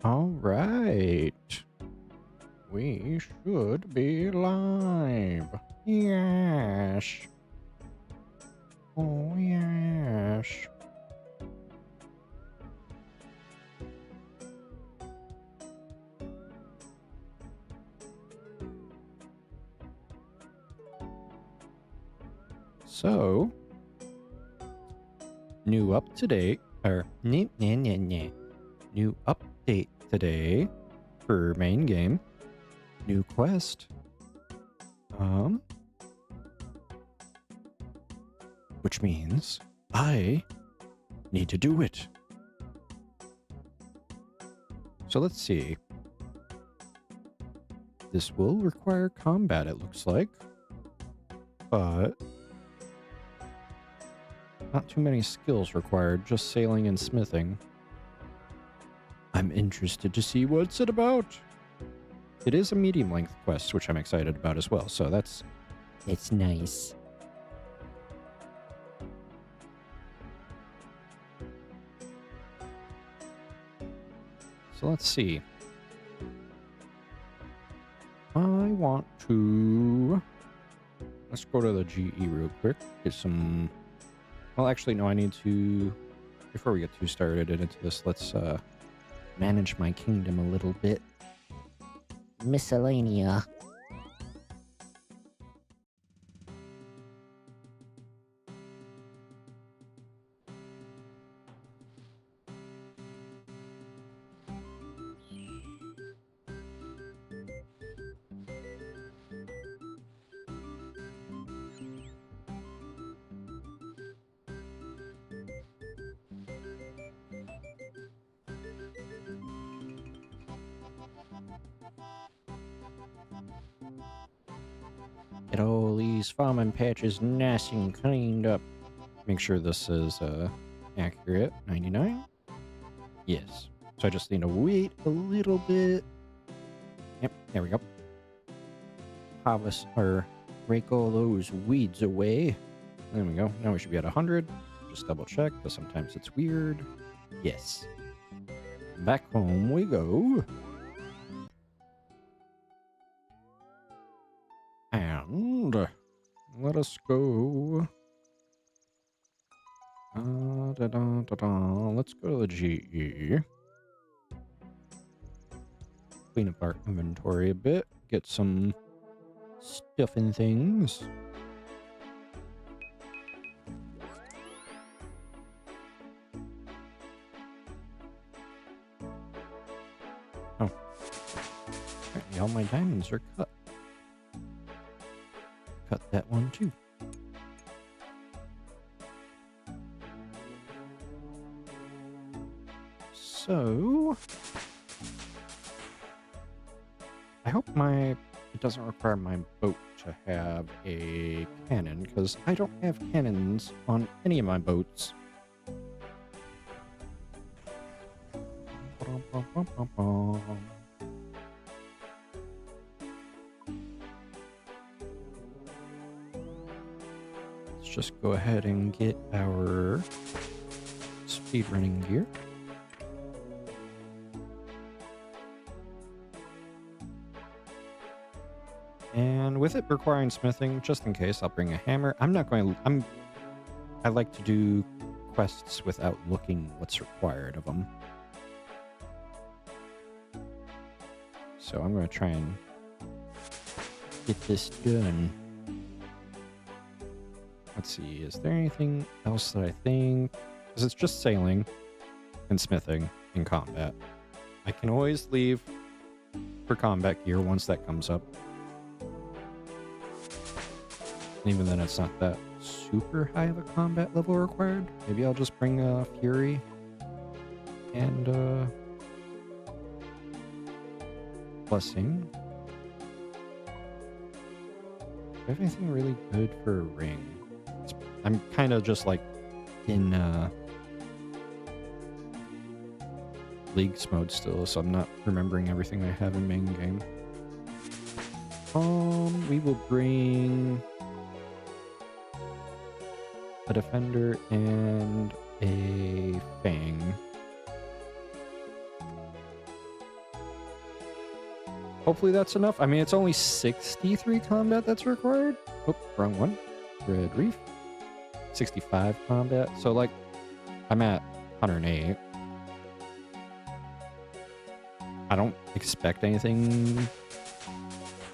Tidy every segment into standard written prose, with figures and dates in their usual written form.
All right. We should be live. Yes. Oh, yes. So, new update today for main game. New quest. Which means I need to do it. So let's see. This will require combat, it looks like. But not too many skills required, just sailing and smithing. I'm interested to see what's it about. It is a medium-length quest, which I'm excited about as well, so it's nice. So let's see. Let's go to the GE real quick. Get some... Well, actually, no, I need to... Before we get too started into this, let's manage my kingdom a little bit. Miscellanea. Get all these farming patches nice and cleaned up. Make sure this is accurate. 99? Yes. So I just need to wait a little bit. Yep, there we go. Harvest, or rake all those weeds away. There we go. Now we should be at 100. Just double check, because sometimes it's weird. Yes. Back home we go. And let us go. Let's go to the GE. Clean up our inventory a bit. Get some stuff and things. Oh. Apparently all my diamonds are cut. Cut that one too. So I hope it doesn't require my boat to have a cannon, because I don't have cannons on any of my boats. Let's just go ahead and get our speedrunning gear. And with it requiring smithing, just in case, I'll bring a hammer. I like to do quests without looking what's required of them. So I'm going to try and get this done. Let's see, is there anything else that I think... Because it's just sailing and smithing in combat. I can always leave for combat gear once that comes up. Even then, it's not that super high of a combat level required. Maybe I'll just bring Fury and Blessing. Do I have anything really good for a ring? I'm kind of just like in Leagues mode still, so I'm not remembering everything I have in main game. We will bring a defender and a fang. Hopefully that's enough. I mean, it's only 63 combat that's required. Oh, wrong one. Red reef. 65 combat. So, like, I'm at 108. I don't expect anything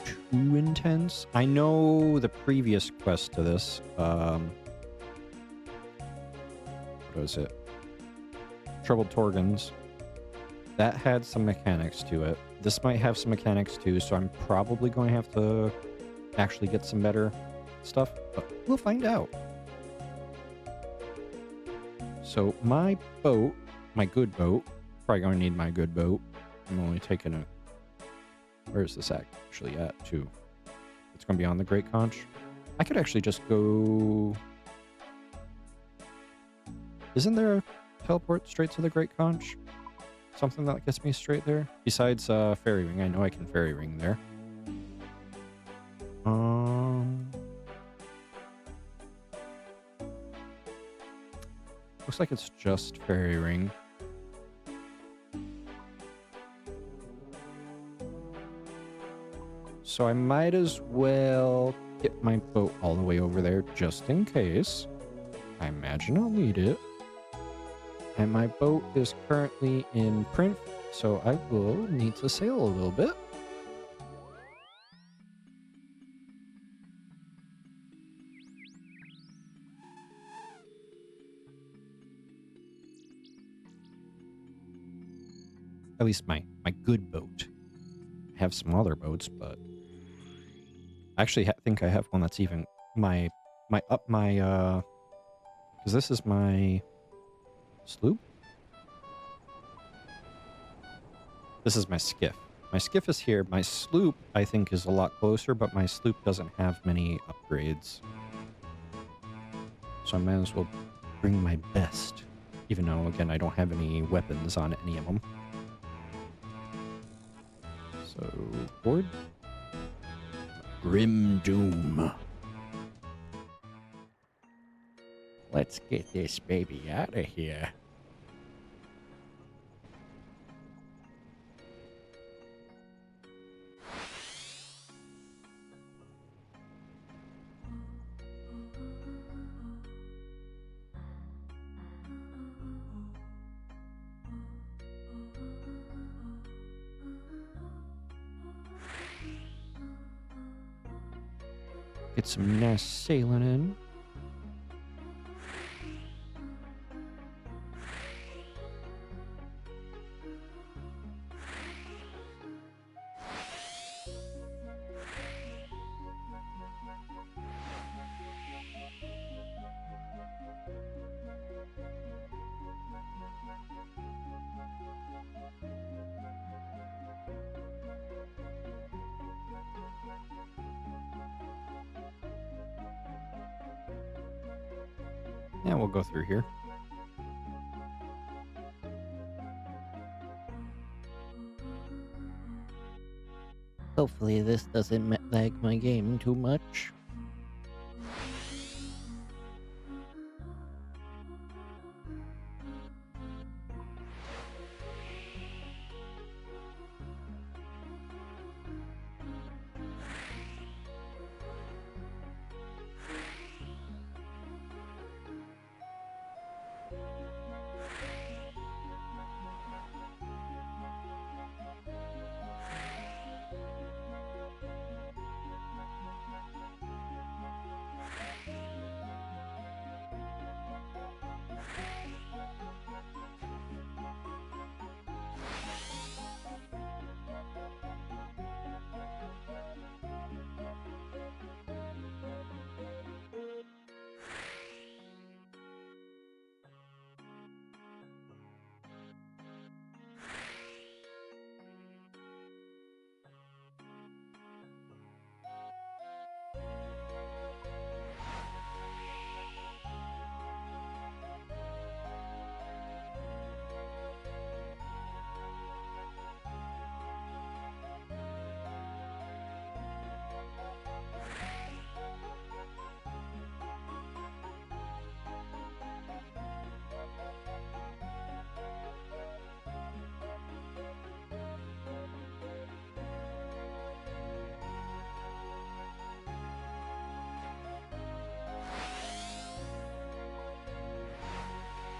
too intense. I know the previous quest to this, what was it? Troubled Torgans. That had some mechanics to it. This might have some mechanics too, so I'm probably going to have to actually get some better stuff, but we'll find out. So my boat, my good boat, probably going to need my good boat. I'm only taking a... Where's this actually at, too? It's going to be on the Great Conch. I could actually just go... Isn't there a teleport straight to the Great Conch? Something that gets me straight there? Besides Fairy Ring. I know I can Fairy Ring there. Looks like it's just Fairy Ring. So I might as well get my boat all the way over there just in case. I imagine I'll need it. And my boat is currently in print, so I will need to sail a little bit. At least my good boat. I have some other boats, but I actually think I have one that's even because this is my sloop. This is my skiff. My skiff is here. My sloop, I think, is a lot closer, but my sloop doesn't have many upgrades. So I might as well bring my best, even though, again, I don't have any weapons on any of them. So, board. Grim Doom. Let's get this baby out of here. Get some nice sailing in. Yeah, we'll go through here. Hopefully this doesn't lag my game too much.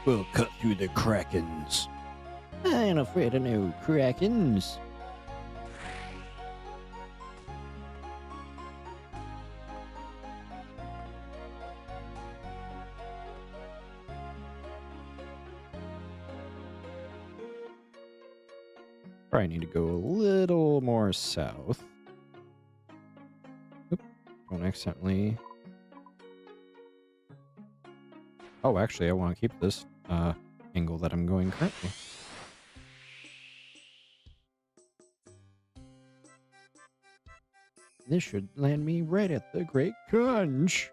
We'll cut through the krakens. I ain't afraid of no krakens. Probably need to go a little more south. Oop, don't accidentally... Oh, actually, I want to keep this angle that I'm going currently. This should land me right at the Great Conch.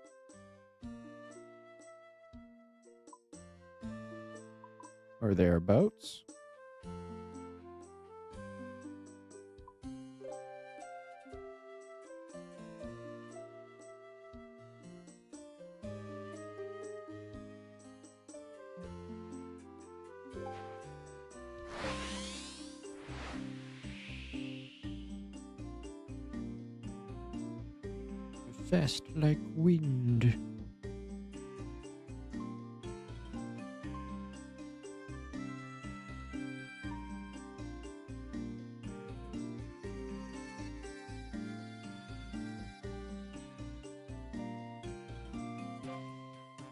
Or thereabouts. Fast like wind.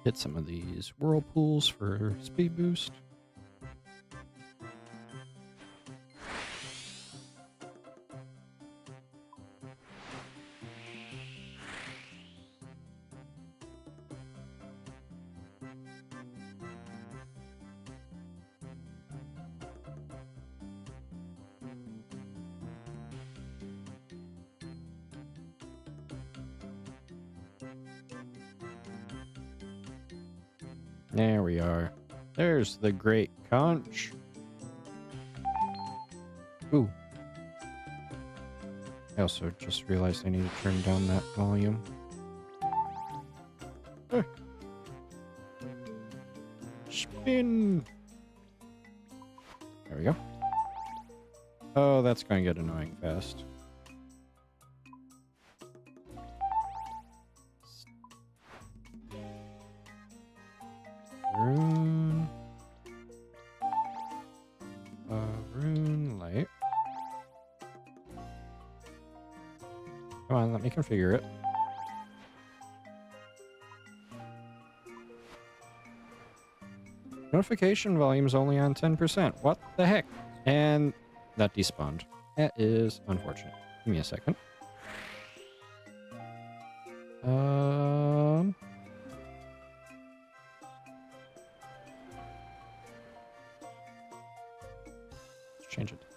Hit some of these whirlpools for speed boost. There we are. There's the Great Conch. Ooh. I also just realized I need to turn down that volume. Spin! There we go. Oh, that's going to get annoying fast. Rune. Rune light. Come on, let me configure it. Notification volume's only on 10%. What the heck? And that despawned. That is unfortunate. Give me a second. Let's change it to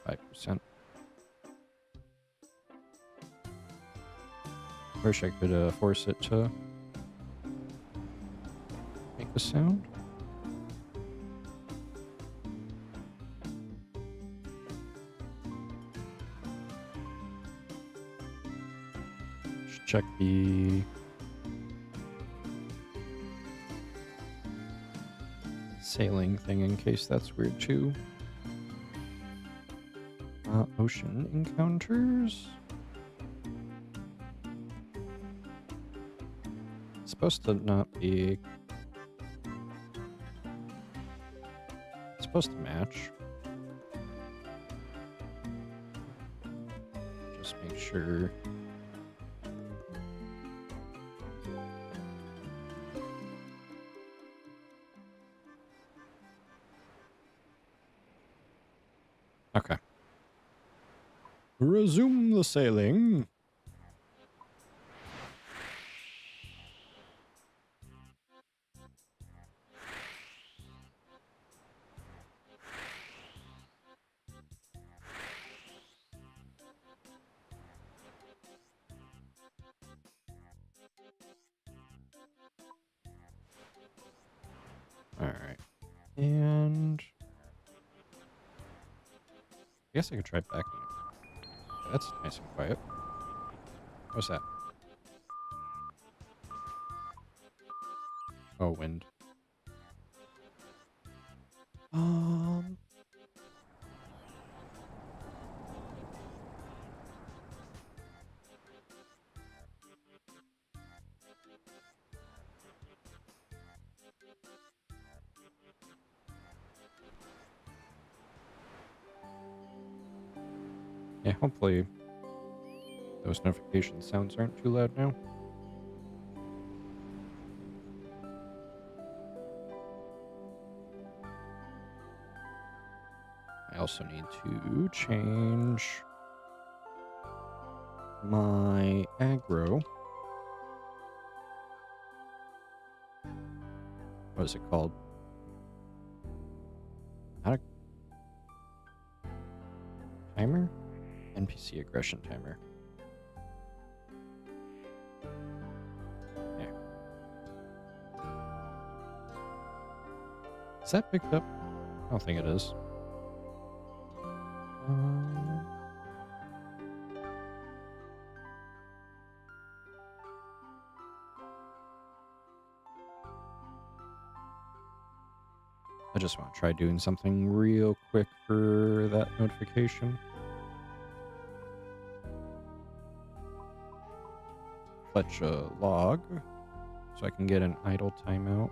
5%. Wish I could force it to make the sound. Should check the sailing thing in case that's weird too. Ocean encounters. It's supposed to not be. It's supposed to match. Just make sure. Okay. Resume the sailing. All right. And I guess I could try backing it. That's nice and quiet. What's that? Oh, wind. Yeah, hopefully those notification sounds aren't too loud now. I also need to change my aggro. What is it called? Not a timer? NPC aggression timer. Yeah. Is that picked up? I don't think it is. I just want to try doing something real quick for that notification. Fetch a log so I can get an idle timeout.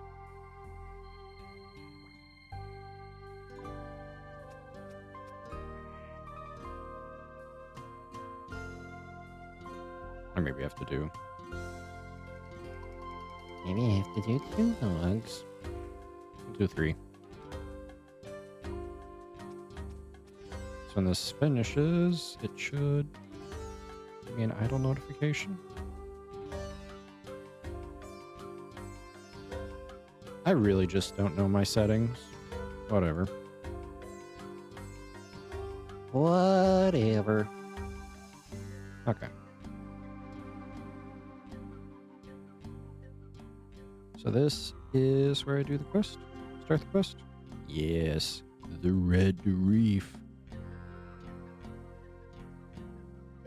Or maybe I have to do. Maybe I have to do 2 logs. I'll do 3. So when this finishes, it should give me an idle notification. I really just don't know my settings. Whatever. Whatever. Okay. So this is where I do the quest? Start the quest? Yes. The Red Reef.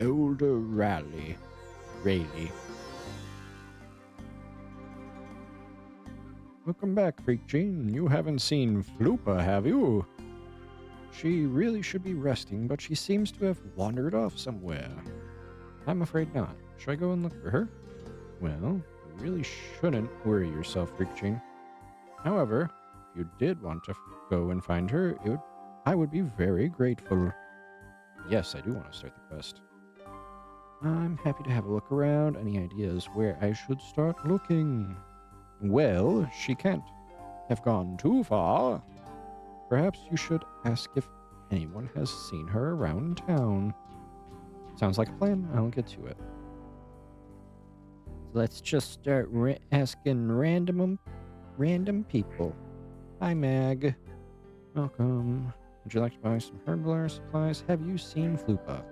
Older Raleigh. Welcome back, Freak Jean. You haven't seen Floopa, have you? She really should be resting, but she seems to have wandered off somewhere. I'm afraid not. Should I go and look for her? Well, you really shouldn't worry yourself, Freak Jean. However, if you did want to go and find her, I would be very grateful. Yes, I do want to start the quest. I'm happy to have a look around. Any ideas where I should start looking? Well, she can't have gone too far. Perhaps you should ask if anyone has seen her around town. Sounds like a plan. I'll get to it. Let's just start asking random people. Hi, Mag. Welcome. Would you like to buy some herbal supplies? Have you seen Floopa?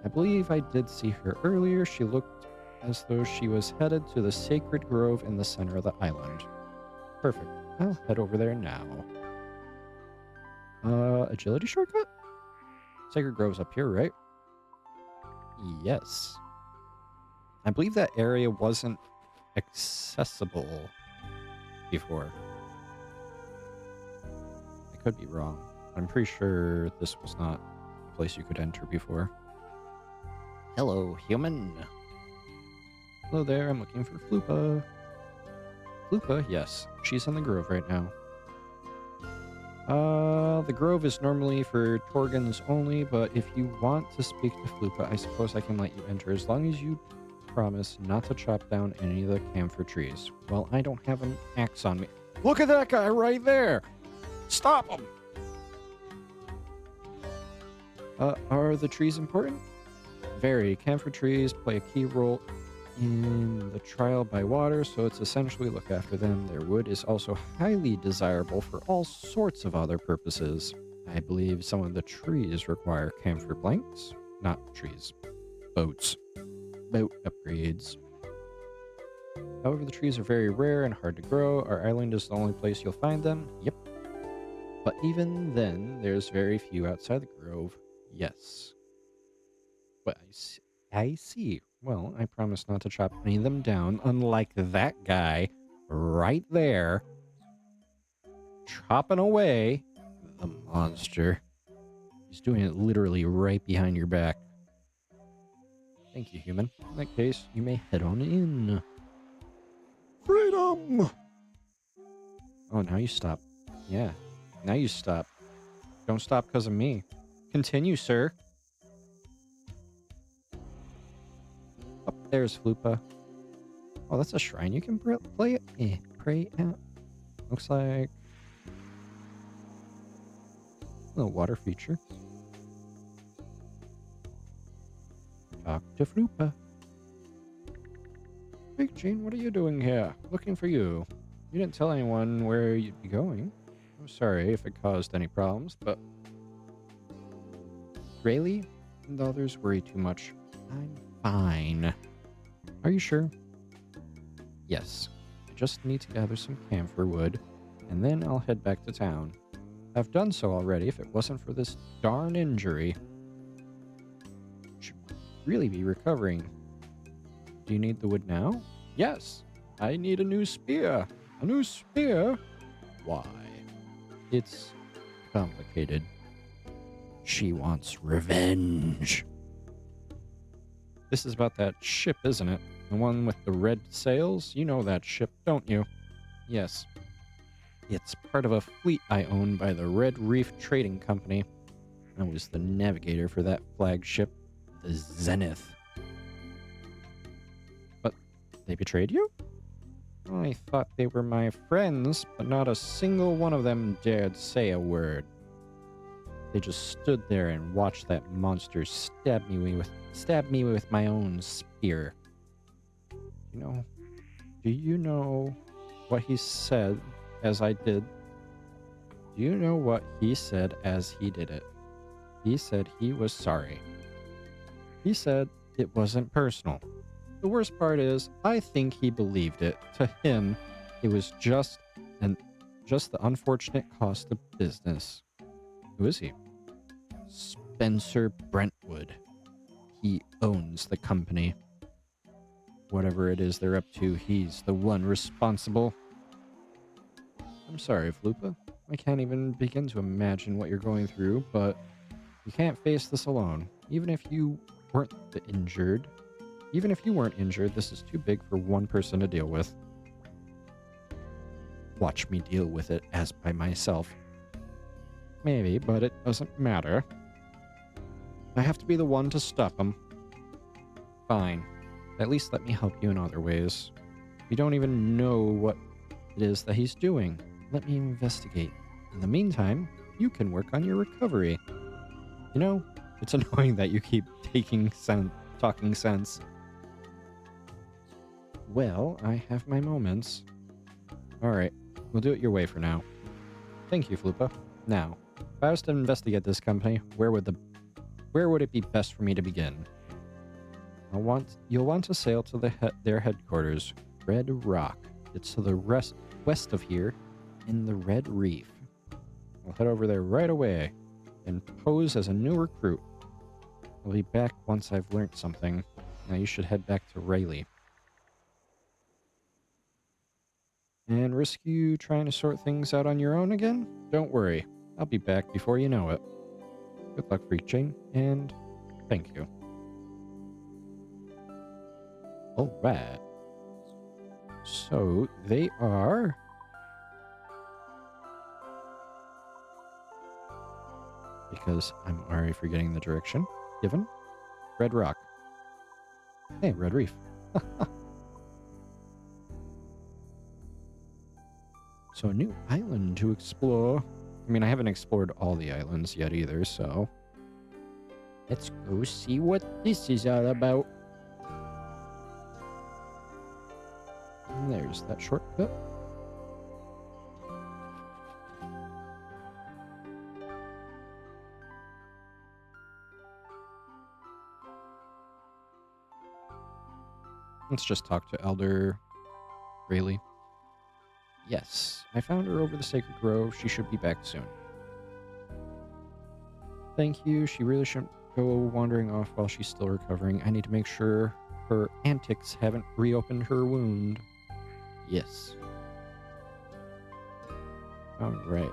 I believe I did see her earlier. She looked as though she was headed to the sacred grove in the center of the island. Perfect. I'll head over there now. Agility shortcut? Sacred grove's up here, right? Yes. I believe that area wasn't accessible before. I could be wrong. I'm pretty sure this was not a place you could enter before. Hello, human. Hello there, I'm looking for Floopa. Floopa? Yes. She's in the grove right now. The grove is normally for Torgans only, but if you want to speak to Floopa, I suppose I can let you enter as long as you promise not to chop down any of the camphor trees. Well, I don't have an axe on me. Look at that guy right there! Stop him! Are the trees important? Very. Camphor trees play a key role in the trial by water, so it's essentially look after them. Their wood is also highly desirable for all sorts of other purposes. I believe some of the trees require camphor planks. Not trees. Boats. Boat upgrades. However, the trees are very rare and hard to grow. Our island is the only place you'll find them. Yep. But even then, there's very few outside the grove. Yes. But I see. Well, I promise not to chop any of them down, unlike that guy right there. Chopping away. The monster. He's doing it literally right behind your back. Thank you, human. In that case, you may head on in. Freedom! Oh, now you stop. Yeah. Now you stop. Don't stop because of me. Continue, sir. There's Flupa. Oh, that's a shrine you can pray at. Looks like a little water feature. Talk to Flupa. Big Gene, what are you doing here? Looking for you. You didn't tell anyone where you'd be going. I'm sorry if it caused any problems, but Rayleigh and the others worry too much. I'm fine. Are you sure? Yes. I just need to gather some camphor wood, and then I'll head back to town. I've done so already if it wasn't for this darn injury. Should really be recovering. Do you need the wood now? Yes. I need a new spear. A new spear? Why? It's complicated. She wants revenge. This is about that ship, isn't it? The one with the red sails? You know that ship, don't you? Yes. It's part of a fleet I own by the Red Reef Trading Company. I was the navigator for that flagship, the Zenith. But they betrayed you? I thought they were my friends, but not a single one of them dared say a word. They just stood there and watched that monster stab me with my own spear. Do you know what he said as I did? Do you know what he said as he did it? He said he was sorry. He said it wasn't personal. The worst part is, I think he believed it. To him, it was just the unfortunate cost of business. Who is he? Spencer Brentwood. He owns the company. Whatever it is they're up to, he's the one responsible. I'm sorry, Flupa. I can't even begin to imagine what you're going through, but you can't face this alone. Even if you weren't injured, this is too big for one person to deal with. Watch me deal with it as by myself. Maybe, but it doesn't matter. I have to be the one to stop him. Fine. At least let me help you in other ways. You don't even know what it is that he's doing. Let me investigate. In the meantime, you can work on your recovery. You know, it's annoying that you keep talking sense. Well, I have my moments. Alright, we'll do it your way for now. Thank you, Flupa. Now, if I was to investigate this company, where would it be best for me to begin? You'll want to sail to their headquarters, Red Rock. It's to the west of here, in the Red Reef. I'll head over there right away and pose as a new recruit. I'll be back once I've learned something. Now you should head back to Rayleigh. And risk you trying to sort things out on your own again? Don't worry, I'll be back before you know it. Good luck, Freak Chain, and thank you. Alright. So, they are... Because I'm already forgetting the direction given. Red Rock. Hey, Red Reef. So a new island to explore. I mean, I haven't explored all the islands yet either, so... Let's go see what this is all about. And there's that shortcut. Let's just talk to Elder Rayleigh. Yes, I found her over the Sacred Grove. She should be back soon. Thank you. She really shouldn't go wandering off while she's still recovering. I need to make sure her antics haven't reopened her wound. Yes. Alright.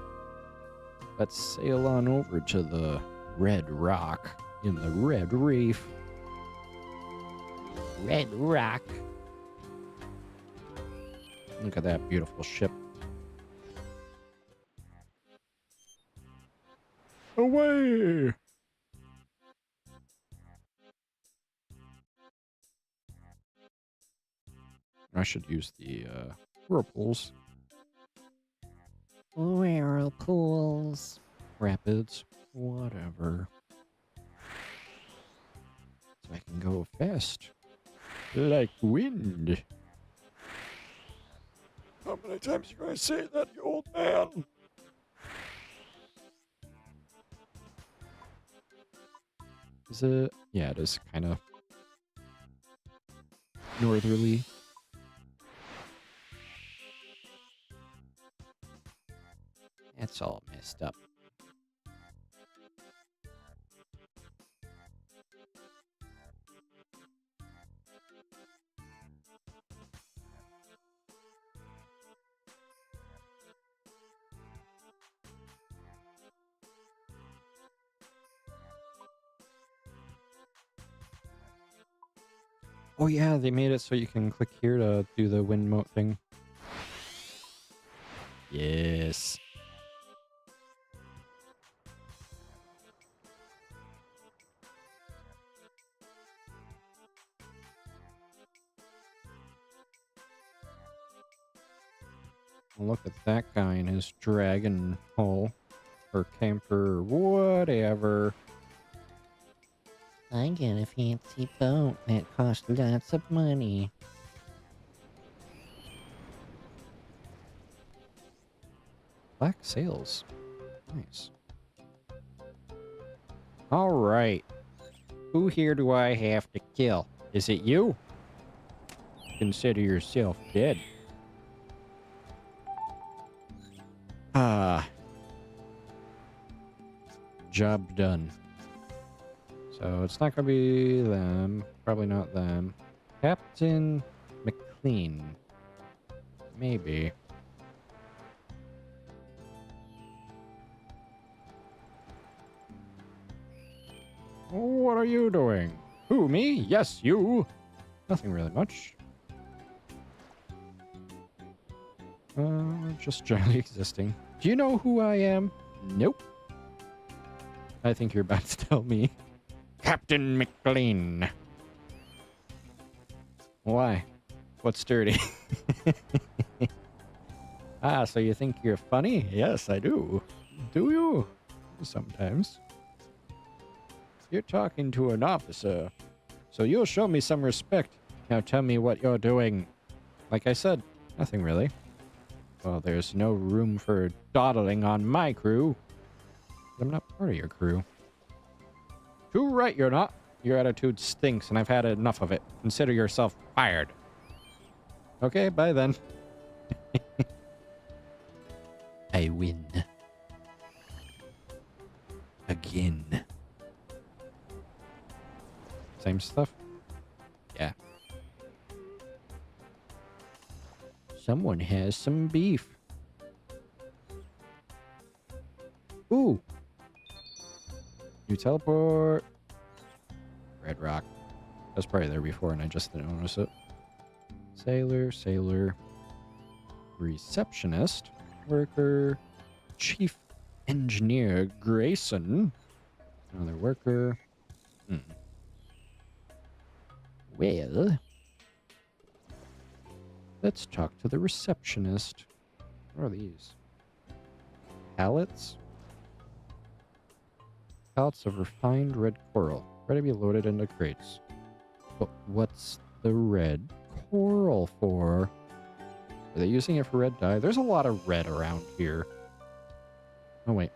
Let's sail on over to the Red Rock in the Red Reef. Red Rock. Look at that beautiful ship. Away! I should use the whirlpools. Whirlpools. Rapids. Whatever. So I can go fast. Like wind. How many times you gonna say that, you old man? Is it? Yeah, it is kind of northerly. That's all messed up. Oh yeah, they made it so you can click here to do the wind mote thing. Yes. Look at that guy in his dragon hole. Or camper, or whatever. I get a fancy boat that costs lots of money. Black sails. Nice. Alright. Who here do I have to kill? Is it you? Consider yourself dead. Ah. Job done. So it's not gonna be them. Probably not them. Captain McLean. Maybe. What are you doing? Who, me? Yes, you. Nothing really much. Just generally existing. Do you know who I am? Nope. I think you're about to tell me. Captain McLean. Why? What's dirty? Ah, so you think you're funny? Yes, I do. Do you? Sometimes. You're talking to an officer, so you'll show me some respect. Now tell me what you're doing. Like I said, nothing really. Well, there's no room for dawdling on my crew. I'm not part of your crew. Too right you're not. Your attitude stinks and I've had enough of it. Consider yourself fired. Okay, bye then. I win. Again. Same stuff? Yeah. Someone has some beef. Ooh. You teleport. Red Rock. I was probably there before and I just didn't notice it. Sailor, sailor. Receptionist. Worker. Chief Engineer Grayson. Another worker. Well, let's talk to the receptionist. What are these? Pallets? Pallets of refined red coral, ready to be loaded into crates. But what's the red coral for? Are they using it for red dye? There's a lot of red around here. Oh wait,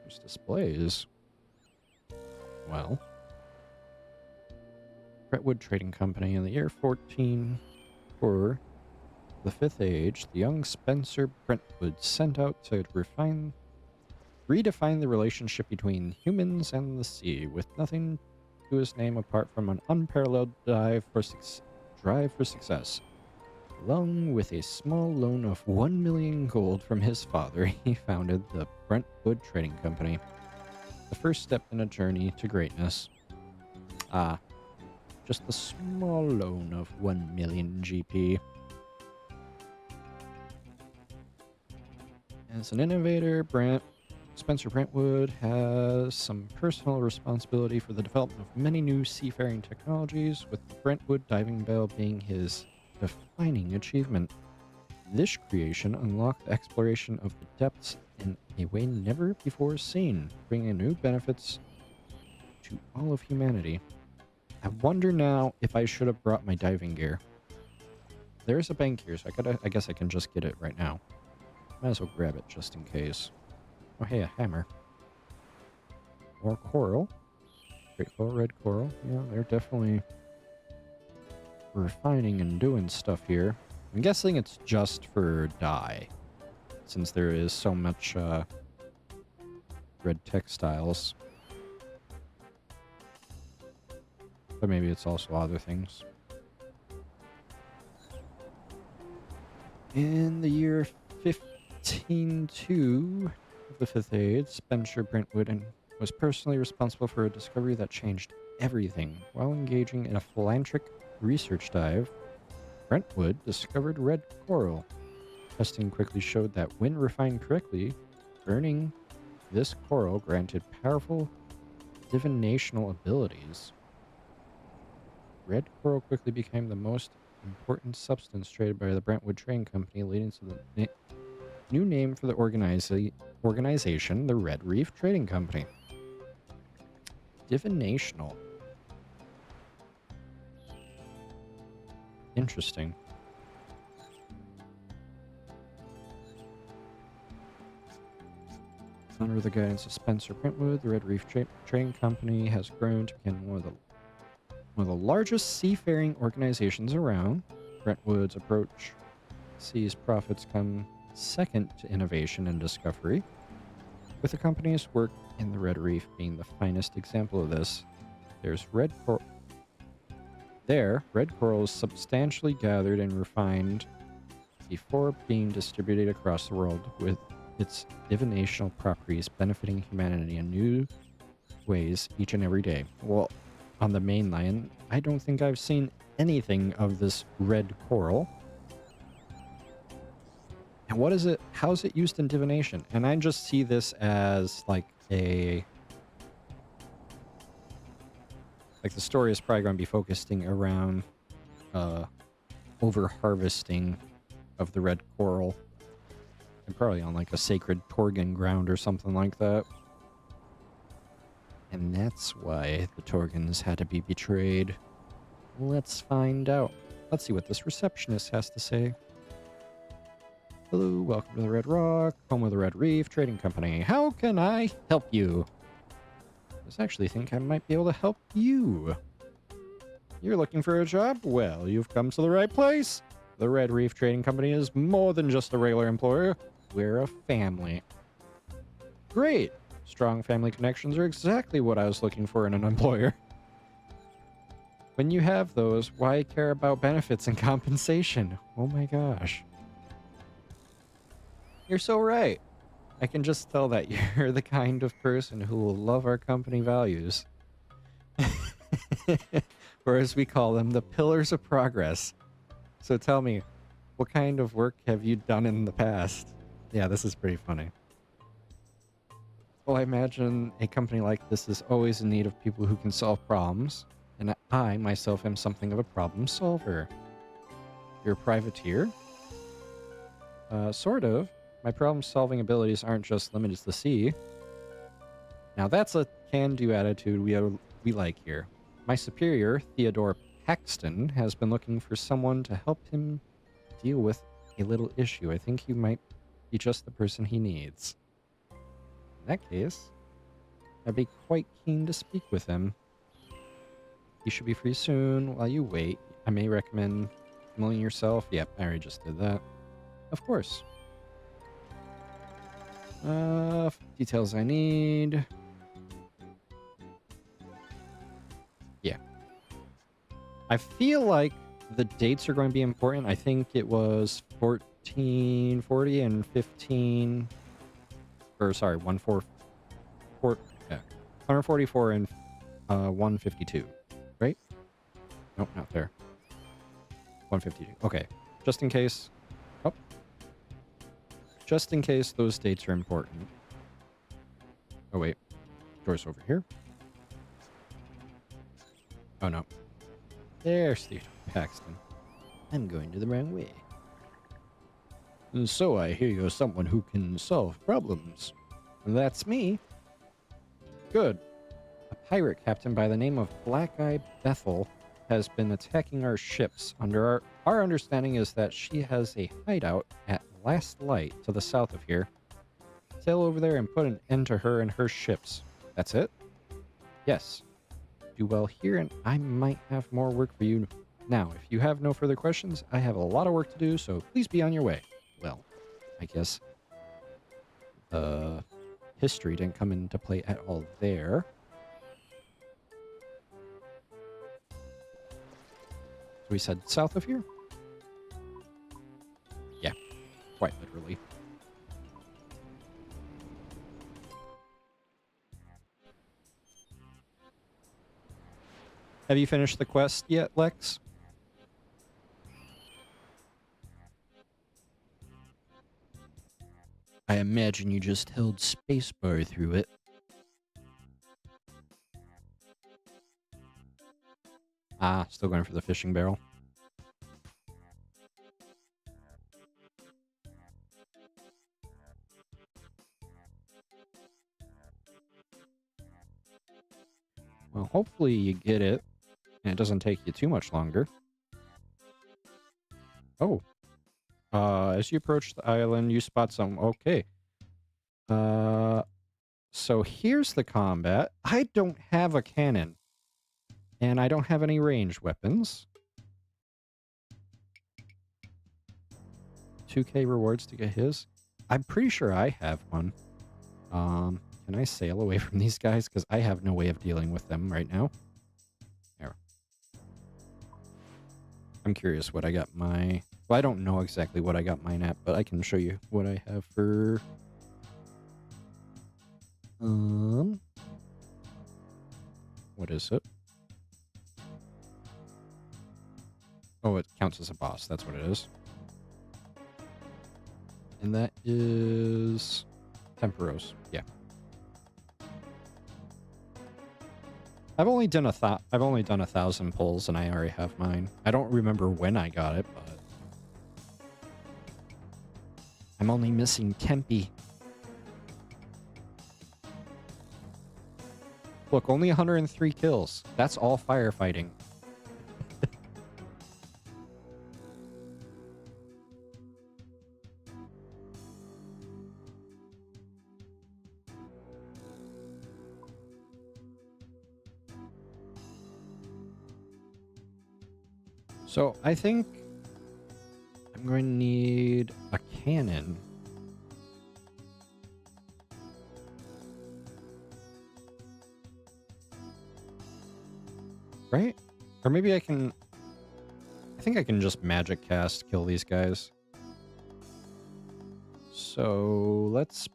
there's displays. Well. Brentwood Trading Company in the year 14 for the Fifth Age, the young Spencer Brentwood set out to redefine the relationship between humans and the sea, with nothing to his name apart from an unparalleled drive for success. Along with a small loan of 1 million gold from his father, he founded the Brentwood Trading Company. The first step in a journey to greatness. Ah. Just a small loan of 1 million GP. As an innovator, Spencer Brentwood has some personal responsibility for the development of many new seafaring technologies, with the Brentwood diving bell being his defining achievement. This creation unlocked exploration of the depths in a way never before seen, bringing new benefits to all of humanity. I wonder now if I should have brought my diving gear. There's a bank here, so I guess I can just get it right now. Might as well grab it just in case. Oh, hey, a hammer. More coral. Grateful red coral. Yeah, they're definitely refining and doing stuff here. I'm guessing it's just for dye, since there is so much red textiles. But maybe it's also other things. In the year 1502 of the 5th Age, Spencer Brentwood was personally responsible for a discovery that changed everything. While engaging in a philanthropic research dive, Brentwood discovered red coral. Testing quickly showed that when refined correctly, burning this coral granted powerful divinational abilities. Red coral quickly became the most important substance traded by the Brentwood Trading Company, leading to the new name for the organization, the Red Reef Trading Company. Divinational. Interesting. Under the guidance of Spencer Brentwood, the Red Reef Trading Company has grown to become one of the largest seafaring organizations around. Brentwood's approach sees profits come second to innovation and discovery, with the company's work in the Red Reef being the finest example of this. Red coral is substantially gathered and refined before being distributed across the world, with its divinational properties benefiting humanity in new ways each and every day. Well, on the mainland, I don't think I've seen anything of this red coral. And what is it? How is it used in divination? And I just see this as like the story is probably going to be focusing around over harvesting of the red coral, and probably on like a sacred Torgan ground or something like that. And that's why the Torgans had to be betrayed. Let's find out. Let's see what this receptionist has to say. Hello, welcome to the Red Rock, home of the Red Reef Trading Company. How can I help you? I actually think I might be able to help you. You're looking for a job? Well, you've come to the right place. The Red Reef Trading Company is more than just a regular employer. We're a family. Great. Strong family connections are exactly what I was looking for in an employer. When you have those, why care about benefits and compensation? Oh my gosh. You're so right. I can just tell that you're the kind of person who will love our company values. Or as we call them, the pillars of progress. So tell me, what kind of work have you done in the past? Yeah, this is pretty funny. Well, I imagine a company like this is always in need of people who can solve problems, and I, myself, am something of a problem solver. You're a privateer? Sort of. My problem-solving abilities aren't just limited to the sea. Now that's a can-do attitude we like here. My superior, Theodore Paxton, has been looking for someone to help him deal with a little issue. I think you might be just the person he needs. In that case, I'd be quite keen to speak with him. He should be free soon. While you wait, I may recommend emailing yourself. Yep, I already just did that. Of course. Details I need. Yeah. I feel like the dates are going to be important. I think it was 1440 and 15... Or, sorry, 144 and 152. Right? Nope, not there. 152. Okay. Just in case... Oh. Just in case those dates are important. Oh, wait. Door's over here. Oh, no. There's Steve Paxton. I'm going to the wrong way. And so I hear you're someone who can solve problems. That's me. Good. A pirate captain by the name of Black Eye Bethel has been attacking our ships. Our understanding is that she has a hideout at Last Light to the south of here. Sail over there and put an end to her and her ships. That's it? Yes. Do well here, and I might have more work for you. Now, if you have no further questions, I have a lot of work to do, so please be on your way. Well, I guess history didn't come into play at all there. So we said south of here? Yeah, quite literally. Have you finished the quest yet, Lex? I imagine you just held spacebar through it. Ah, still going for the fishing barrel. Well, hopefully you get it, and it doesn't take you too much longer. Oh. As you approach the island, you spot some... Okay. So here's the combat. I don't have a cannon. And I don't have any ranged weapons. 2k rewards to get his. I'm pretty sure I have one. Can I sail away from these guys? Because I have no way of dealing with them right now. There. I'm curious what I got my... Well, I don't know exactly what I got mine at, but I can show you what I have for... What is it? Oh, it counts as a boss. That's what it is. And that is... Temperos. Yeah. I've only done 1,000 pulls, and I already have mine. I don't remember when I got it, but... I'm only missing Tempe. Look, only 103 kills. That's all firefighting. So, I think I'm going to need a cannon. Right? Or maybe I can... I think I can just magic cast, kill these guys. So, let's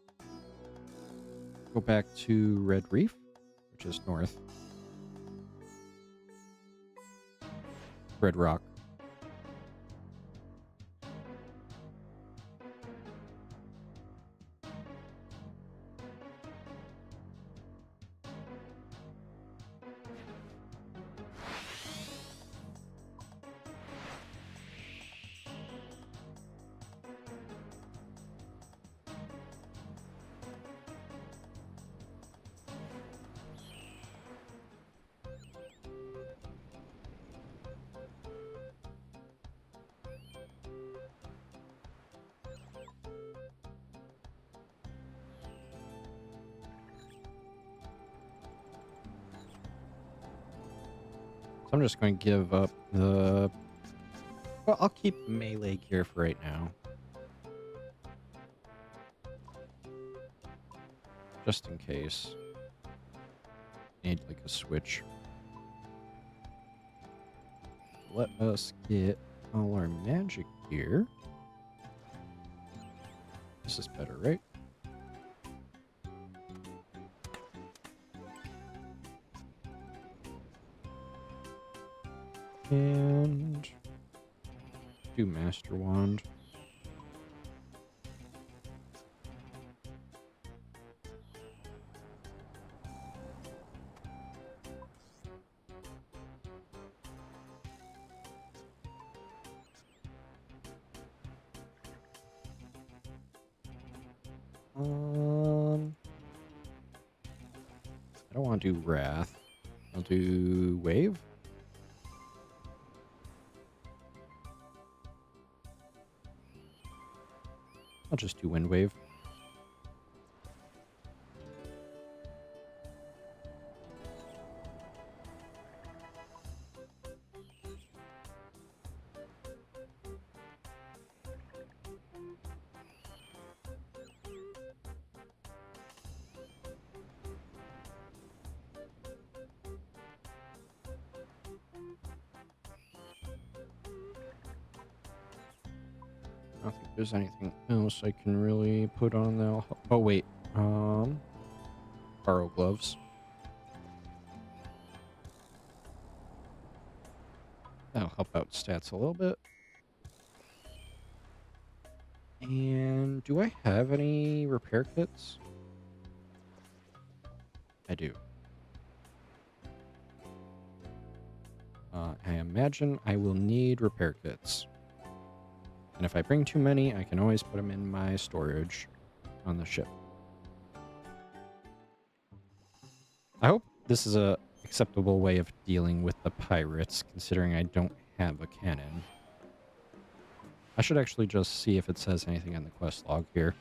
go back to Red Reef, which is north. Red Rock. So I'm just going to give up the... Well, I'll keep melee gear for right now. Just in case. Need like a switch. Let us get all our magic gear. This is better, right? And do Master Wand. I don't want to do Wrath. I'll do Wave. I'll just do Wind Wave. I don't think there's anything else I can really put on now. Oh, wait. Borrow gloves. That'll help out stats a little bit. And do I have any repair kits? I do. I imagine I will need repair kits. And if I bring too many, I can always put them in my storage on the ship. I hope this is a acceptable way of dealing with the pirates, considering I don't have a cannon. I should actually just see if it says anything in the quest log here.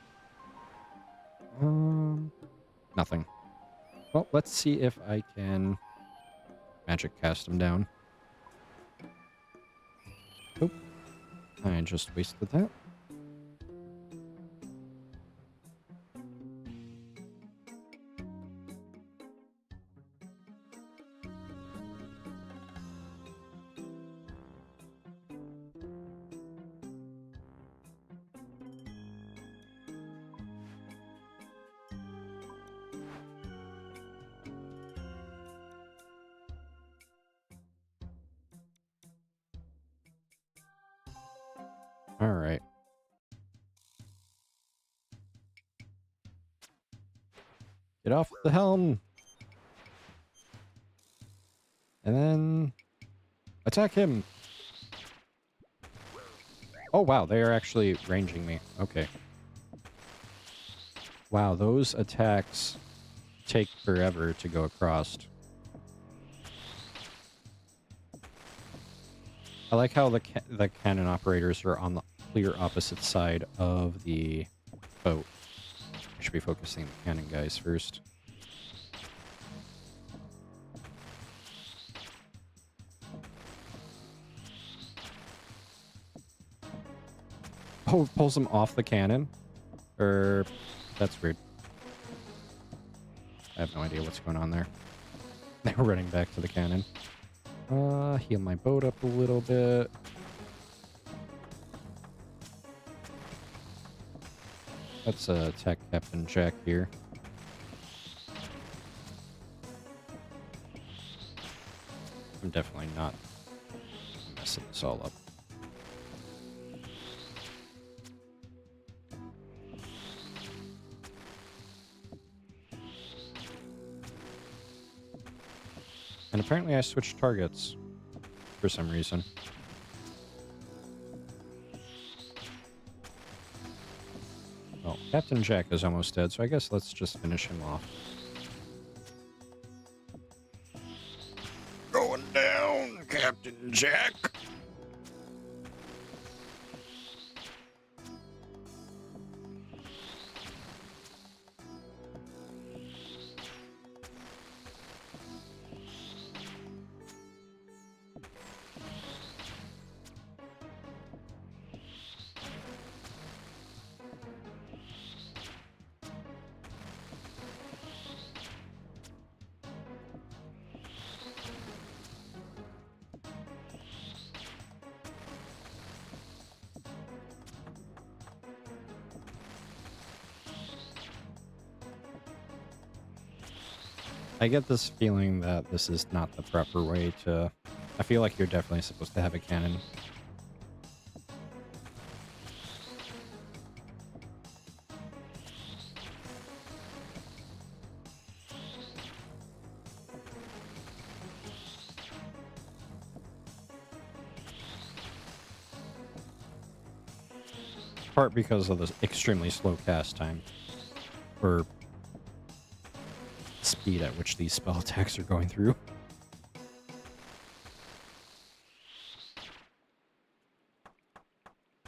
Nothing. Well, let's see if I can magic cast them down. Oop. I just wasted that. All right. Get off the helm. And then attack him. Oh, wow. They are actually ranging me. Okay. Wow, those attacks take forever to go across. I like how the cannon operators are on the clear opposite side of the boat. I should be focusing the cannon guys first. Oh, it pulls them off the cannon? That's weird. I have no idea what's going on there. They're running back to the cannon. Heal my boat up a little bit. Let's attack Captain Jack here. I'm definitely not messing this all up. And apparently I switched targets for some reason. Well, Captain Jack is almost dead, so I guess let's just finish him off. Going down, Captain Jack! I get this feeling that this is not the proper way to... I feel like you're definitely supposed to have a cannon. Part because of the extremely slow cast time. or speed at which these spell attacks are going through.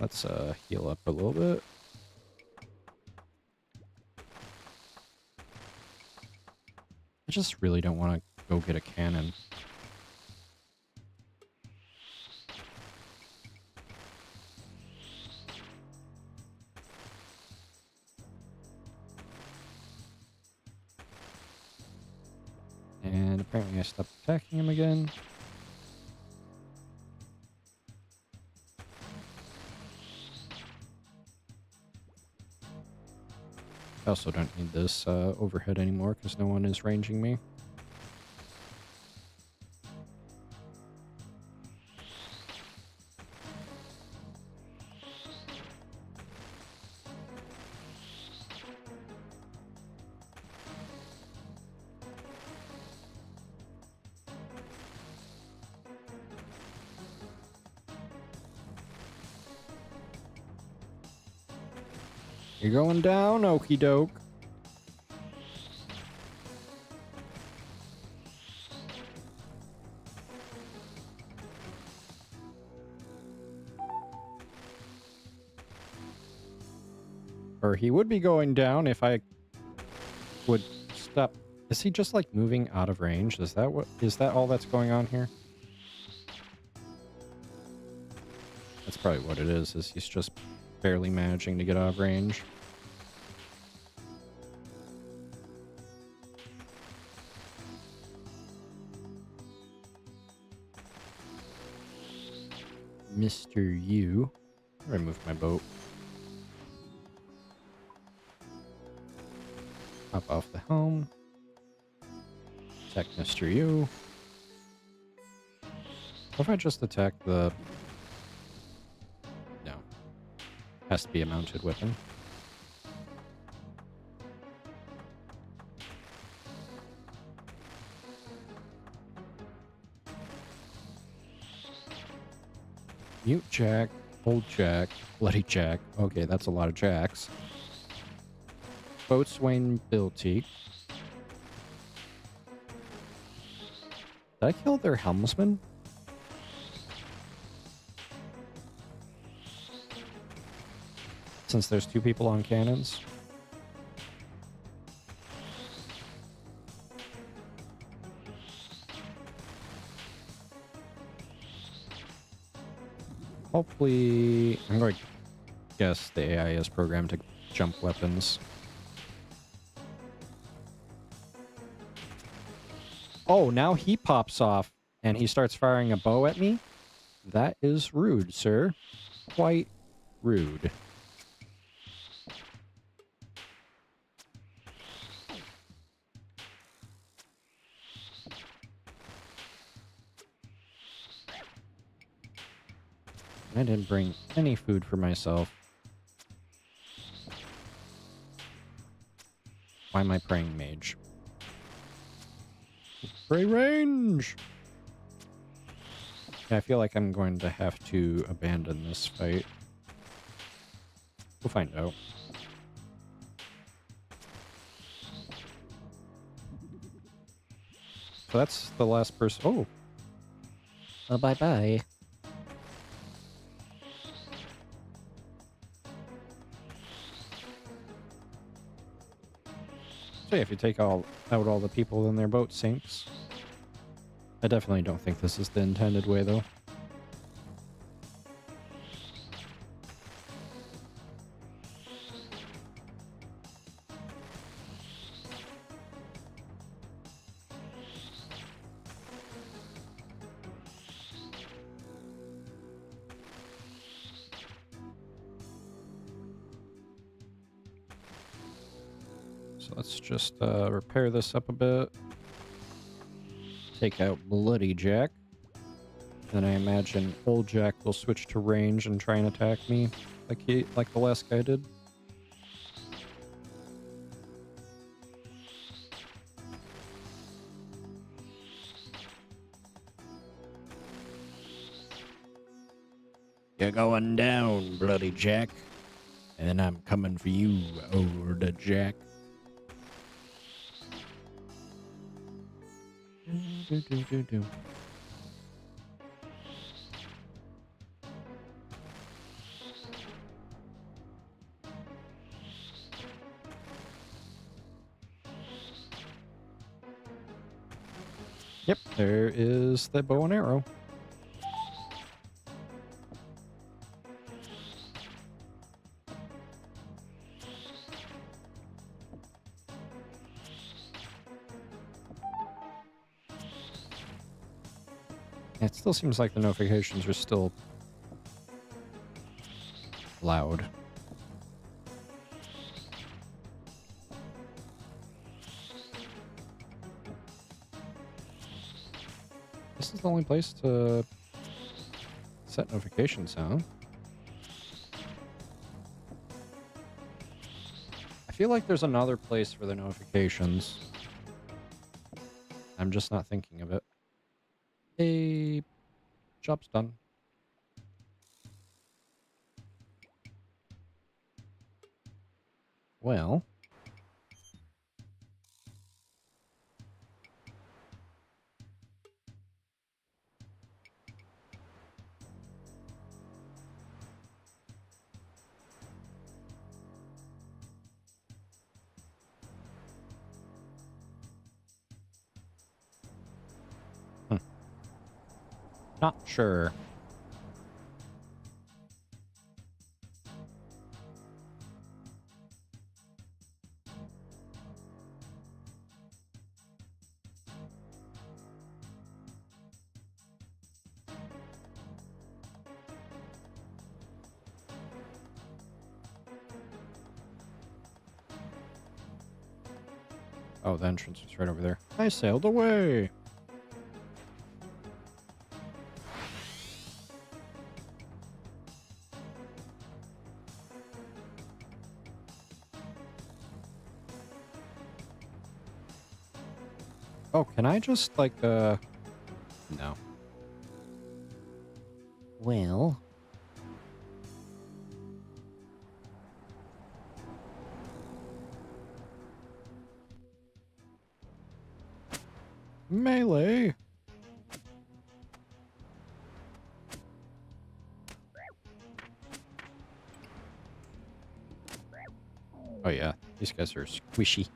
Let's heal up a little bit. I just really don't want to go get a cannon. And apparently I stopped attacking him again. I also don't need this overhead anymore because no one is ranging me. You're going down, okie doke. Or he would be going down if I would stop. Is he just like moving out of range? Is that all that's going on here? That's probably what it is he's just barely managing to get out of range. Mr. U. Remove my boat. Hop off the helm. Attack Mr. U. What if I just attack the... No. Has to be a mounted weapon. Mute Jack, Old Jack, Bloody Jack. Okay, that's a lot of Jacks. Boatswain Bilty. Did I kill their helmsman? Since there's two people on cannons. Hopefully, I'm going to guess the AI is programmed to jump weapons. Oh, now he pops off and he starts firing a bow at me? That is rude, sir. Quite rude. I didn't bring any food for myself. Why am I praying mage? Pray range! Yeah, I feel like I'm going to have to abandon this fight. We'll find out. So that's the last person. Oh! Oh, bye-bye. So yeah, if you take out all the people, then their boat sinks. I definitely don't think this is the intended way, though. So let's just repair this up a bit. Take out Bloody Jack. Then I imagine Old Jack will switch to range and try and attack me like the last guy did. You're going down, Bloody Jack. And I'm coming for you, Old Jack. Do, do, do, do. Yep, there is the bow and arrow. It still seems like the notifications are still loud. This is the only place to set notification sound. I feel like there's another place for the notifications. I'm just not thinking of it. Hey, job's done. Well. Not sure. Oh, the entrance was right over there. I sailed away. Oh, can I just, like, no. Well, Melee. Oh, yeah. These guys are squishy.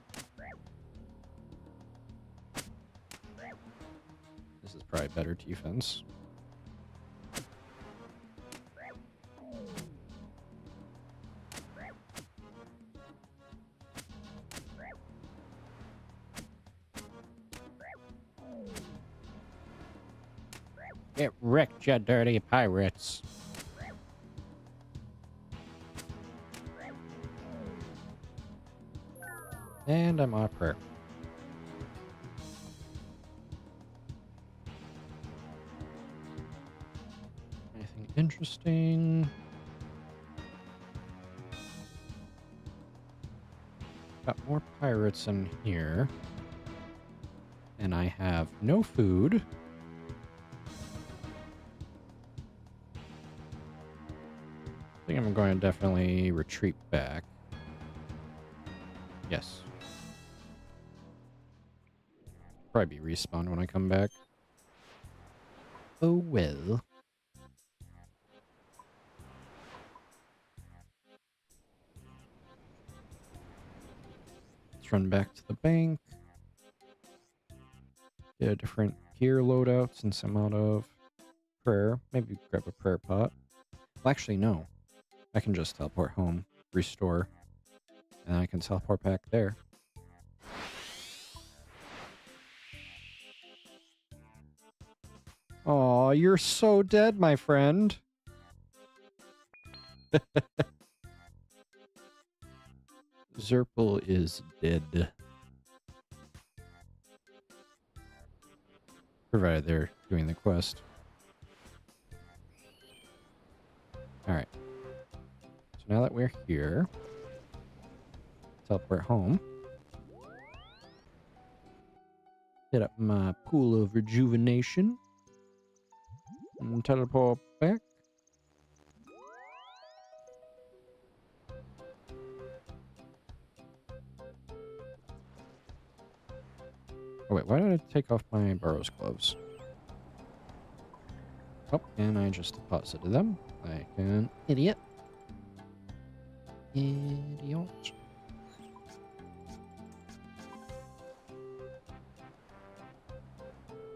This is probably better defense. Get wrecked, you dirty pirates. And I'm off prayer. Anything interesting? Got more pirates in here. And I have no food. I think I'm going to definitely retreat back. Yes. Probably be respawned when I come back. oh well. Let's run back to the bank. Get different gear loadouts since I'm out of prayer. Maybe grab a prayer pot. Well, actually, no. I can just teleport home, restore, and I can teleport back there. Aw, you're so dead, my friend. Zerpal is dead. Provided they're doing the quest. Alright. So now that we're here, teleport home. Hit up my pool of rejuvenation. And teleport back. Oh, wait, why did I take off my Burroughs gloves? Oh, and I just deposited them. I can... Idiot. Idiot.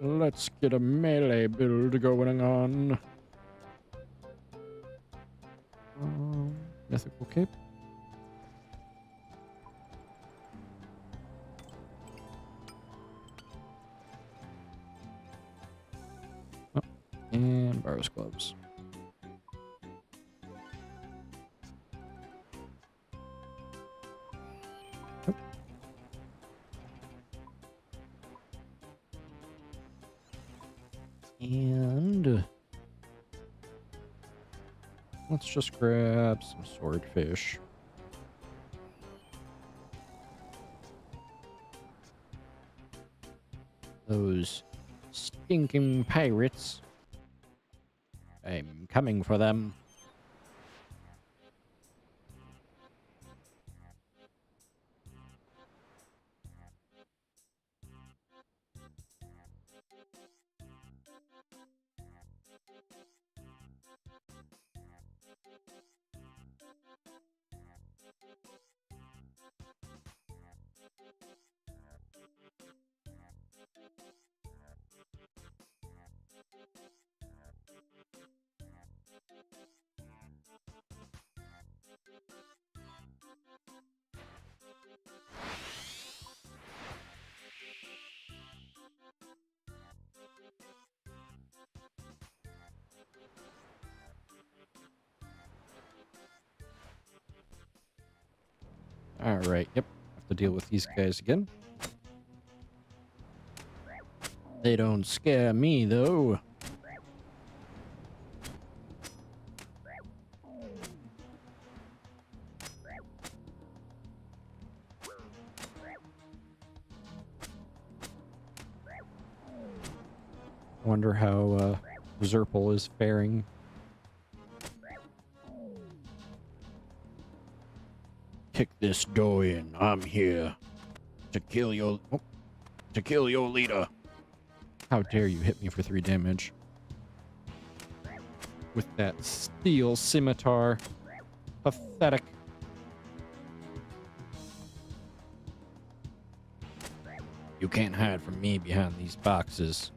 Let's get a melee build going on. Mythical cape. Oh, and Burroughs gloves. Oh. And Let's just grab some swordfish. Those stinking pirates. I'm coming for them. Alright, yep. Have to deal with these guys again. They don't scare me, though. I wonder how Zerpal is faring. Kick this door in. I'm here to kill your leader. How dare you hit me for 3 damage with that steel scimitar? Pathetic. You can't hide from me behind these boxes.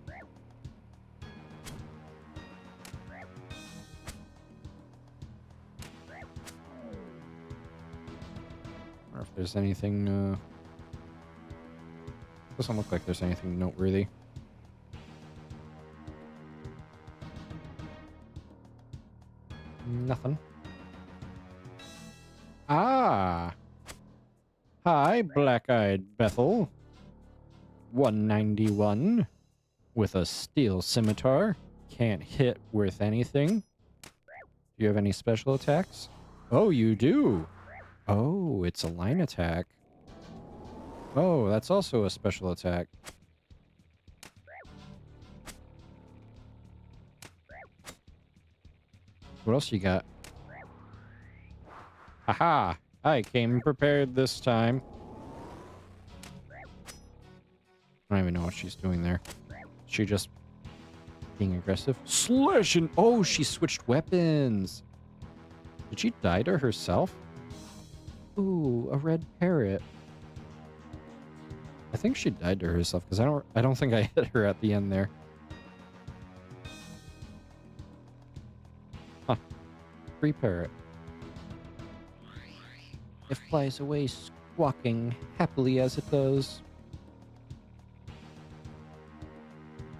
Or if there's anything, doesn't look like there's anything noteworthy. Nothing. Ah! Hi, Black-Eyed Bethel. 191 with a steel scimitar. Can't hit worth anything. Do you have any special attacks? Oh, you do. Oh, it's a line attack. Oh, that's also a special attack. What else you got? Haha! I came prepared this time. I don't even know what she's doing there. She just being aggressive? Slashing! Oh, she switched weapons! Did she die to herself? Ooh, a red parrot. I think she died to herself because I don't think I hit her at the end there. Huh. Free parrot. It flies away squawking happily as it does.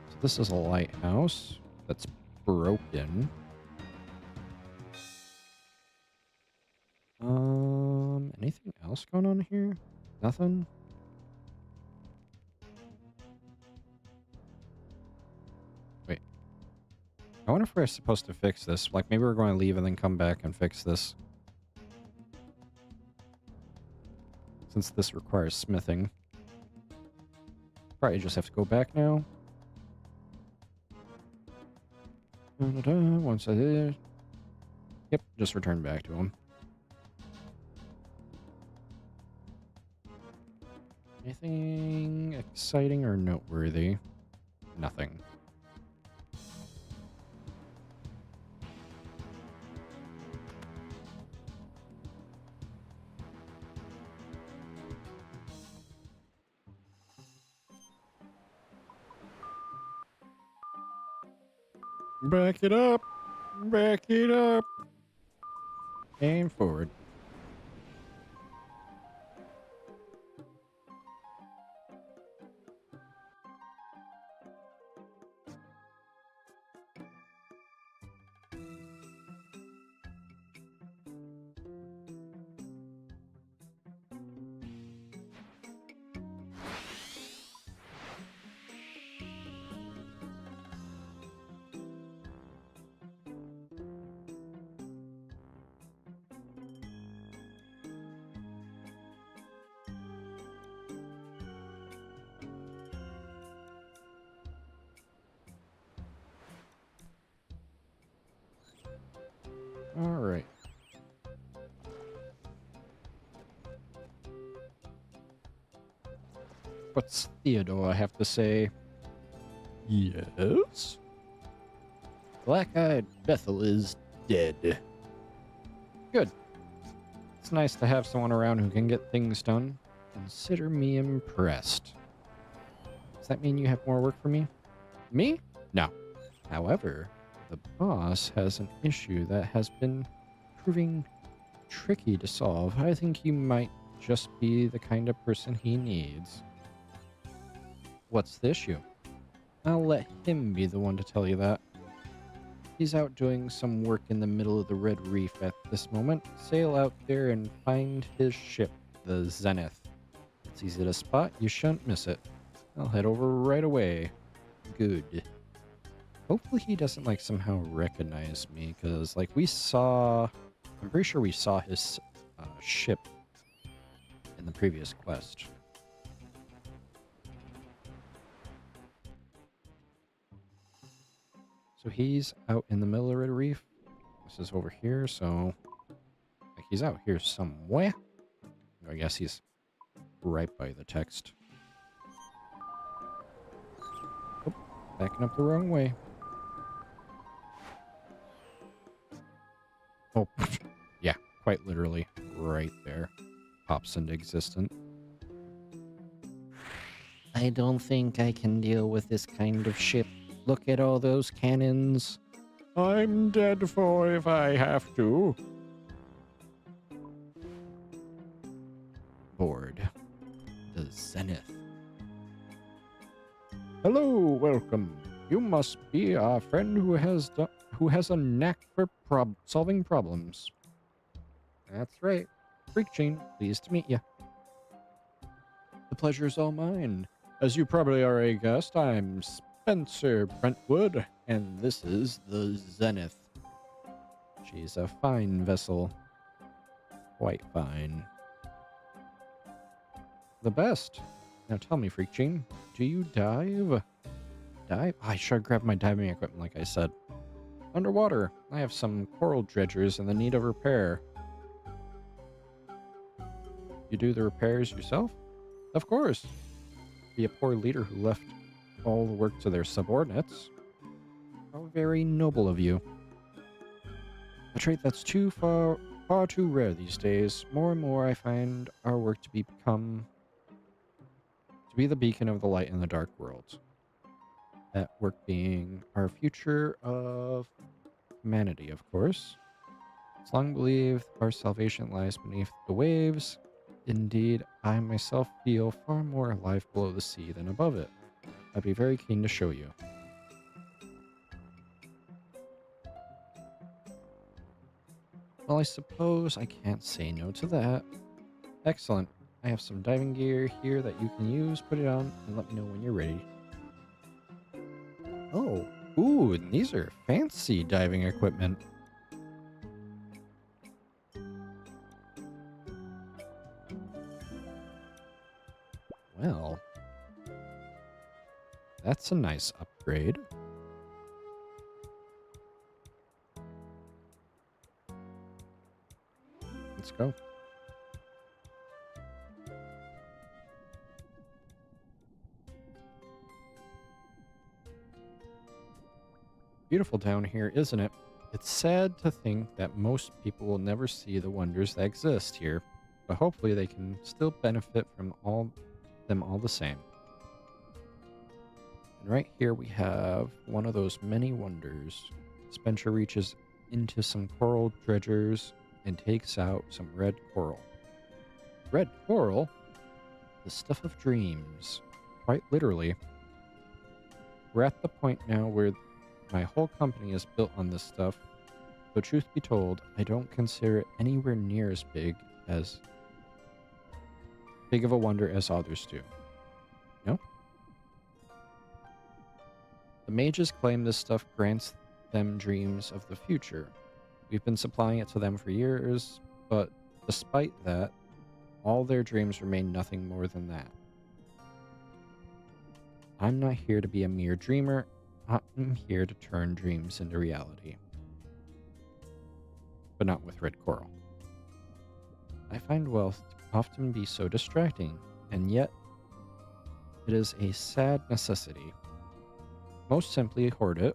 So this is a lighthouse that's broken. Anything else going on here? Nothing? Wait. I wonder if we're supposed to fix this. Like, maybe we're going to leave and then come back and fix this. Since this requires smithing. Probably just have to go back now. Once I did. Yep, just return back to him. Anything exciting or noteworthy? Nothing. Back it up. Back it up. And forward. All right. What's Theodore have to say? Yes? Black-eyed Bethel is dead. Good. It's nice to have someone around who can get things done. Consider me impressed. Does that mean you have more work for me? Me? No. However, the boss has an issue that has been proving tricky to solve. I think you might just be the kind of person he needs. What's the issue? I'll let him be the one to tell you that. He's out doing some work in the middle of the Red Reef at this moment. Sail out there and find his ship, the Zenith. It's easy to spot. You shouldn't miss it. I'll head over right away. Good. Hopefully he doesn't, like, somehow recognize me, because, like, I'm pretty sure we saw his ship in the previous quest. So he's out in the middle of the reef. This is over here, so like he's out here somewhere. I guess he's right by the text. Oh, backing up the wrong way. Oh, yeah, quite literally right there. Pops into existence. I don't think I can deal with this kind of ship. Look at all those cannons. I'm dead for if I have to. Board. The Zenith. Hello, welcome. You must be our friend who has a knack for solving problems. That's right. Freak Chain, pleased to meet you. The pleasure's all mine. As you probably already guessed, I'm Spencer Brentwood, and this is the Zenith. She's a fine vessel. Quite fine. The best. Now tell me, Freak Gene, do you dive? Dive? I should have grabbed my diving equipment like I said. Underwater, I have some coral dredgers in the need of repair. You do the repairs yourself? Of course. Be a poor leader who left all the work to their subordinates. How very noble of you. A trait that's far too rare these days. More and more I find our work to be the beacon of the light in the dark world. That work being our future of humanity, of course. It's long believed our salvation lies beneath the waves. Indeed, I myself feel far more alive below the sea than above it. I'd be very keen to show you. Well, I suppose I can't say no to that. Excellent. I have some diving gear here that you can use. Put it on and let me know when you're ready. Oh, ooh, and these are fancy diving equipment. Well, that's a nice upgrade. Let's go. Beautiful down here, isn't it? It's sad to think that most people will never see the wonders that exist here, but hopefully they can still benefit from all the same. And right here we have one of those many wonders. Spencer reaches into some coral dredgers and takes out some red coral. Red coral? The stuff of dreams. Quite literally. We're at the point now where my whole company is built on this stuff, though truth be told, I don't consider it anywhere near as big of a wonder as others do. No? The mages claim this stuff grants them dreams of the future. We've been supplying it to them for years, but despite that, all their dreams remain nothing more than that. I'm not here to be a mere dreamer. I'm here to turn dreams into reality. But not with red coral. I find wealth to often be so distracting, and yet it is a sad necessity. Most simply hoard it.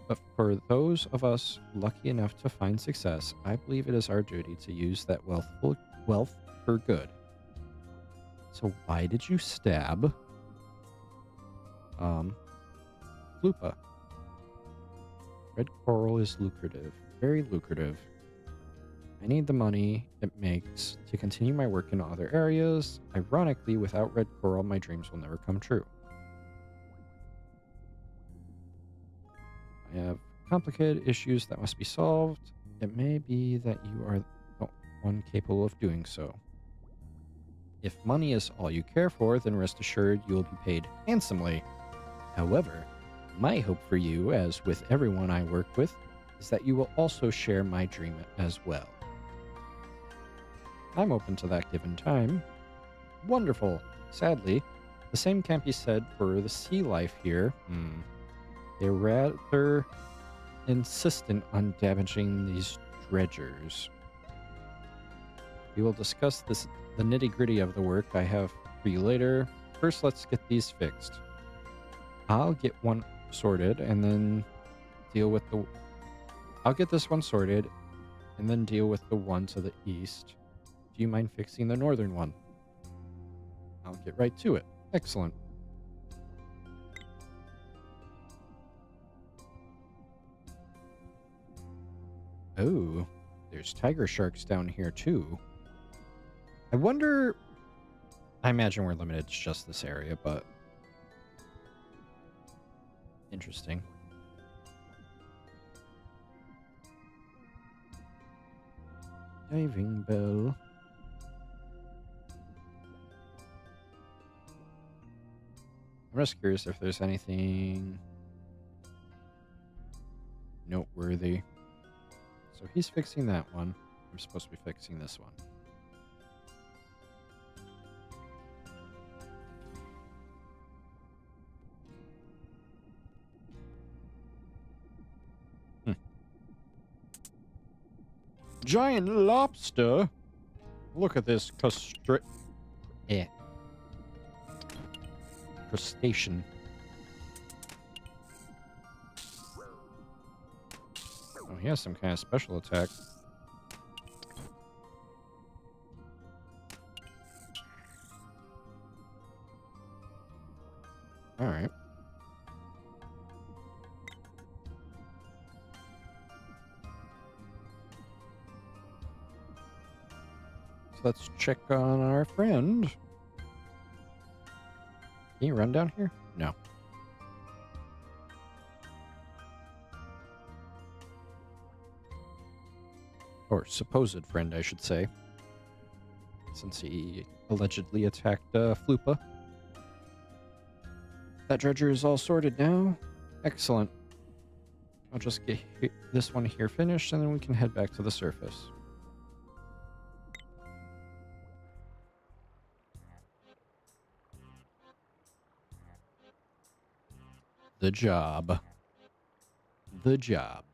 But for those of us lucky enough to find success, I believe it is our duty to use that wealth for good. So why did you stab Lupa? Red coral is lucrative, very lucrative. I need the money it makes to continue my work in other areas. Ironically, without red coral, my dreams will never come true. I have complicated issues that must be solved. It may be that you are the one capable of doing so. If money is all you care for, then rest assured you will be paid handsomely. However, my hope for you, as with everyone I work with, is that you will also share my dream as well. I'm open to that given time. Wonderful. Sadly, the same can't be said for the sea life here. They're rather insistent on damaging these dredgers. We will discuss the nitty-gritty of the work I have for you later. First, let's get these fixed. I'll get one sorted and then deal with the... I'll get this one sorted and then deal with the one to the east. Do you mind fixing the northern one? I'll get right to it. Excellent. Oh, there's tiger sharks down here too. I wonder... I imagine we're limited to just this area, but... Interesting. Diving bell. I'm just curious if there's anything noteworthy. So he's fixing that one. I'm supposed to be fixing this one. Giant lobster? Look at this crustacean. Oh, he has some kind of special attack. Alright. So let's check on our friend. Can you run down here? No. Or supposed friend, I should say. Since he allegedly attacked Flupa. That dredger is all sorted now. Excellent. I'll just get this one here finished, and then we can head back to the surface. The job. The job.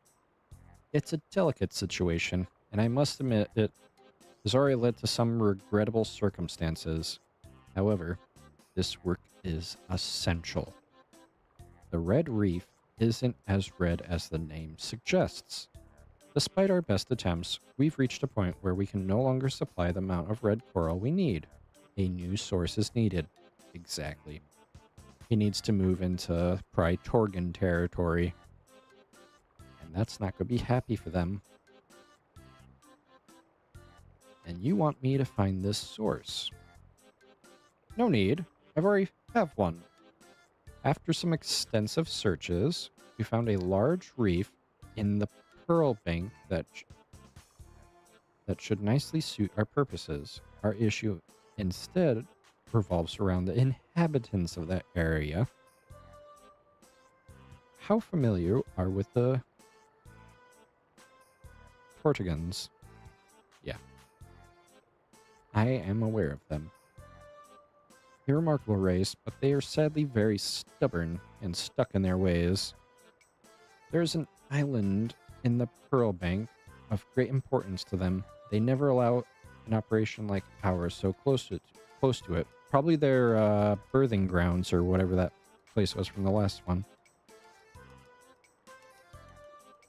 It's a delicate situation, and I must admit it has already led to some regrettable circumstances. However, this work is essential. The red reef isn't as red as the name suggests. Despite our best attempts, we've reached a point where we can no longer supply the amount of red coral we need. A new source is needed. Exactly. He needs to move into Praetorgan territory. And that's not going to be happy for them. And you want me to find this source. No need. I've already have one. After some extensive searches, we found a large reef in the pearl bank that should nicely suit our purposes. Our issue instead revolves around the inhabitants of that area. How familiar are with the Tortigans? Yeah. I am aware of them. A remarkable race, but they are sadly very stubborn and stuck in their ways. There's an island in the Pearl Bank of great importance to them. They never allow an operation like ours so close to it. Probably their birthing grounds or whatever that place was from the last one.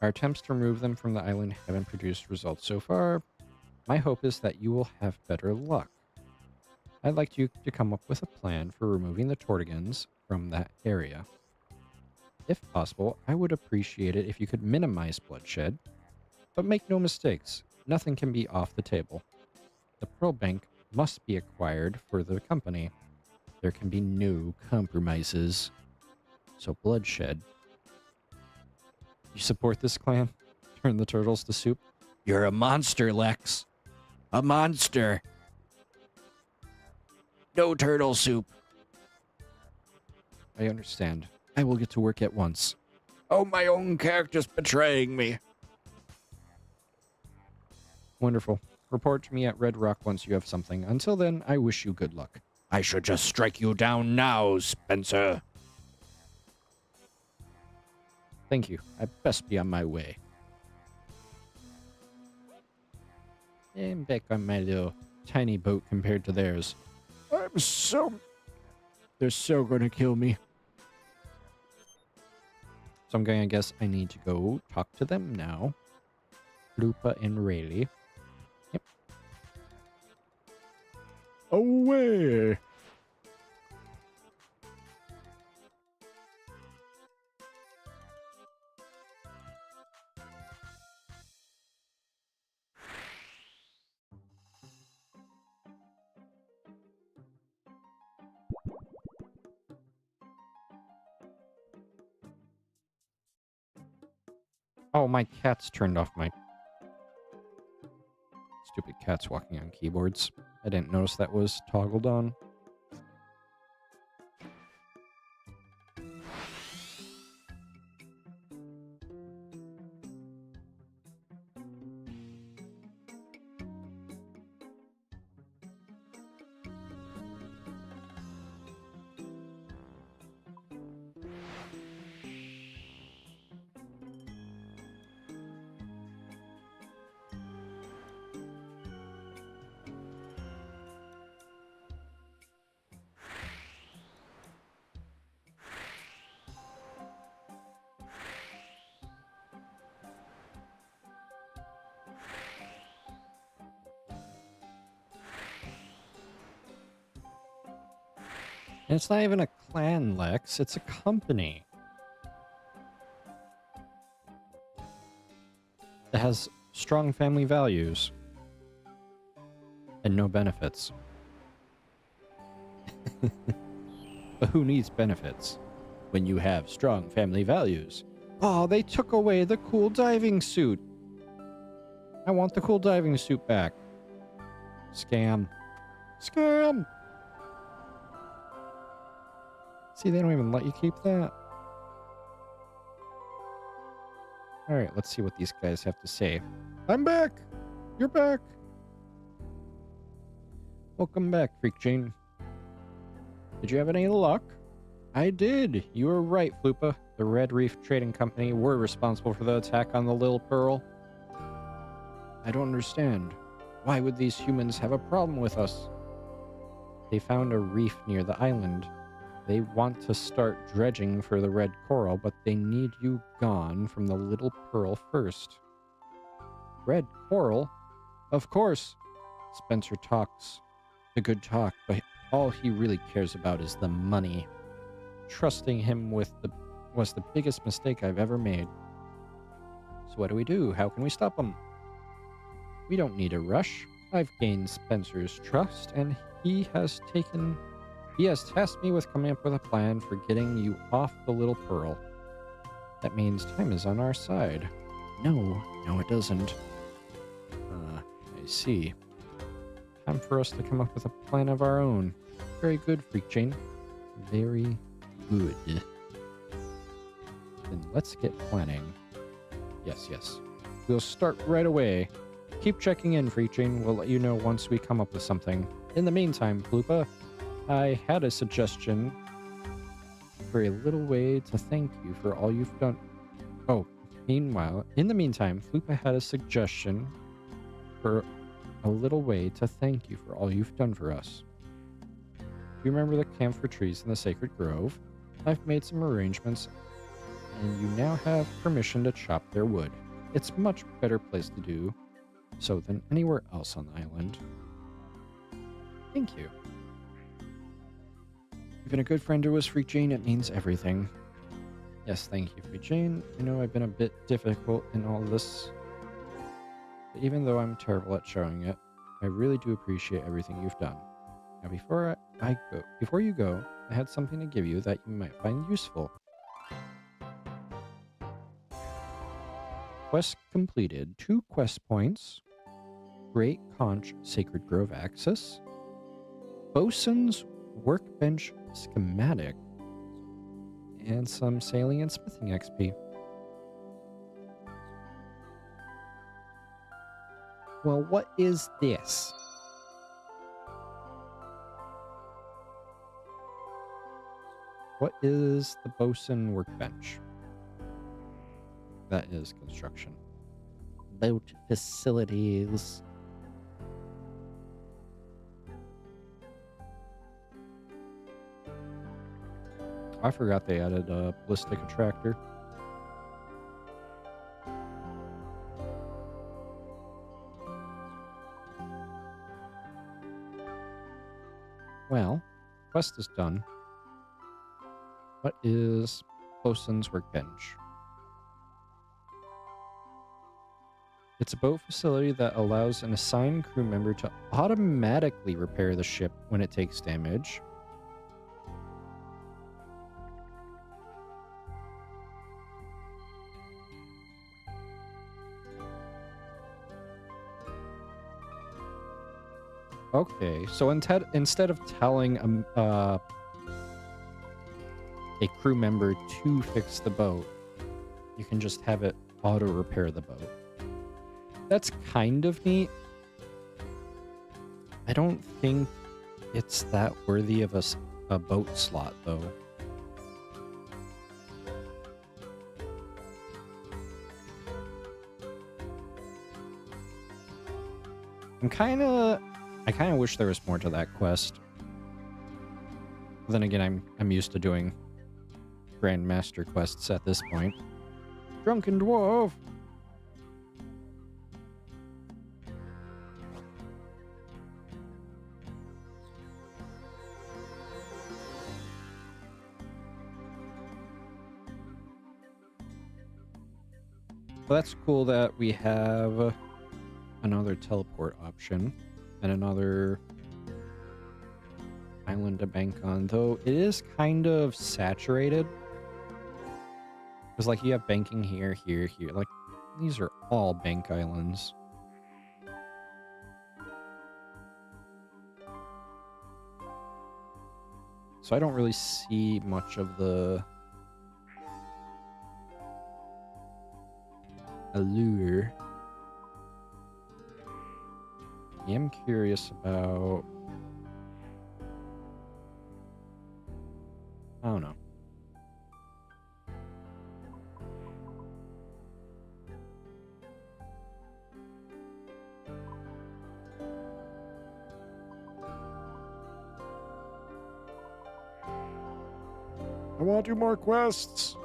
Our attempts to remove them from the island haven't produced results so far. My hope is that you will have better luck. I'd like you to come up with a plan for removing the Tortigans from that area. If possible, I would appreciate it if you could minimize bloodshed, but make no mistakes, nothing can be off the table. The Pearl Bank must be acquired for the company. There can be no compromises. So bloodshed. You support this clan? Turn the turtles to soup? You're a monster, Lex. A monster. No turtle soup. I understand. I will get to work at once. Oh, my own character's betraying me. Wonderful. Report to me at Red Rock once you have something. Until then, I wish you good luck. I should just strike you down now, Spencer. Thank you. I best be on my way. I'm back on my little tiny boat compared to theirs. They're so gonna kill me. So I'm gonna guess I need to go talk to them now. Lupa and Rayleigh. Yep. Away! Oh, my cat's turned off my... Stupid cat's walking on keyboards. I didn't notice that was toggled on. And it's not even a clan, Lex. It's a company. That has strong family values. And no benefits. But who needs benefits when you have strong family values? Oh, they took away the cool diving suit. I want the cool diving suit back. Scam. Scam! See, they don't even let you keep that. Alright, let's see what these guys have to say. I'm back! You're back! Welcome back, Freak Jane. Did you have any luck? I did! You were right, Flupa. The Red Reef Trading Company were responsible for the attack on the Little Pearl. I don't understand. Why would these humans have a problem with us? They found a reef near the island. They want to start dredging for the red coral, but they need you gone from the little pearl first. Red coral? Of course. Spencer talks a good talk, but all he really cares about is the money. Trusting him was the biggest mistake I've ever made. So what do we do? How can we stop him? We don't need a rush. I've gained Spencer's trust, and he has tasked me with coming up with a plan for getting you off the little pearl. That means time is on our side. No, it doesn't. I see. Time for us to come up with a plan of our own. Very good, Freak Chain. Very good. Then let's get planning. Yes. We'll start right away. Keep checking in, Freak Chain. We'll let you know once we come up with something. In the meantime, Plupa, I had a suggestion for a little way to thank you for all you've done. Oh, meanwhile, in the meantime, Plupa had a suggestion for a little way to thank you for all you've done for us. Do you remember the camphor trees in the sacred grove? I've made some arrangements, and you now have permission to chop their wood. It's a much better place to do so than anywhere else on the island. Thank you. You've been a good friend to us, Freak Jane. It means everything. Yes, thank you, Freak Jane. I know I've been a bit difficult in all this, but even though I'm terrible at showing it, I really do appreciate everything you've done. Now, before you go, I had something to give you that you might find useful. Quest completed. 2 quest points. Great Conch Sacred Grove access. Bosun's Workbench schematic. And some sailing and smithing XP. Well, what is this? What is the Bosun Workbench? That is construction. Boat facilities. I forgot they added a ballistic attractor. Well, quest is done. What is Bosun's Workbench? It's a boat facility that allows an assigned crew member to automatically repair the ship when it takes damage. Okay, so instead of telling a crew member to fix the boat, you can just have it auto repair the boat. That's kind of neat. I don't think it's that worthy of a boat slot, though. I kind of wish there was more to that quest. But then again, I'm used to doing Grandmaster quests at this point. Drunken Dwarf! Well, that's cool that we have another teleport option and another island to bank on, though it is kind of saturated. Because, like, you have banking here. Like, these are all bank islands. So I don't really see much of the allure. I am curious about... I don't know. I want to do more quests.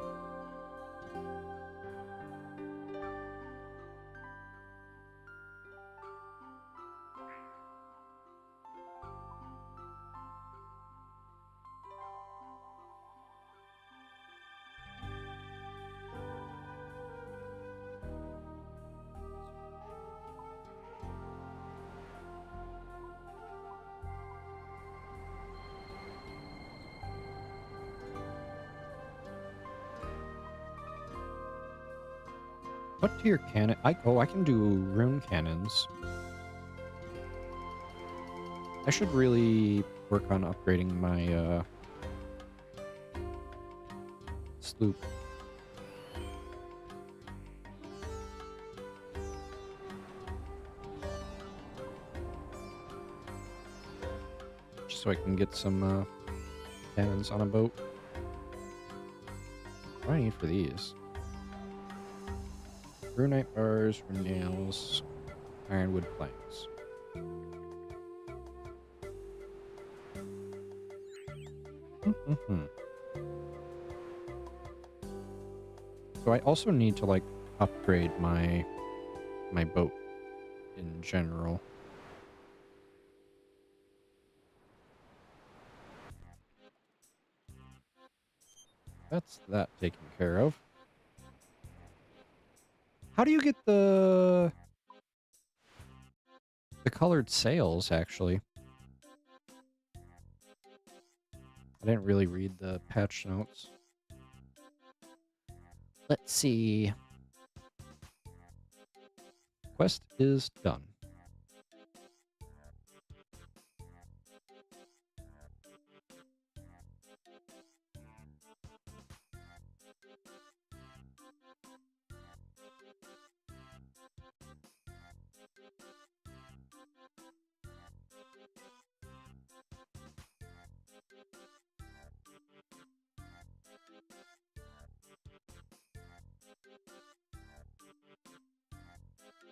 What tier cannon? I can do rune cannons. I should really work on upgrading my sloop. Just so I can get some cannons on a boat. What do I need for these? Runite bars, rune nails, ironwood planks. So I also need to like upgrade my boat in general. That's that taken care of. How do you get the colored sails, actually? I didn't really read the patch notes. Let's see. Quest is done.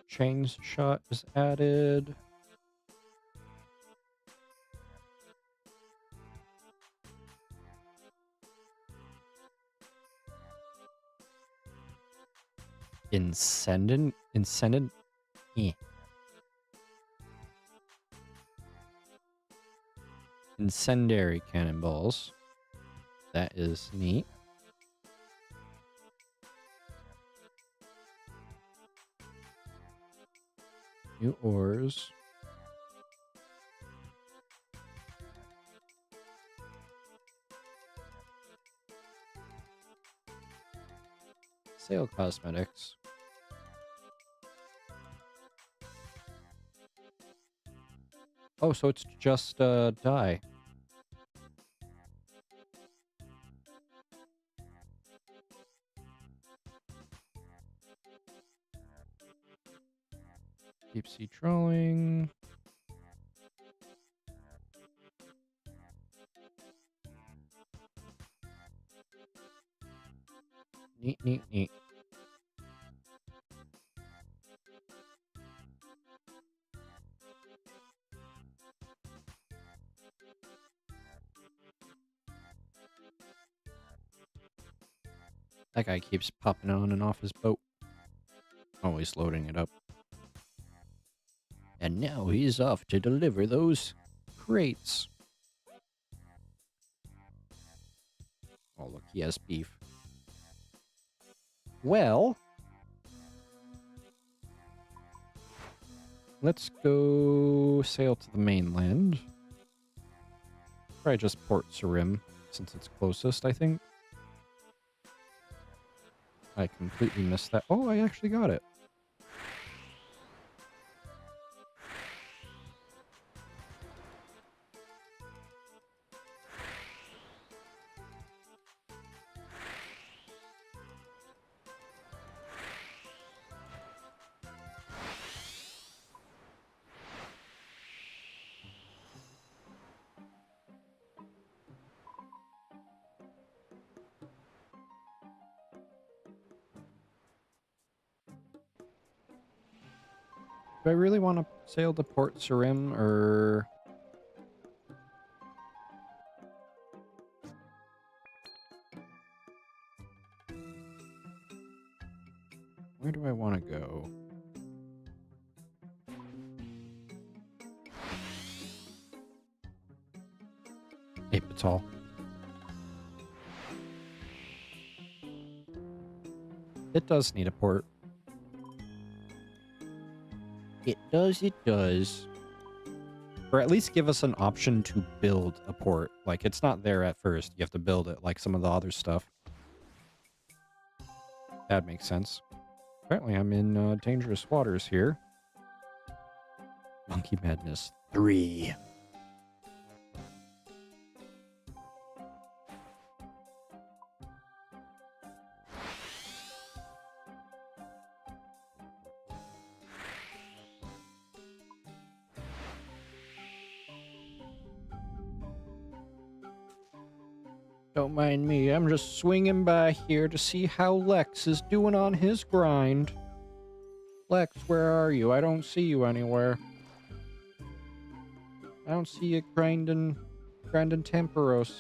Chains shot is added. Incendent? Eh. Incendiary cannonballs. That is neat. New ores. Sail cosmetics. Oh, so it's just dye. Deep sea trawling. Neat, neat, neat. That guy keeps popping on and off his boat. Always loading it up. And now he's off to deliver those crates. Oh, look, he has beef. Well, let's go sail to the mainland. Probably just Port Sarim, since it's closest, I think. I completely missed that. Oh, I actually got it. Do I really want to sail to Port Sarim, or... Where do I want to go? Apital. It does need a port. It does, it does. Or at least give us an option to build a port. Like, it's not there at first. You have to build it, like some of the other stuff. That makes sense. Apparently, I'm in dangerous waters here. Monkey Madness 3. Don't mind me, I'm just swinging by here to see how Lex is doing on his grind. Lex, where are you? I don't see you anywhere. I don't see you grinding Temperos.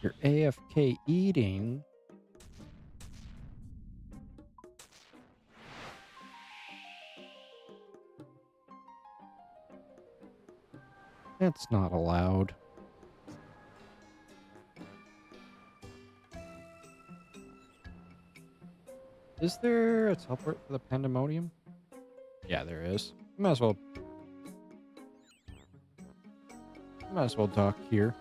You're AFK eating. That's not allowed. Is there a teleport for the Pandemonium? Yeah, there is. Might as well dock here.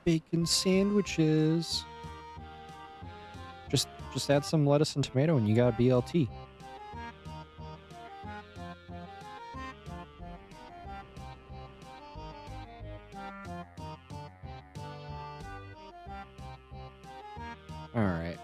Bacon sandwiches. Just add some lettuce and tomato and you got a BLT. All right.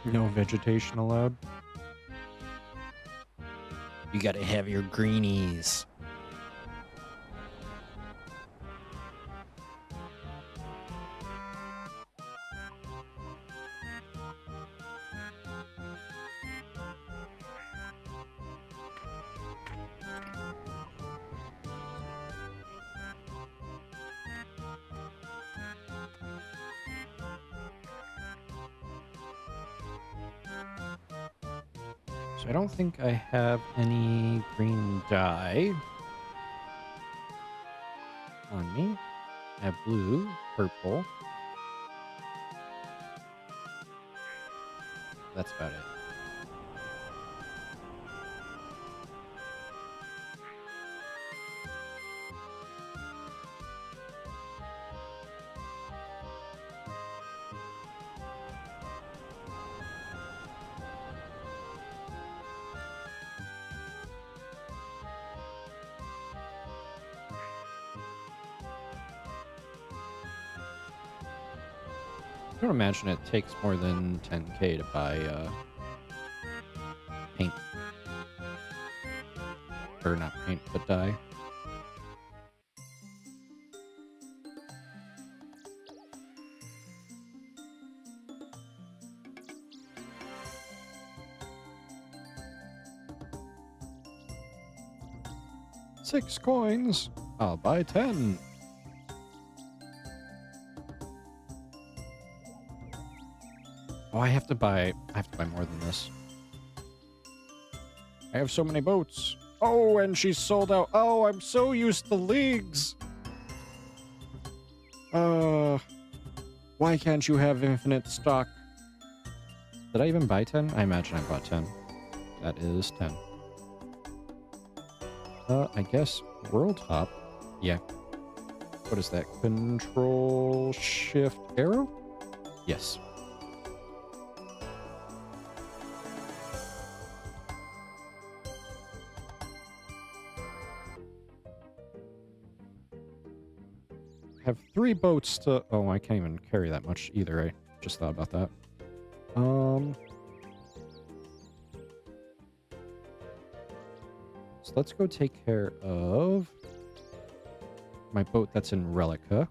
No vegetation allowed. You gotta have your greenies. So I don't think I have any green dye on me. I have blue, purple. That's about it. I don't imagine it takes more than 10k to buy paint. Or not paint, but dye. Six coins. I'll buy 10. Oh, I have to buy more than this. I have so many boats. Oh, and she's sold out. Oh, I'm so used to leagues. Why can't you have infinite stock? Did I even buy 10? I imagine I bought 10. That is 10. I guess world hop. Yeah. What is that? Control shift arrow? Yes. Have 3 boats to... Oh, I can't even carry that much either. I just thought about that. let's go take care of my boat that's in Relica.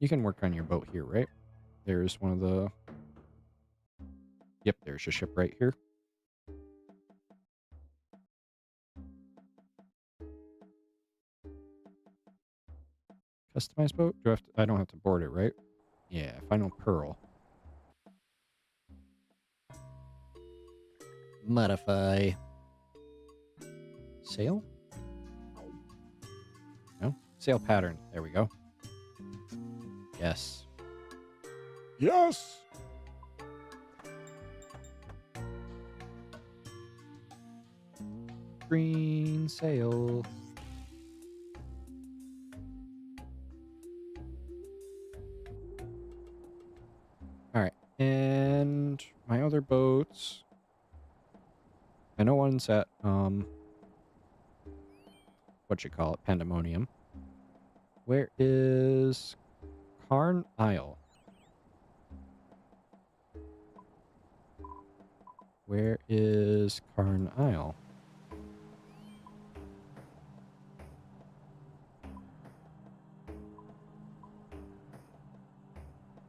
You can work on your boat here, right? There's one of the... Yep, there's your ship right here. Customized boat? Do I have to... I don't have to board it, right? Yeah, final pearl. Modify. Sail? No? Sail pattern. There we go. Yes. Yes! Green sail. Alright. And my other boats. I know one's at, what you call it? Pandemonium. Where is Carn Isle? Where is Carn Isle?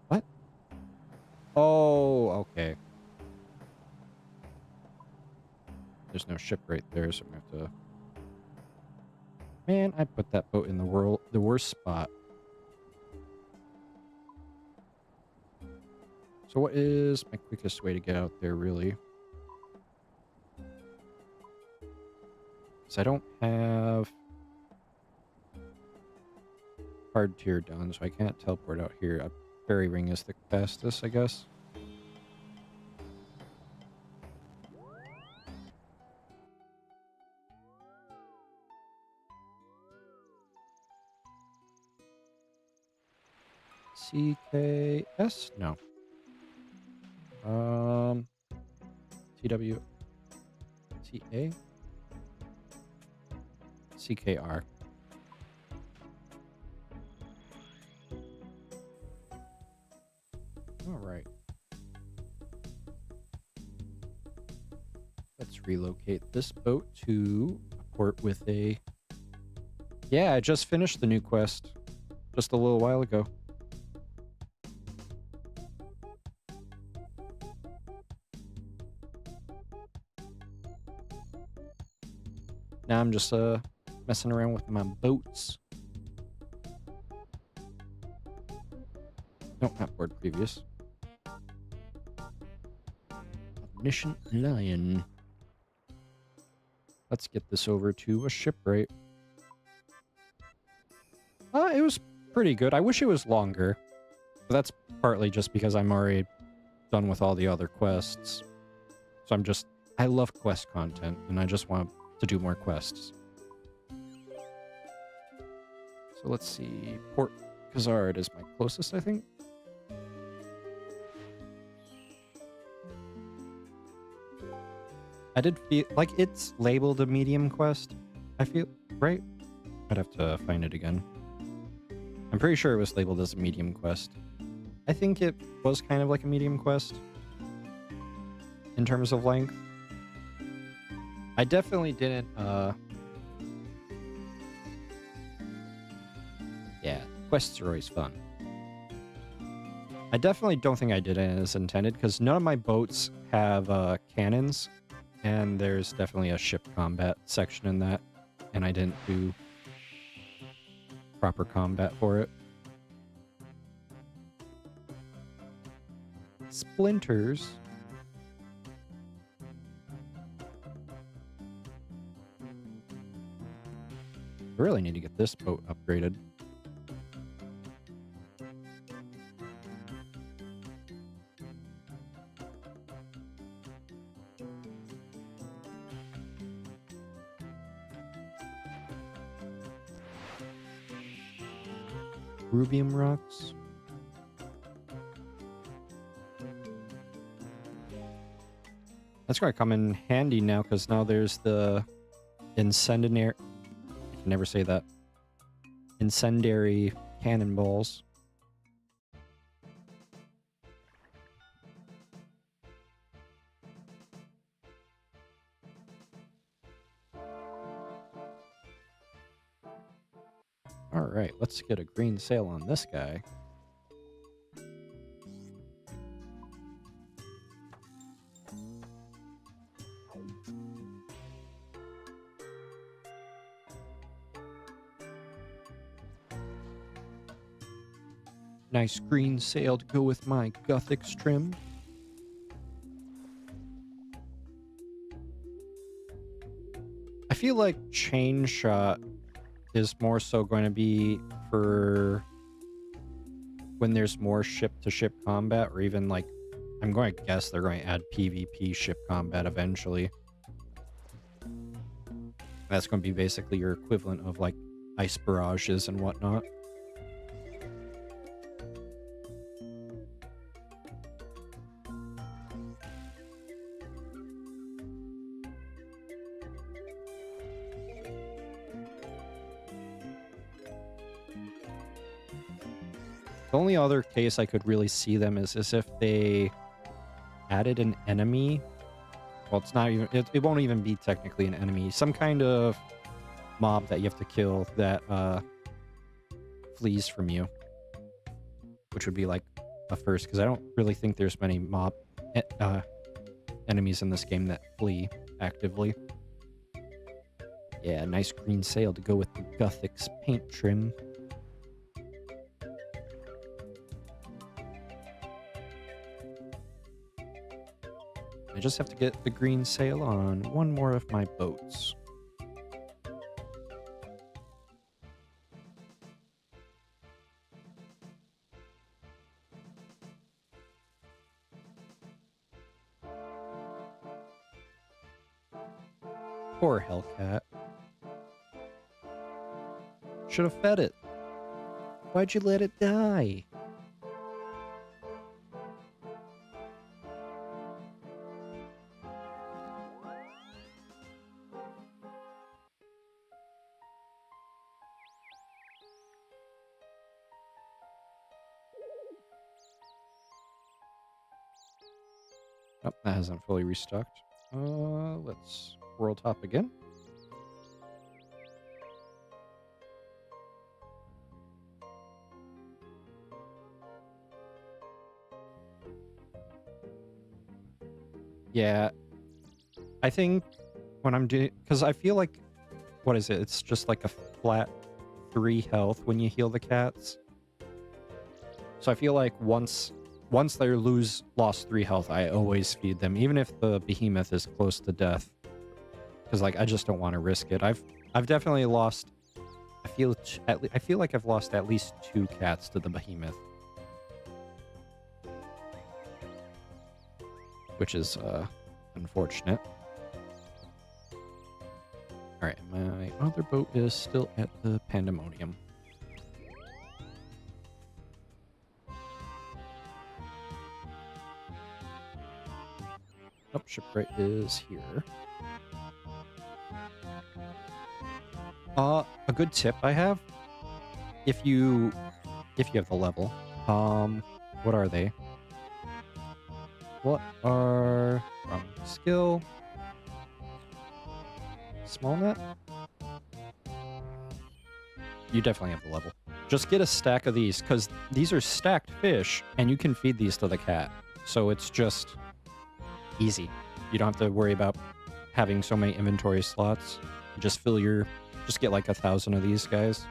What? Oh, okay. There's no ship right there, so I'm gonna have to... Man, I put that boat in the worst spot. So what is my quickest way to get out there, really? Because I don't have hard tier done, so I can't teleport out here. A ferry ring is the fastest, I guess. CKS? No. TW... TA? CKR. Alright. Let's relocate this boat to a port with a... Yeah, I just finished the new quest just a little while ago. Now I'm just messing around with my boats. No, not board previous. Omniscient Lion. Let's get this over to a shipwright. It was pretty good. I wish it was longer. But that's partly just because I'm already done with all the other quests. So I love quest content, and I just want to do more quests. So let's see. Port Khazard is my closest, I think. I did feel like it's labeled a medium quest. I feel, right? I'd have to find it again. I'm pretty sure it was labeled as a medium quest. I think it was kind of like a medium quest in terms of length. I definitely didn't, yeah, quests are always fun. I definitely don't think I did it as intended, because none of my boats have, cannons, and there's definitely a ship combat section in that, and I didn't do proper combat for it. Splinters. I really need to get this boat upgraded. Rubium rocks. That's going to come in handy now, because now there's the incendiary... I can never say that. Incendiary cannonballs. Alright, let's get a green sail on this guy. Nice green sail to go with my Gothics trim. I feel like chain shot is more so going to be for when there's more ship-to-ship combat, or even like, I'm going to guess they're going to add PvP ship combat eventually. That's going to be basically your equivalent of like ice barrages and whatnot. The only other case I could really see them is if they added an enemy. Well, it's not even, it won't even be technically an enemy. Some kind of mob that you have to kill that flees from you. Which would be like a first, because I don't really think there's many mob enemies in this game that flee actively. Yeah, nice green sail to go with the Gothics paint trim. I just have to get the green sail on one more of my boats. Poor Hellcat. Should have fed it. Why'd you let it die? Oh, that hasn't fully restocked. Let's world hop again. Yeah, I think when I'm doing, because I feel like, what is it? It's just like a flat 3 health when you heal the cats. So I feel like once they lost 3 health, I always feed them, even if the behemoth is close to death. Because like I just don't want to risk it. I've definitely lost. I feel like I've lost at least 2 cats to the behemoth, which is unfortunate. All right, my other boat is still at the Pandemonium. Oh, shipwright is here. A good tip I have, if you have the level, what are they? What are skill? Small net? You definitely have the level. Just get a stack of these, because these are stacked fish, and you can feed these to the cat. So it's just easy. You don't have to worry about having so many inventory slots. You just just get like 1,000 of these guys.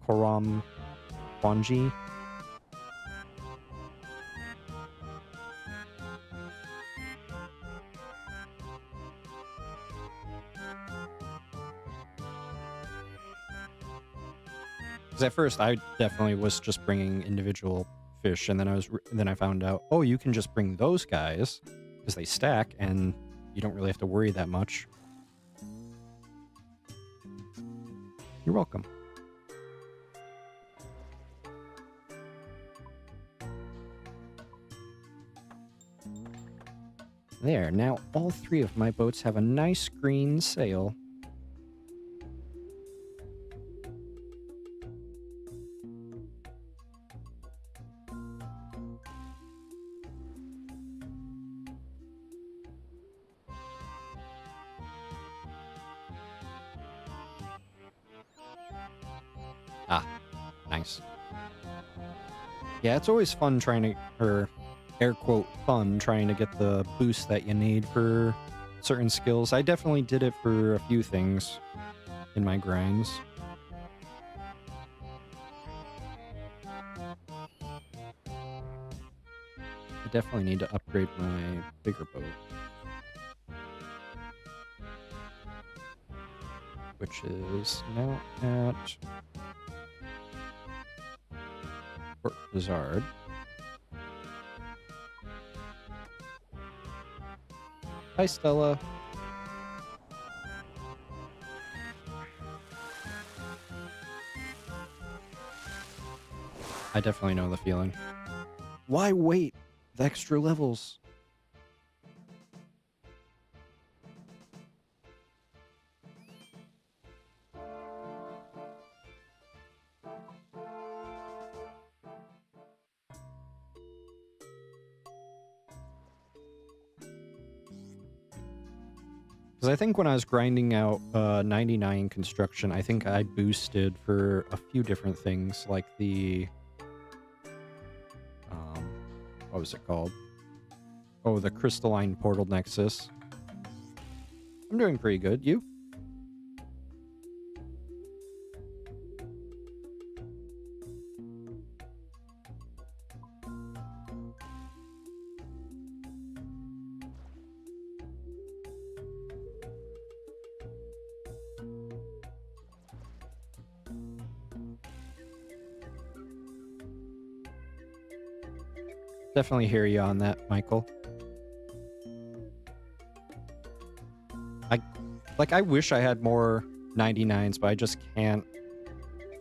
Koram Kwanji. Because at first I definitely was just bringing individual fish, and then I found out, oh, you can just bring those guys because they stack, and you don't really have to worry that much. You're welcome. There, now all 3 of my boats have a nice green sail. Ah, nice. Yeah, it's always fun trying to, or air quote fun, trying to get the boost that you need for certain skills. I definitely did it for a few things in my grinds. I definitely need to upgrade my bigger boat, which is now at Port Bizarre. Hi, Stella. I definitely know the feeling. Why wait? The extra levels. Because I think when I was grinding out 99 construction, I think I boosted for a few different things, like the... what was it called? Oh, the crystalline portal nexus. I'm doing pretty good. You? Definitely hear you on that, Michael. I wish I had more 99s, but I just can't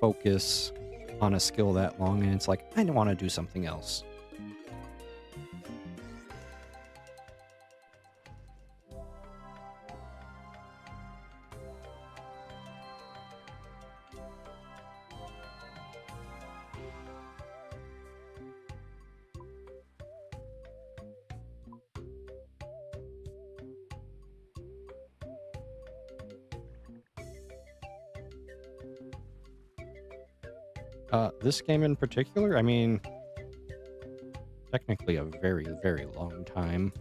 focus on a skill that long, and it's like, I want to do something else. This game in particular, I mean, technically a very, very long time.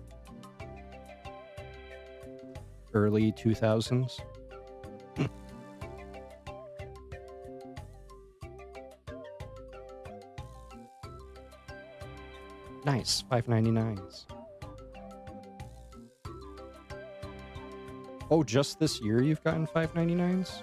Early 2000s. Nice, 599s. Oh, just this year you've gotten 599s?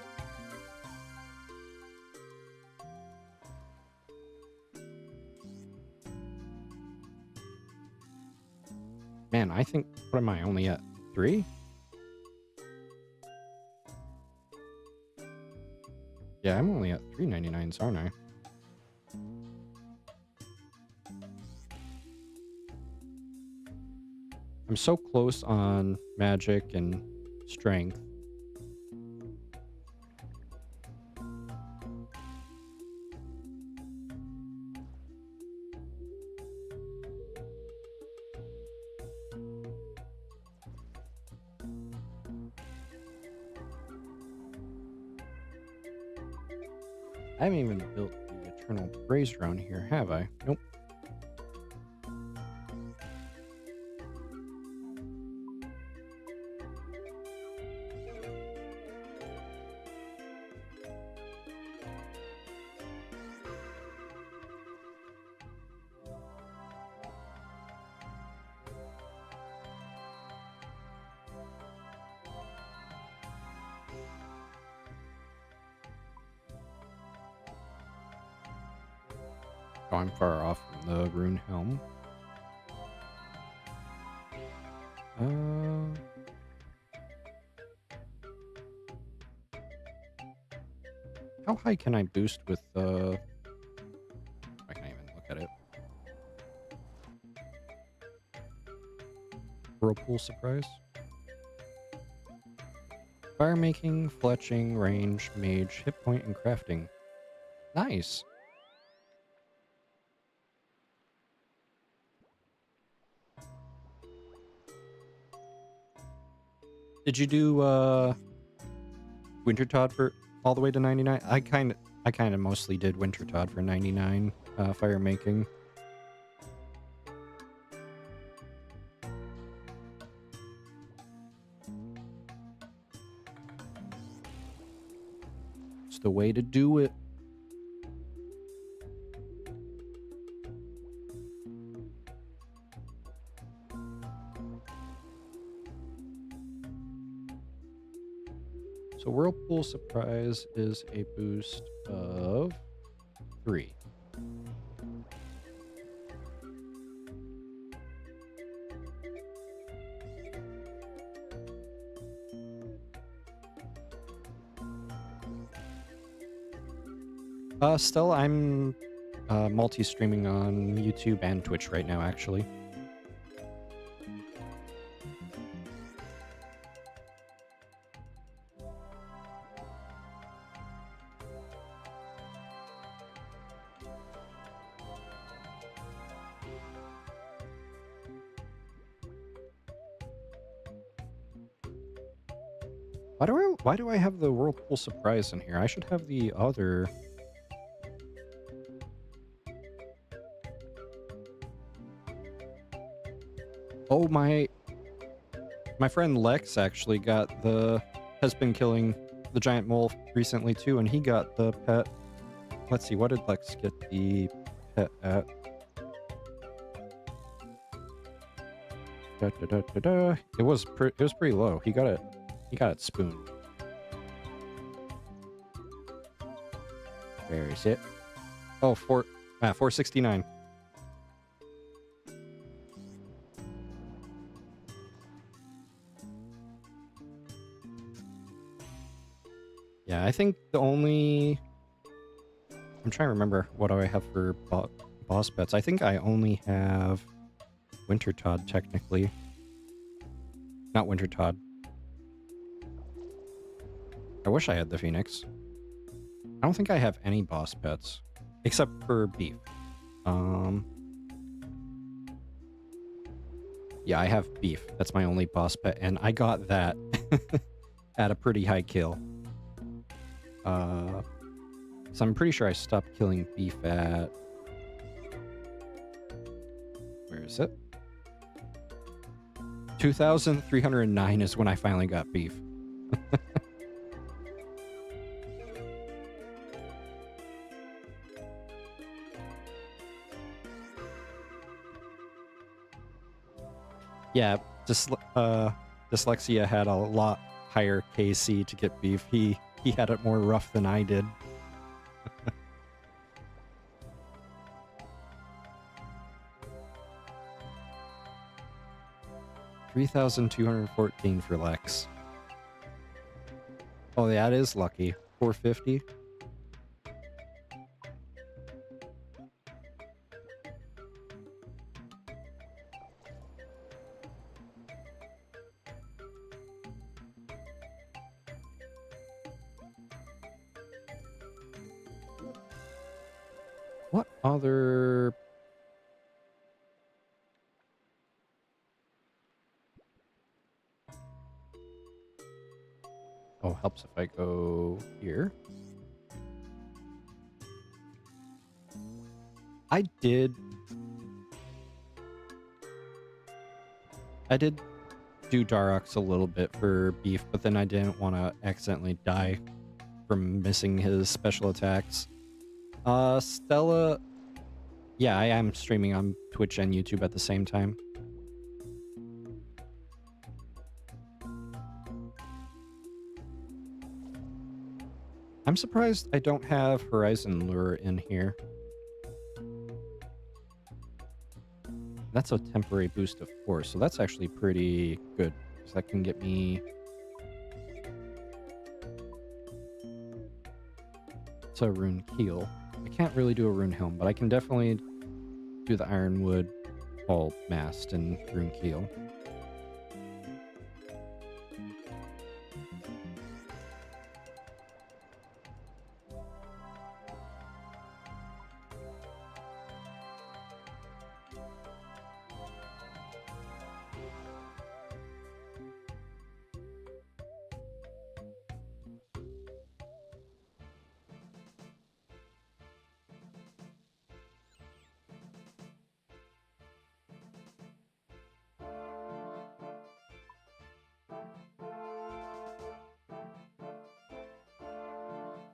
Man, I think, what am I, only at 3? Yeah, I'm only at 399s, aren't I? I'm so close on magic and strength. I haven't even built the Eternal Brazier around here, have I? Nope. Oh, I'm far off from the rune helm. How high can I boost with the... I can't even look at it. Whirlpool surprise? Fire making, fletching, range, mage, hit point, and crafting. Nice. Did you do Wintertodt for all the way to 99? I kind of mostly did Winter Todd for 99 fire making. It's the way to do it. So Whirlpool Surprise is a boost of 3. Still, I'm multi-streaming on YouTube and Twitch right now, actually. Why do I have the Whirlpool Surprise in here? I should have the other. Oh, my friend Lex actually has been killing the giant mole recently too, and he got the pet. Let's see, what did Lex get the pet at? It was pretty low. He got it spooned. Where is it? Oh, 469. Yeah, I think the only... I'm trying to remember what do I have for boss pets. I think I only have Winter Todd, technically. Not Winter Todd. I wish I had the Phoenix. I don't think I have any boss pets. Except for Beef. Yeah, I have Beef. That's my only boss pet, and I got that at a pretty high kill. So I'm pretty sure I stopped killing Beef at... Where is it? 2,309 is when I finally got Beef. Yeah, Dyslexia had a lot higher KC to get Beef. He had it more rough than I did. 3,214 for Lex. Oh, yeah, it is lucky. 450. What other... Oh, helps if I go here. I did do Darox a little bit for Beef, but then I didn't want to accidentally die from missing his special attacks. Stella... Yeah, I am streaming on Twitch and YouTube at the same time. I'm surprised I don't have Horizon Lure in here. That's a temporary boost of 4, so that's actually pretty good. Because that can get me... to Rune Keel. I can't really do a Rune Helm, but I can definitely do the Ironwood Hull Mast and Rune Keel.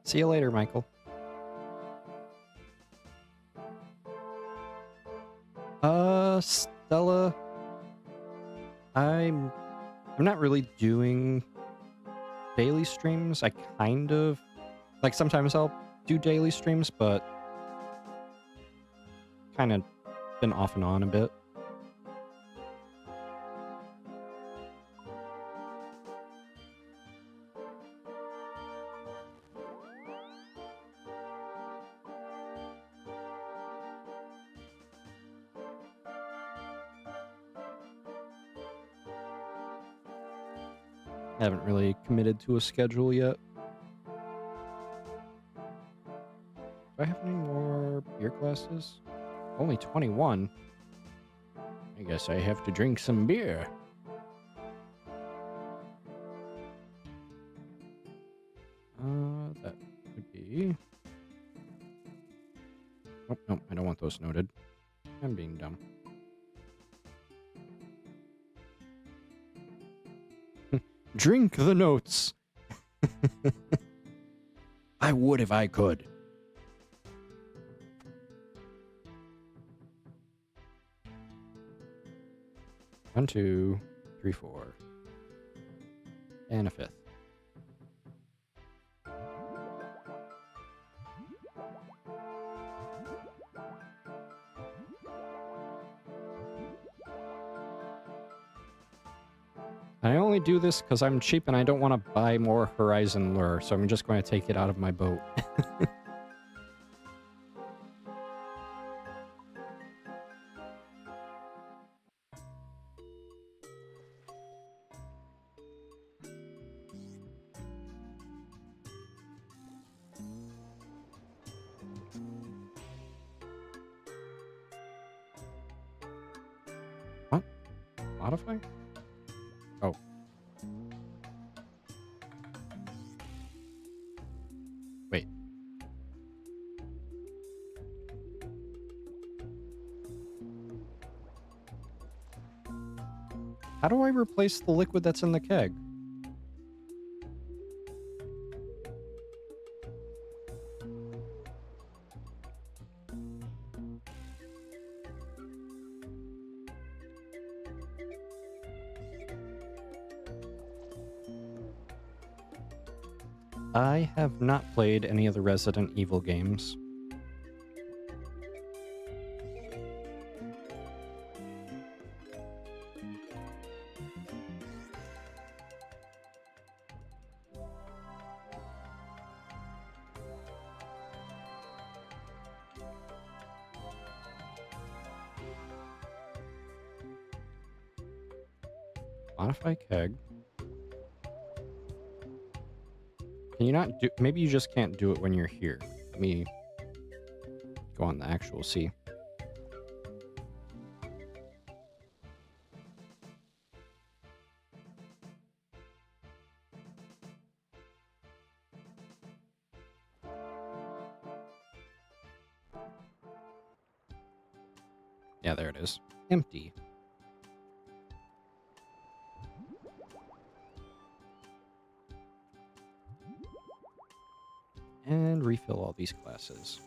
See you later, Michael. Stella, I'm not really doing daily streams. I kind of like sometimes I'll do daily streams, but kind of been off and on a bit. I haven't really committed to a schedule yet. Do I have any more beer glasses? Only 21. I guess I have to drink some beer. That would be... Oh, no, I don't want those noted. I'm being dumb. Drink the notes! I would if I could. One, two, three, four. And a fifth. I only do this because I'm cheap and I don't want to buy more Horizon lure, so I'm just going to take it out of my boat. What? Modify? Oh. Wait. How do I replace the liquid that's in the keg? I have not played any of the Resident Evil games. Modify keg. Can you not do... Maybe you just can't do it when you're here. Let me go on the actual sea. Yeah, there it is. Empty. And refill all these glasses.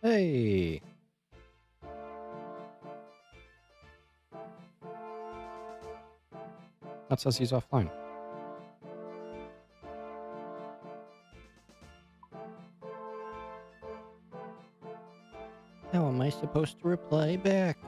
Hey! That says he's offline. How am I supposed to reply back?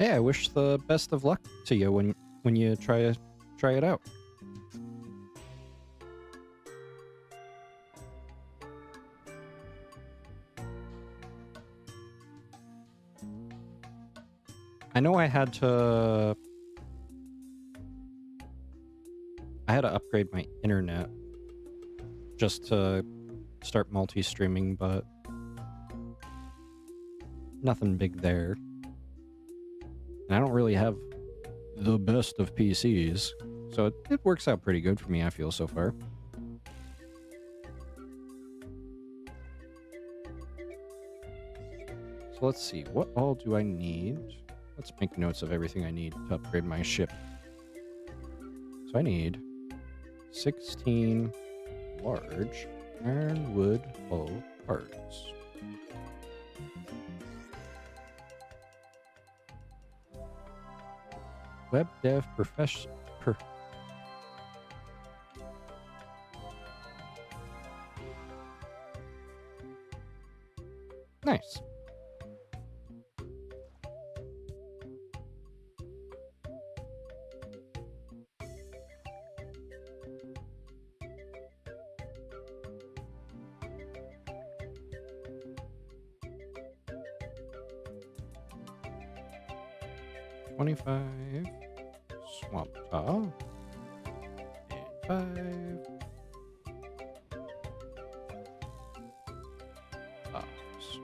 Hey, I wish the best of luck to you when you try it out. I know I had to upgrade my internet just to start multi-streaming, but nothing big there. And I don't really have the best of PCs, so it works out pretty good for me, I feel, so far. So let's see, what all do I need? Let's make notes of everything I need to upgrade my ship. So I need 16 large ironwood hull parts. Web dev profession. Nice. $25 swamp tile and 5 tiles.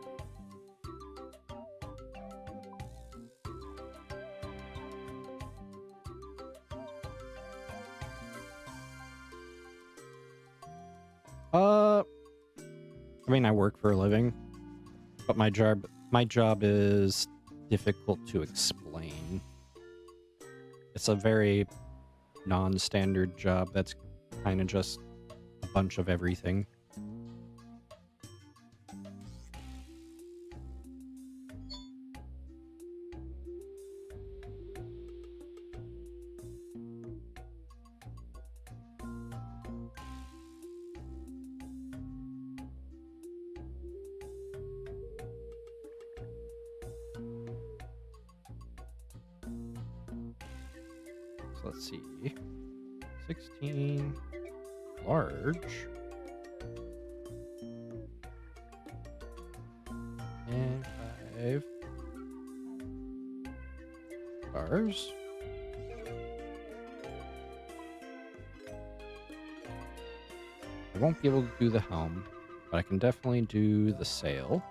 I mean, I work for a living, but my job is difficult to explain. It's a very non-standard job that's kind of just a bunch of everything. So let's see. 16 large and 5 stars. I won't be able to do the helm, but I can definitely do the sail.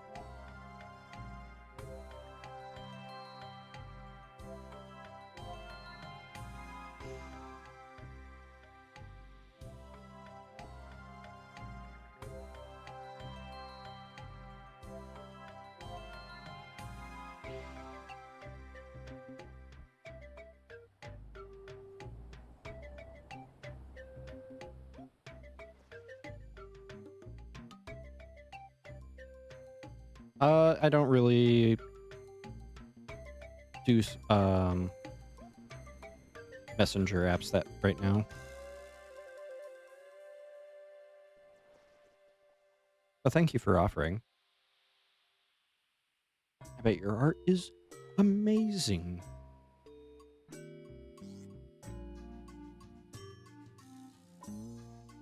I don't really do messenger apps that right now. But thank you for offering. I bet your art is amazing.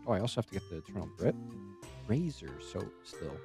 Oh, I also have to get the Eternal Brit Razor soap still.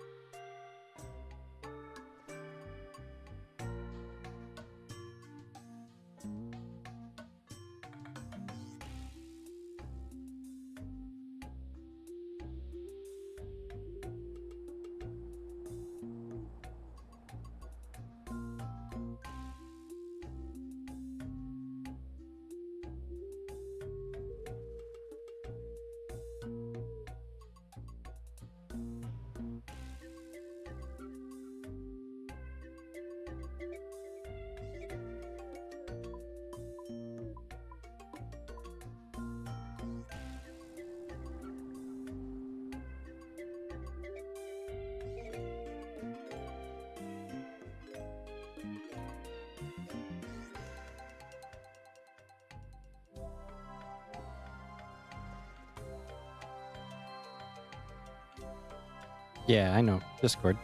Yeah, I know. Discord.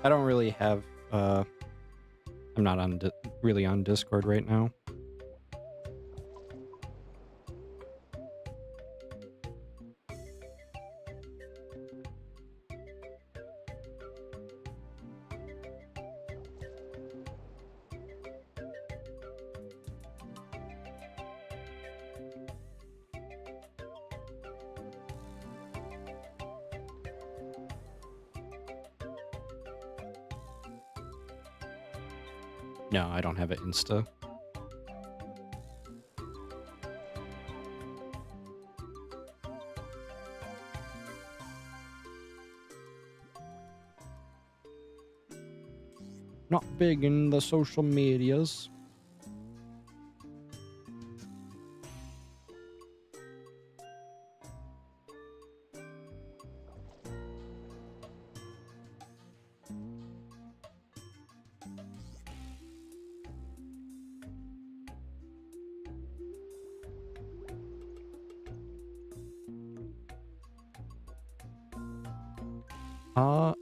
I don't really have, I'm not on really on Discord right now. No, I don't have an Insta. Not big in the social medias. I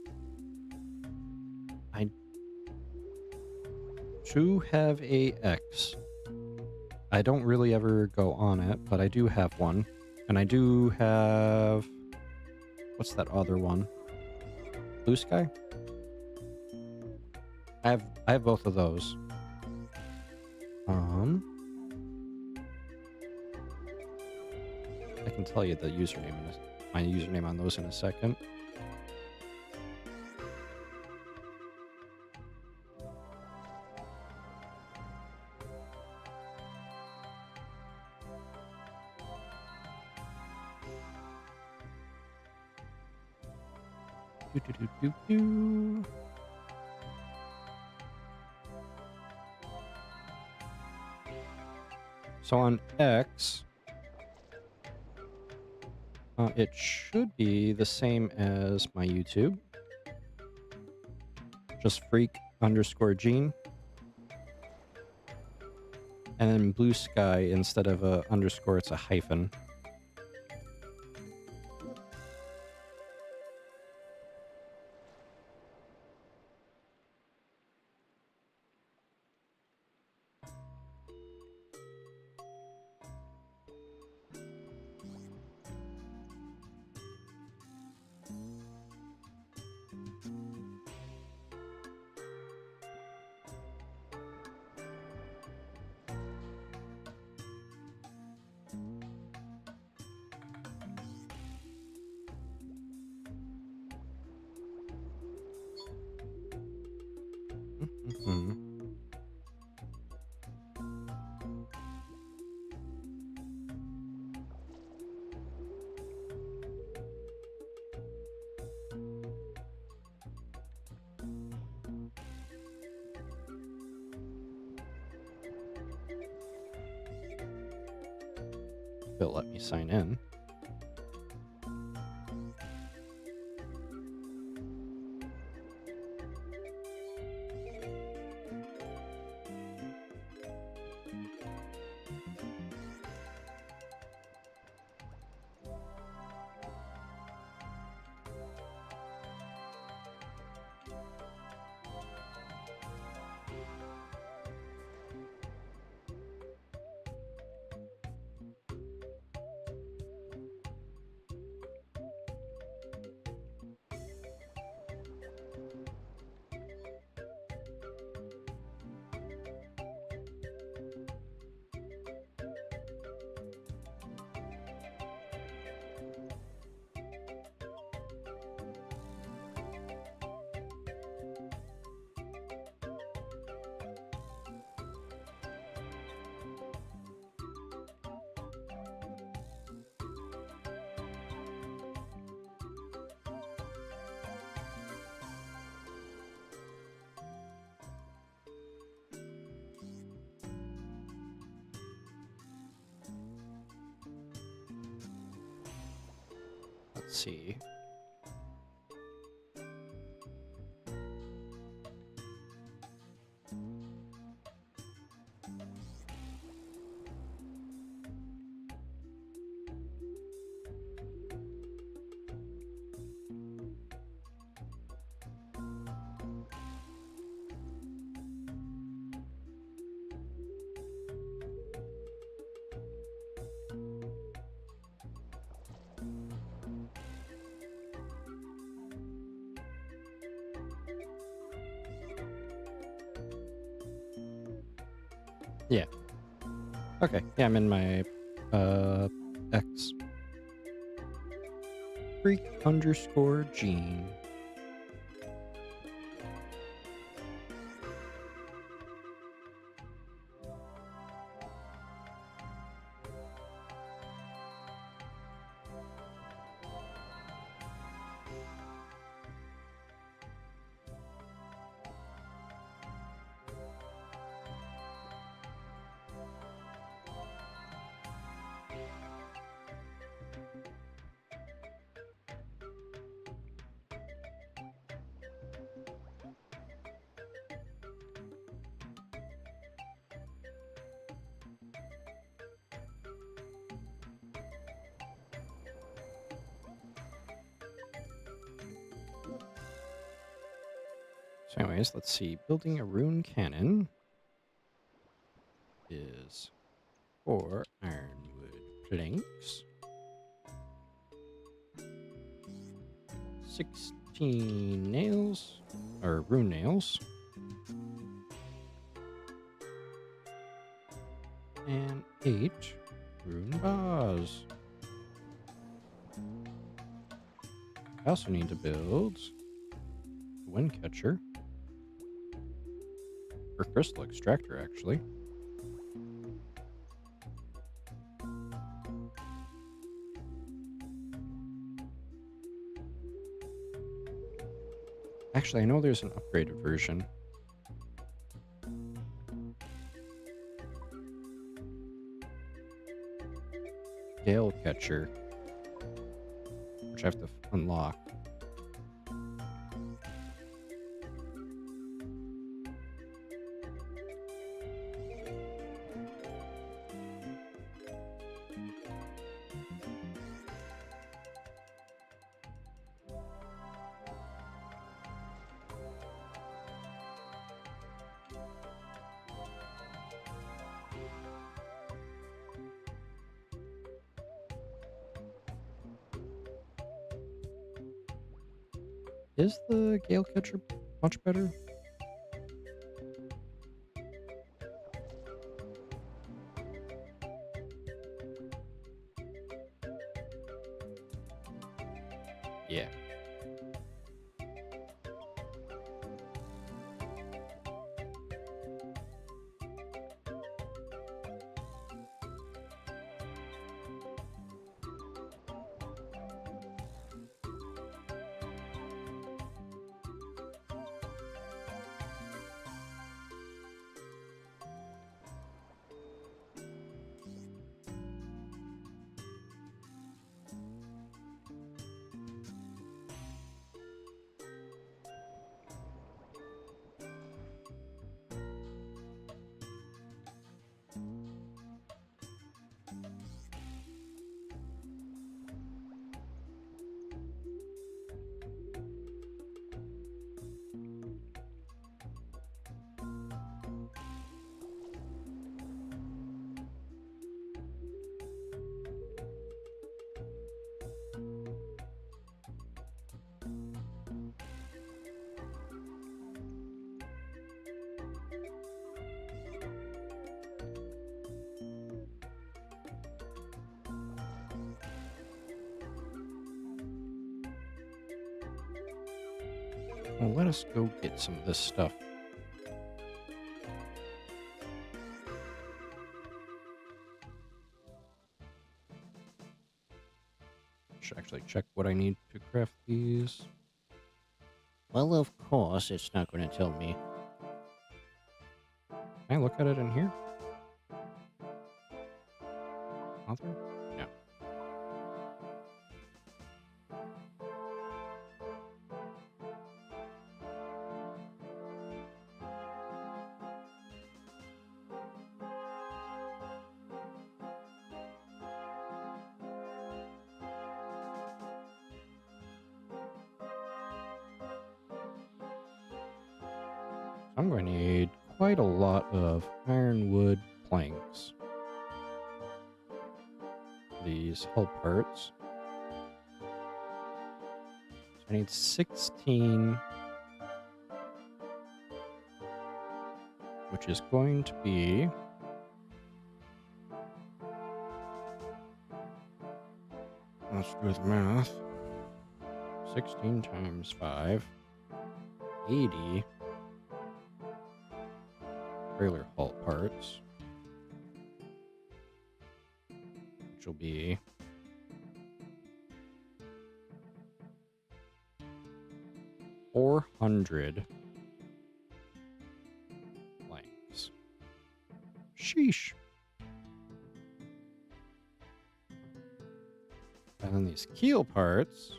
do have a X. I don't really ever go on it, but I do have one. And I do have... What's that other one? Blue Sky? I have both of those. I can tell you the username my username on those in a second. Do. So on X, it should be the same as my YouTube. Just freak_Gene. And then Blue Sky, instead of a underscore, it's a hyphen. They'll let me sign in. Let's see. Yeah. Okay. Yeah, I'm in my X. Freak_Gene. So anyways, let's see. Building a rune cannon is 4 ironwood planks, 16 nails, or rune nails, and 8 rune bars. I also need to build a wind catcher, or crystal extractor, actually. Actually, I know there's an upgraded version. Gale catcher, which I have to unlock. Is the Gale catcher much better? Yeah. Well, let us go get some of this stuff. Should actually check what I need to craft these. Well, of course, it's not going to tell me. Can I look at it in here? Author? No. I'm going to need quite a lot of ironwood planks. These hull parts. So I need 16, which is going to be let's do the math. 16 times 5. 80 trailer halt parts, which will be 400 planks. Sheesh. And then these keel parts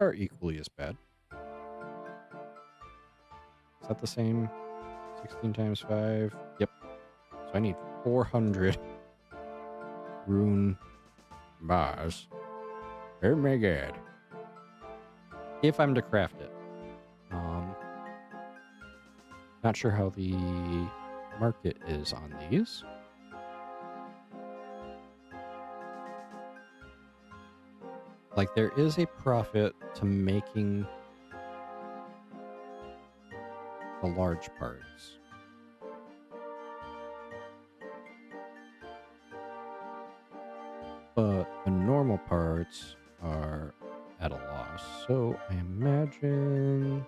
are equally as bad. Is that the same? 16 times 5? Yep. So I need 400 rune bars. Oh my god. If I'm to craft it. Not sure how the market is on these. Like, there is a profit to making the large parts. But the normal parts are at a loss. So I imagine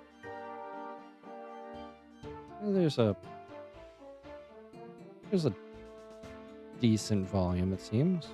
there's a decent volume, it seems.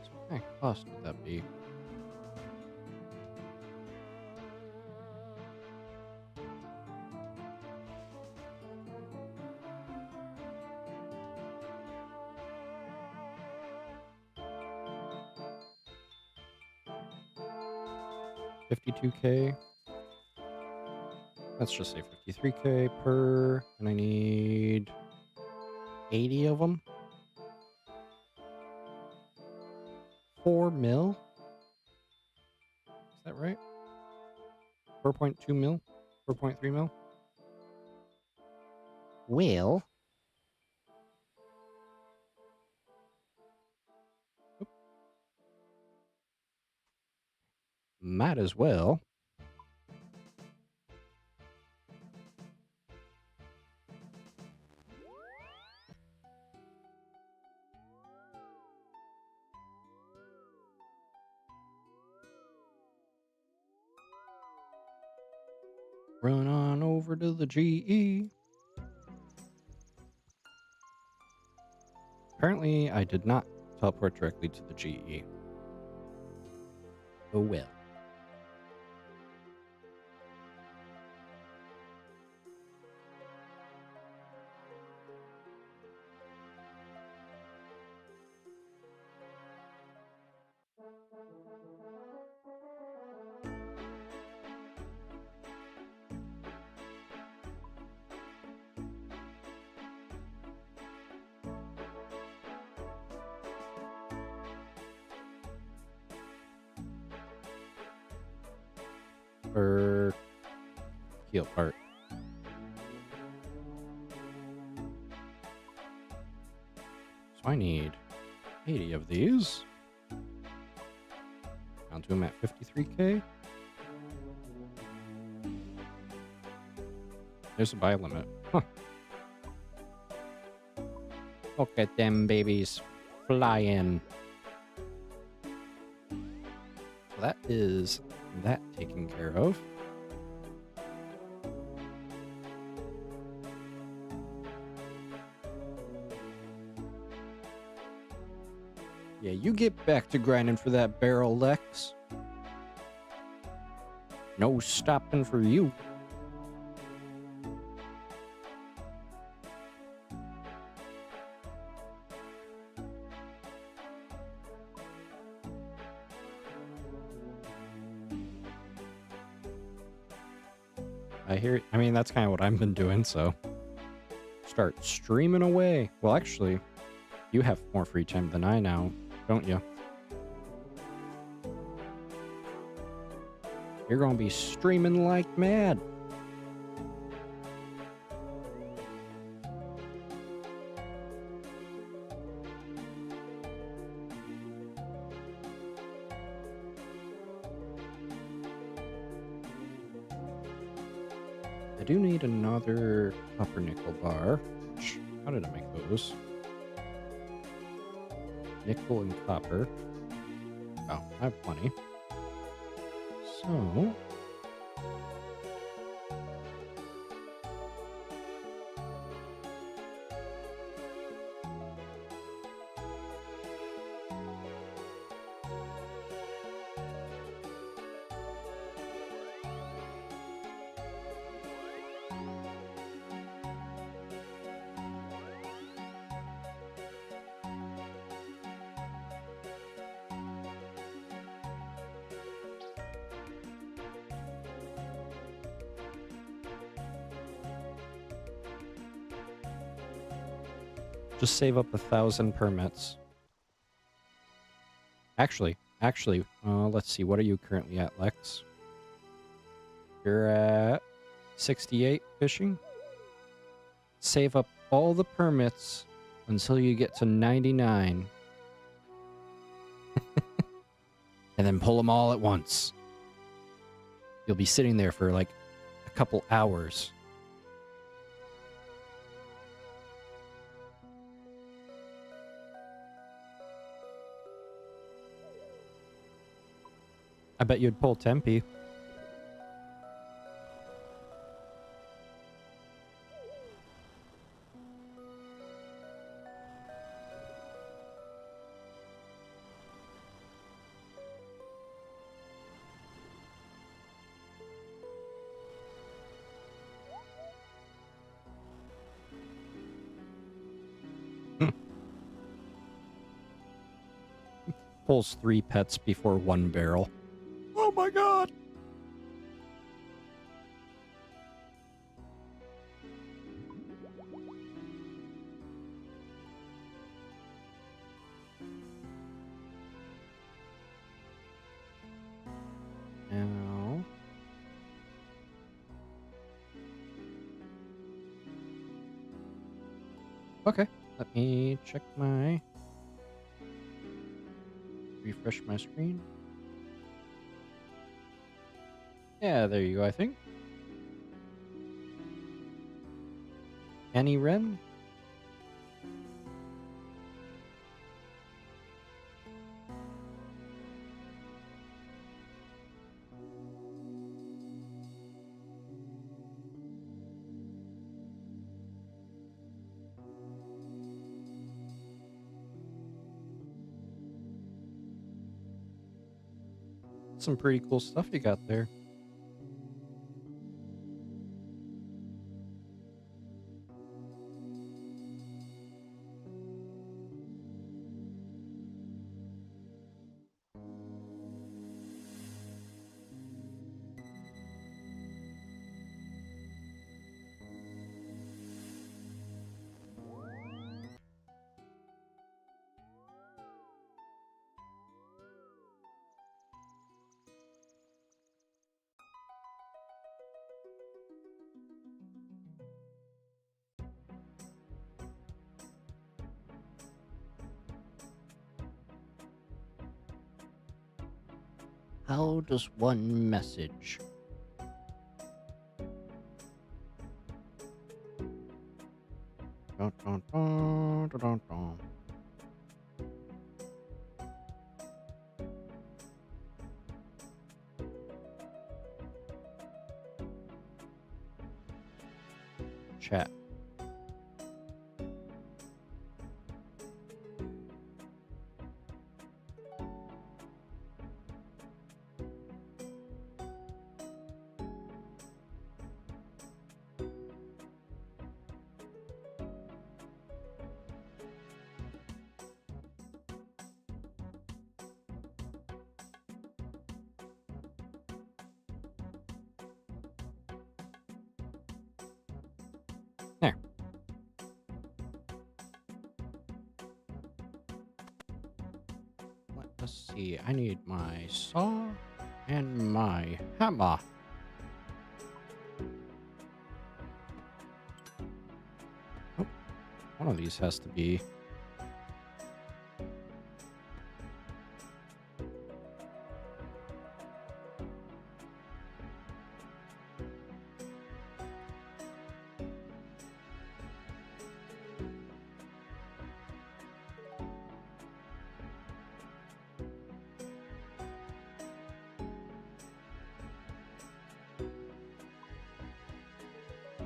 So what kind of cost would that be? $52K. Let's just say $53K per, and I need 80 of them. 4 mil? Is that right? 4.2 mil? 4.3 mil? Well. Oop. Might as well. Run on over to the GE. Apparently, I did not teleport directly to the GE. Oh well. Per keel part. So I need 80 of these. Down to them at 53K. There's a buy limit. Huh. Look at them babies flying. So that is that taken care of. Yeah, you get back to grinding for that barrel, Lex. No stopping for you. I mean, that's kind of what I've been doing, so. Start streaming away. Well, actually, you have more free time than I now, don't you? You're gonna be streaming like mad. I do need another copper nickel bar. How did I make those? Nickel and copper. Oh, I have plenty. So... just save up 1,000 permits. Actually, let's see. What are you currently at, Lex? You're at 68 fishing. Save up all the permits until you get to 99. And then pull them all at once. You'll be sitting there for like a couple hours. I bet you'd pull Tempe. Pulls 3 pets before 1 barrel. Oh my god! Now... Okay, let me check my... refresh my screen. Yeah, there you go, I think. Annie Wren? Some pretty cool stuff you got there. How does one message? Dun, dun, dun, dun, dun, dun. Chat. Let's see. I need my saw and my hammer. Oh, one of these has to be.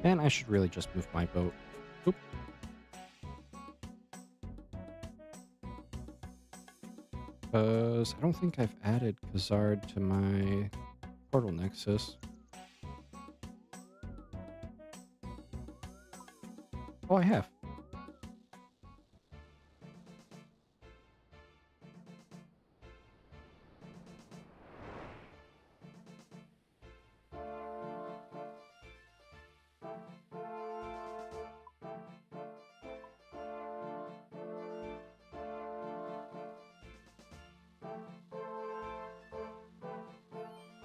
And I should really just move my boat. Oop. Because I don't think I've added Khazard to my portal nexus. Oh, I have.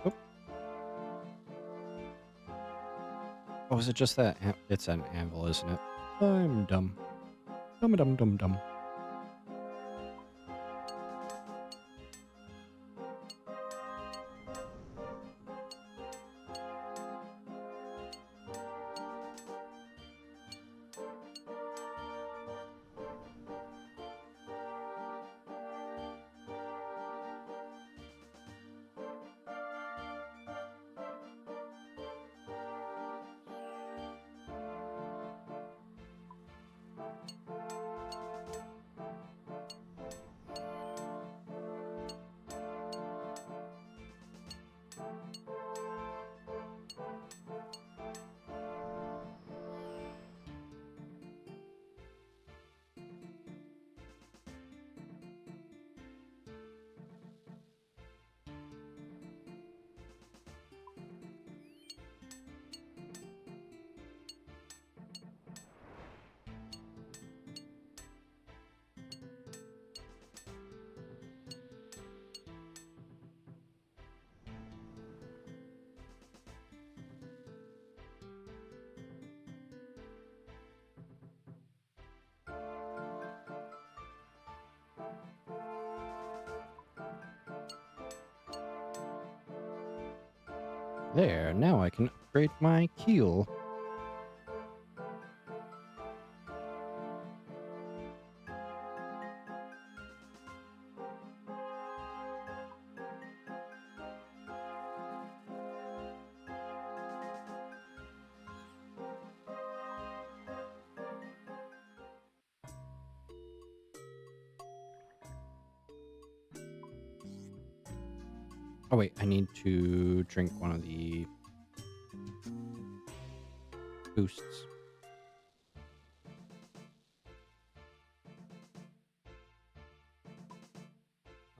Oop. Oh, is it just that? It's an anvil, isn't it? I'm dumb. Dumb, dumb, dumb, dumb. There, now I can upgrade my keel. Oh wait, I need to drink one of the boosts.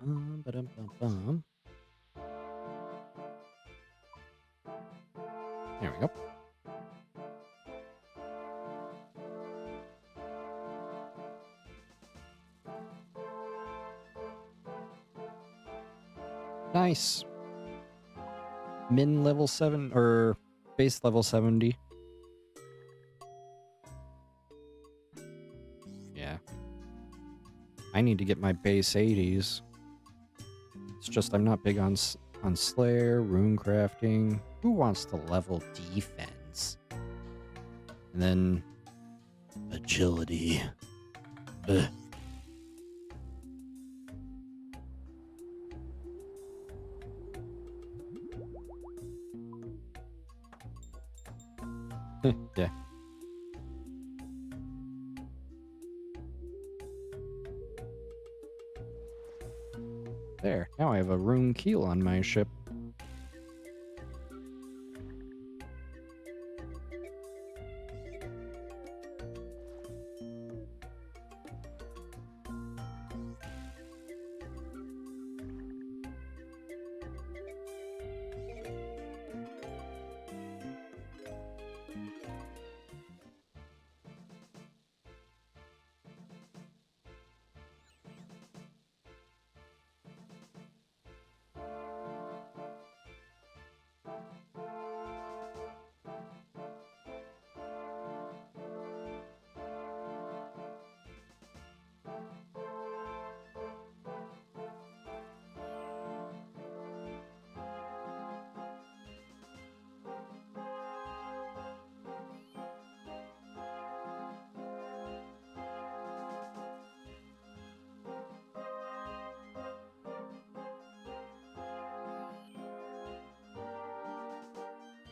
Ba-dum-bum-bum. There we go. Nice. Min level 7 or base level 70. Yeah. I need to get my base 80s. It's just I'm not big on Slayer, rune crafting. Who wants to level defense? And then agility. Ugh. Yeah. There. Now I have a rune keel on my ship.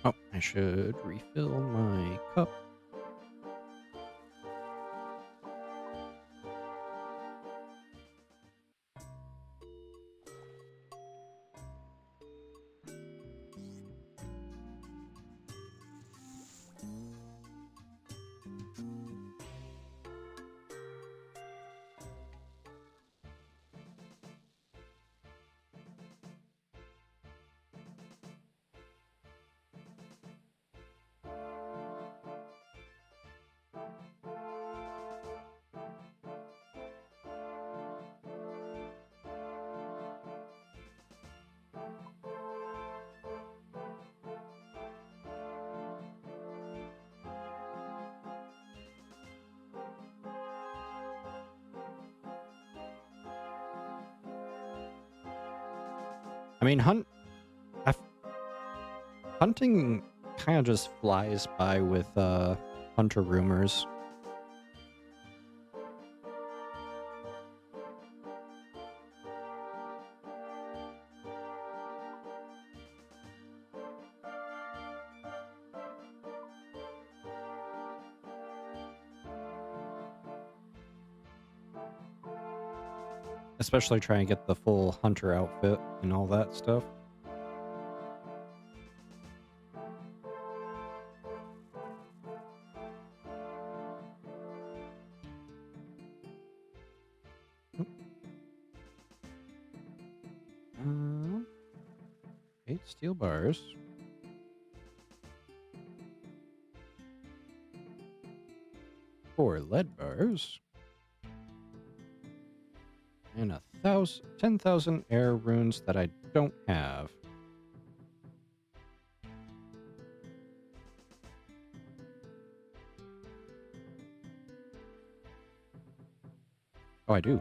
Oh, I should refill my cup. I mean, hunting kind of just flies by with hunter rumors. Especially trying to get the full hunter outfit and all that stuff. Uh, 8 steel bars. 4 lead bars. And 10,000 air runes that I don't have. Oh, I do.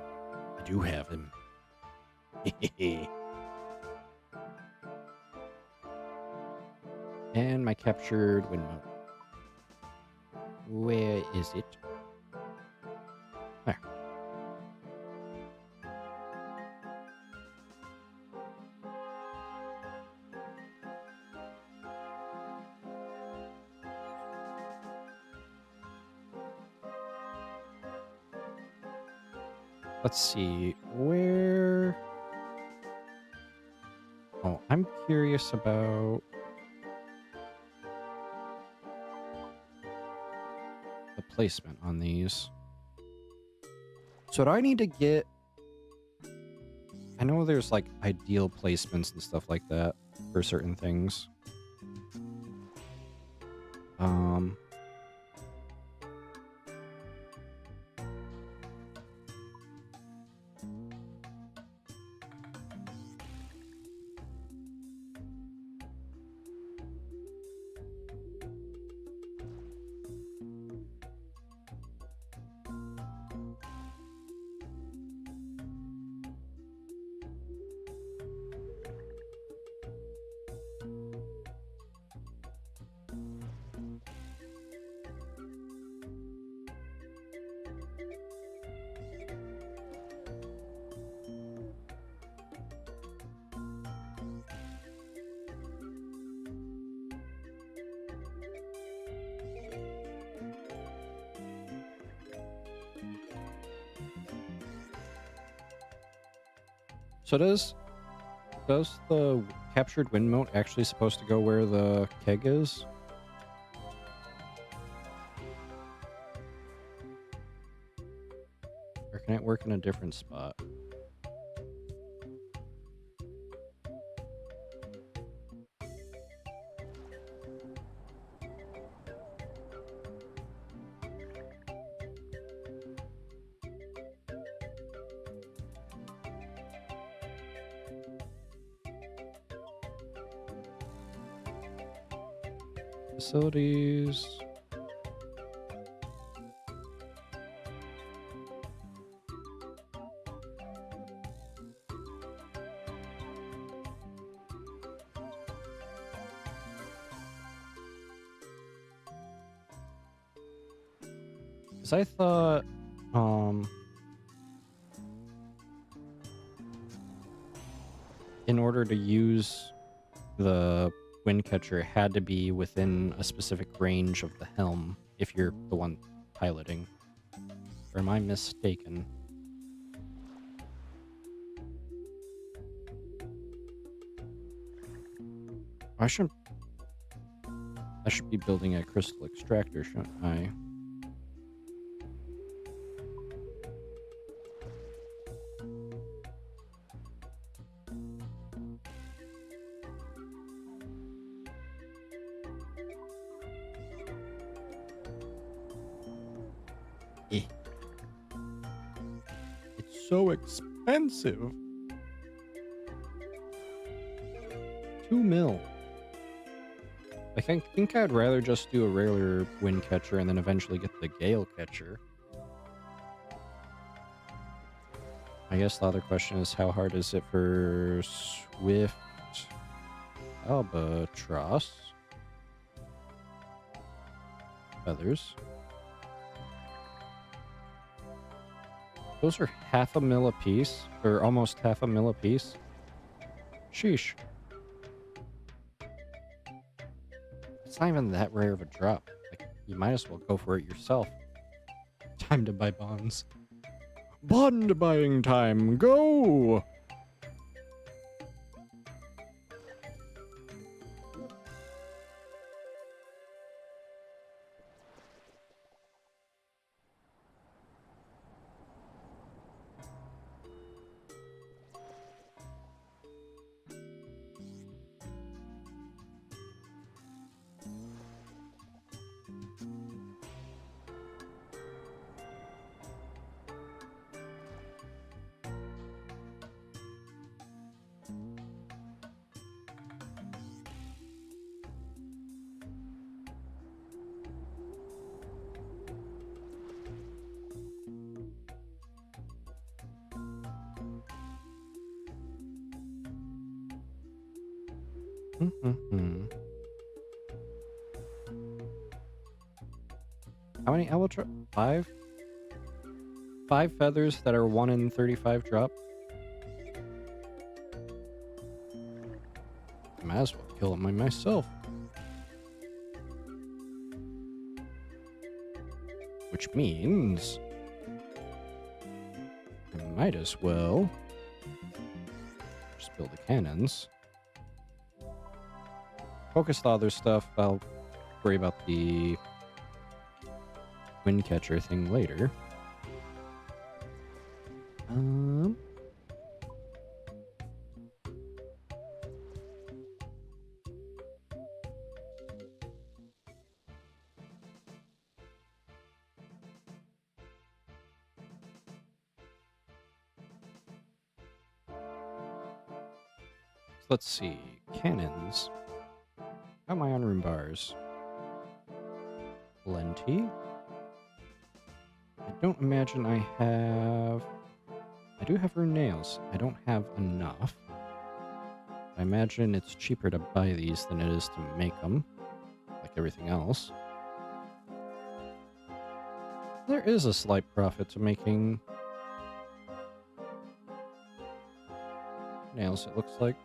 I do have him. And my captured windmill. Where is it? There. Let's see, where... Oh, I'm curious about the placement on these. So do I need to get... I know there's like ideal placements and stuff like that for certain things. So does the captured wind mote actually supposed to go where the keg is? Or can it work in a different spot? Facilities. Because I thought, in order to use the wind catcher had to be within a specific range of the helm if you're the one piloting. Or am I mistaken? I should be building a crystal extractor, shouldn't I? Eh. It's so expensive. 2 mil. I think I'd rather just do a regular wind catcher and then eventually get the gale catcher. I guess the other question is, how hard is it for Swift Albatross? Feathers. Those are half a mil a piece, or almost half a mil a piece. Sheesh. It's not even that rare of a drop. Like, you might as well go for it yourself. Time to buy bonds. Bond buying time, go! How many albatross? 5? 5 feathers that are 1 in 35 drop? I might as well kill them myself. Which means I might as well just build the cannons. Focus the other stuff. I'll worry about the wind catcher thing later. Let's see. Cannons. Got my on-room bars. Plenty. I don't imagine I have... I do have rune nails. I don't have enough. I imagine it's cheaper to buy these than it is to make them. Like everything else. There is a slight profit to making nails, it looks like.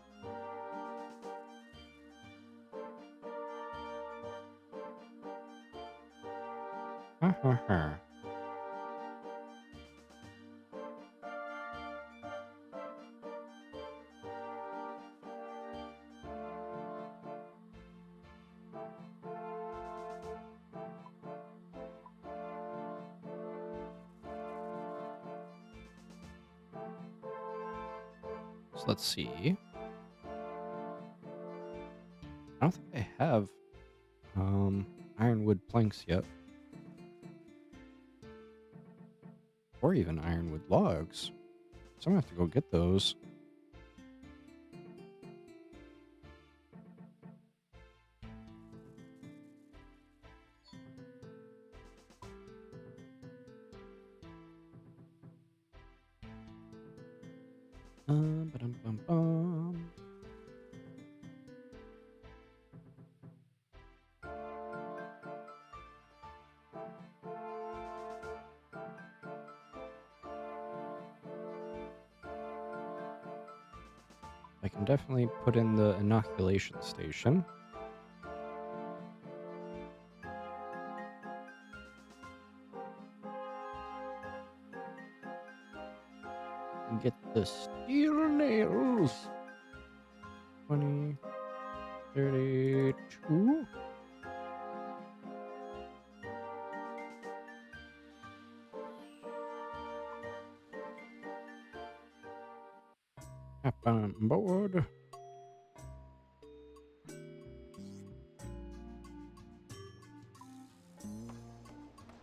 So let's see. I don't think I have ironwood planks yet. Or even ironwood logs. So I'm gonna have to go get those. Ba-dum-bum-bum. I can definitely put in the inoculation station. Get the steel nails. 20, 32. Up on board.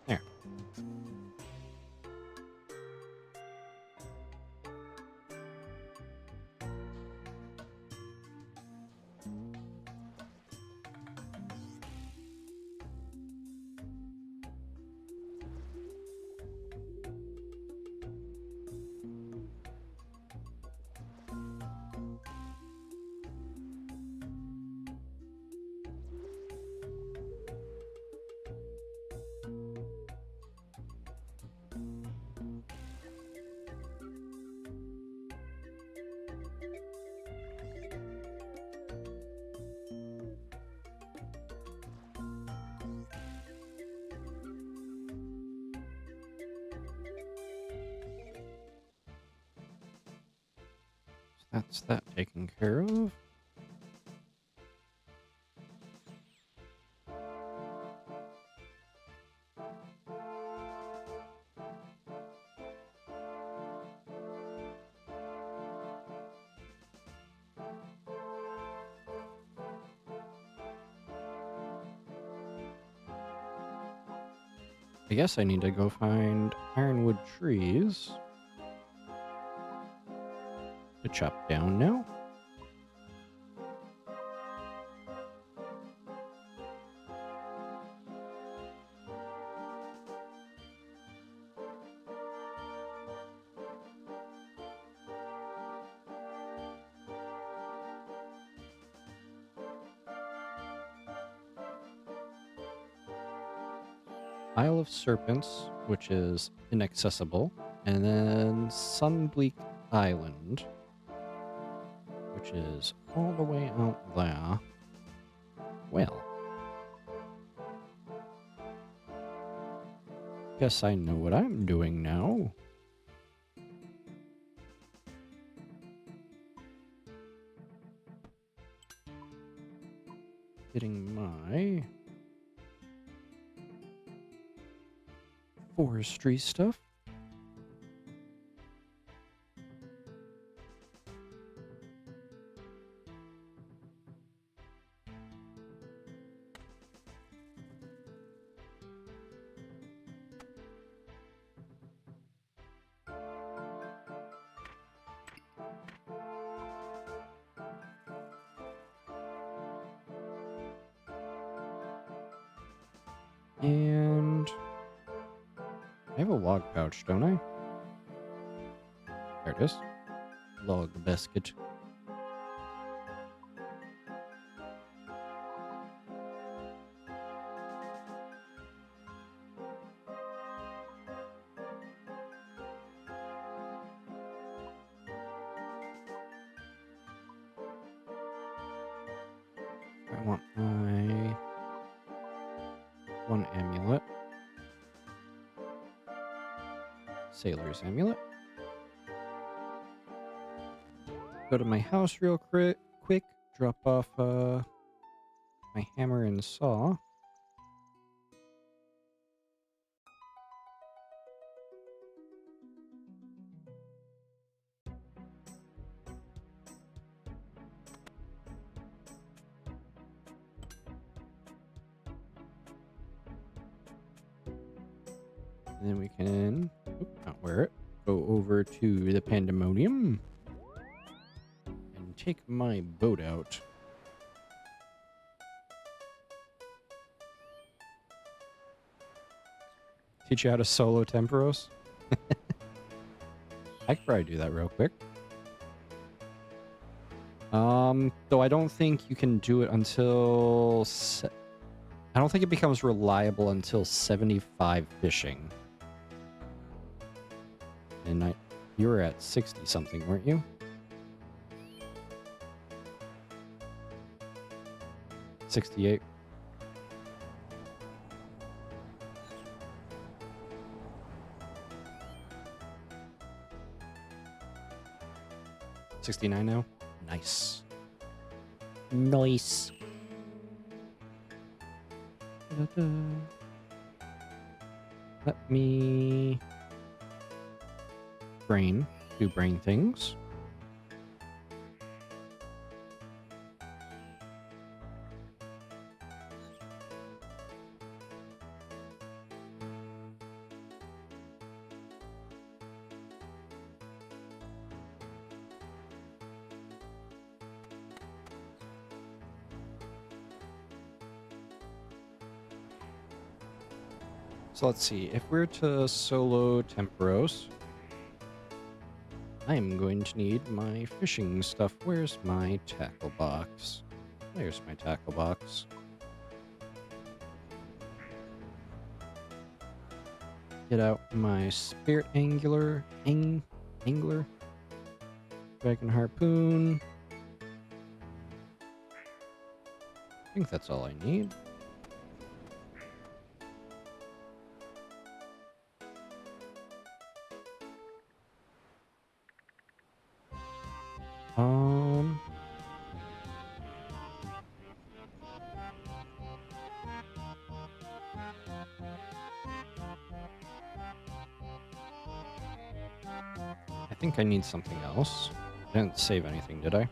There. That's that taken care of. I guess I need to go find ironwood trees to chop down now. Isle of Serpents, which is inaccessible, and then Sunbleak Island, which is all the way out there. Well, guess I know what I'm doing now. Getting my forestry stuff. And I have a log pouch, don't I? There it is. Log basket. I want my one amulet. Sailor's amulet. Go to my house real quick, drop off my hammer and saw. And then we can, not wear it, go over to the Pandemonium and take my boat out. Teach you how to solo Temporos? I could probably do that real quick. Though I don't think you can do it until... I don't think it becomes reliable until 75 fishing. And you were at 60 something, weren't you? $68. 69 now? Nice. Nice. Da-da. Let me do brain things. So let's see, if we're to solo Temperos, I'm going to need my fishing stuff. Where's my tackle box? There's my tackle box. Get out my spirit angler, angler, dragon harpoon. I think that's all I need. I think I need something else. I didn't save anything, did I?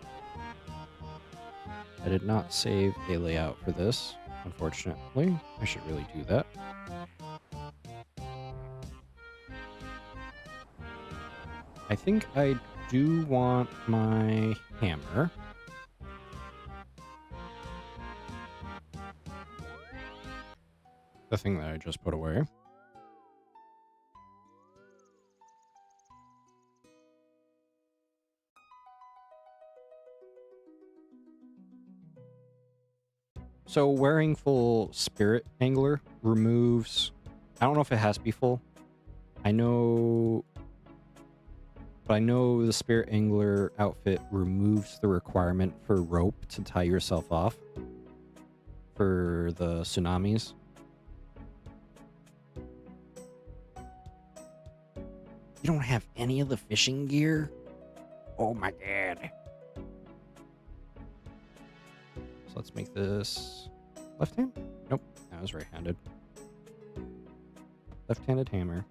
I did not save a layout for this, unfortunately. I should really do that. I think I do want my hammer. The thing that I just put away. So wearing full spirit angler removes... I don't know if it has to be full. I know the spirit angler outfit removes the requirement for rope to tie yourself off for the tsunamis. You don't have any of the fishing gear? Oh my god. So let's make this left hand? Nope, that was right-handed. Left-handed hammer.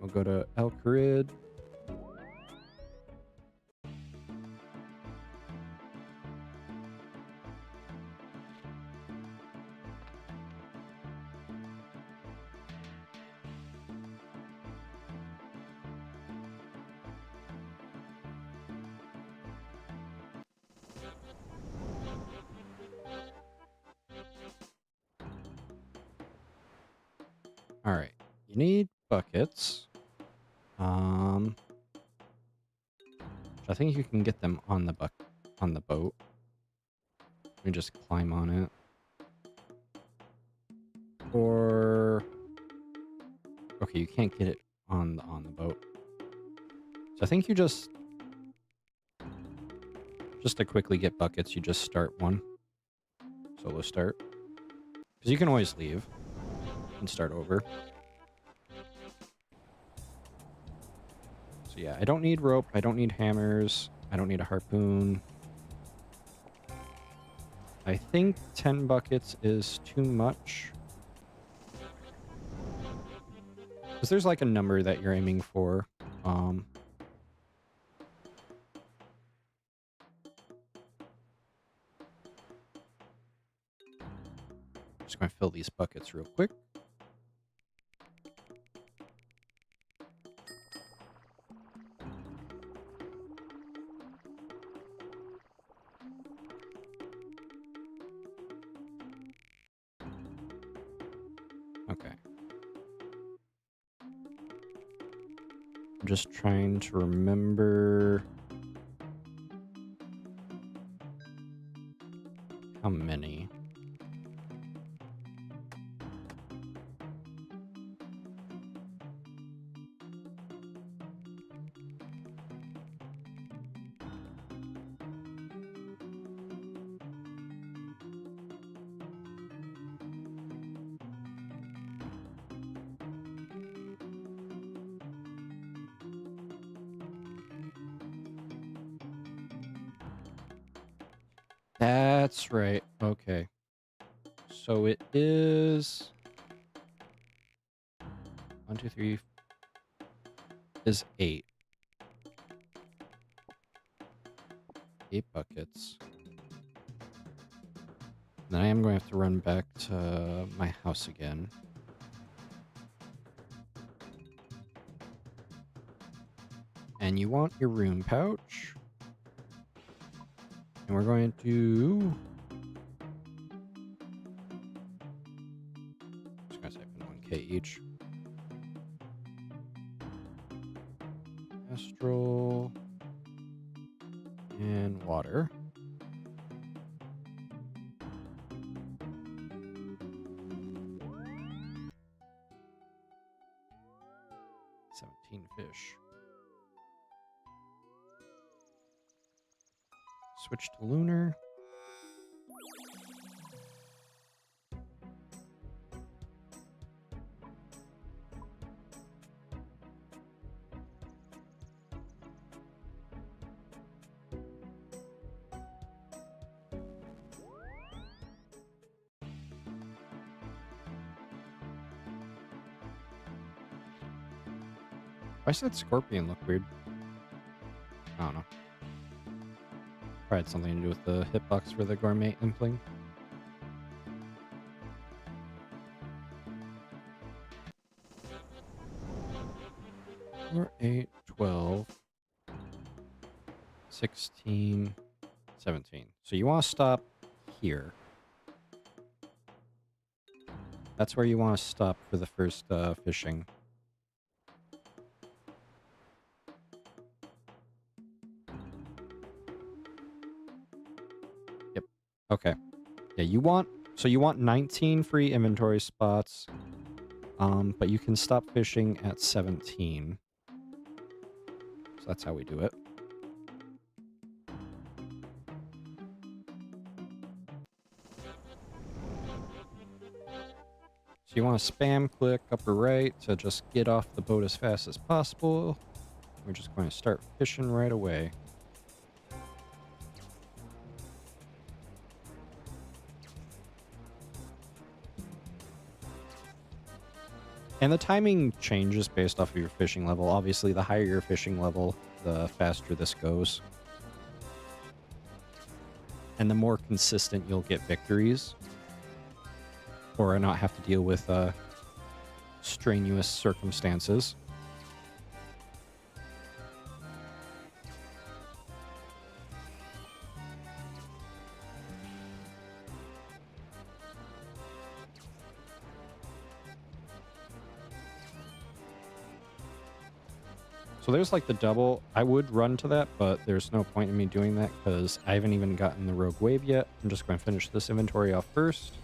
We'll go to El Carid. All right, you need buckets. I think you can get them on the boat. You just climb on it. Or okay, you can't get it on the boat. So I think you just to quickly get buckets, you just start one. Solo start. Because you can always leave and start over. So yeah, I don't need rope, I don't need hammers, I don't need a harpoon. I think 10 buckets is too much. Because there's like a number that you're aiming for. Just going to fill these buckets real quick. Okay. I'm just trying to remember how many. That's right. Okay. So it is 1, 2, 3 is 8. 8 buckets. Then I am going to have to run back to my house again. And you want your rune pouch. And we're going to... just going to type in 1k each. Astral. And water. Fish. Switch to lunar. Why does that scorpion look weird? I don't know. Probably had something to do with the hitbox for the gourmet impling. 4, 8, 12, 16, 17. So you want to stop here. That's where you want to stop for the first fishing. Yep. Okay. Yeah, you want 19 free inventory spots. But you can stop fishing at 17. So that's how we do it. So you want to spam click upper right to just get off the boat as fast as possible. We're just going to start fishing right away. And the timing changes based off of your fishing level. Obviously, the higher your fishing level, the faster this goes. And the more consistent you'll get victories. Or not have to deal with strenuous circumstances. So there's like the double. I would run to that, but there's no point in me doing that because I haven't even gotten the rogue wave yet. I'm just going to finish this inventory off first.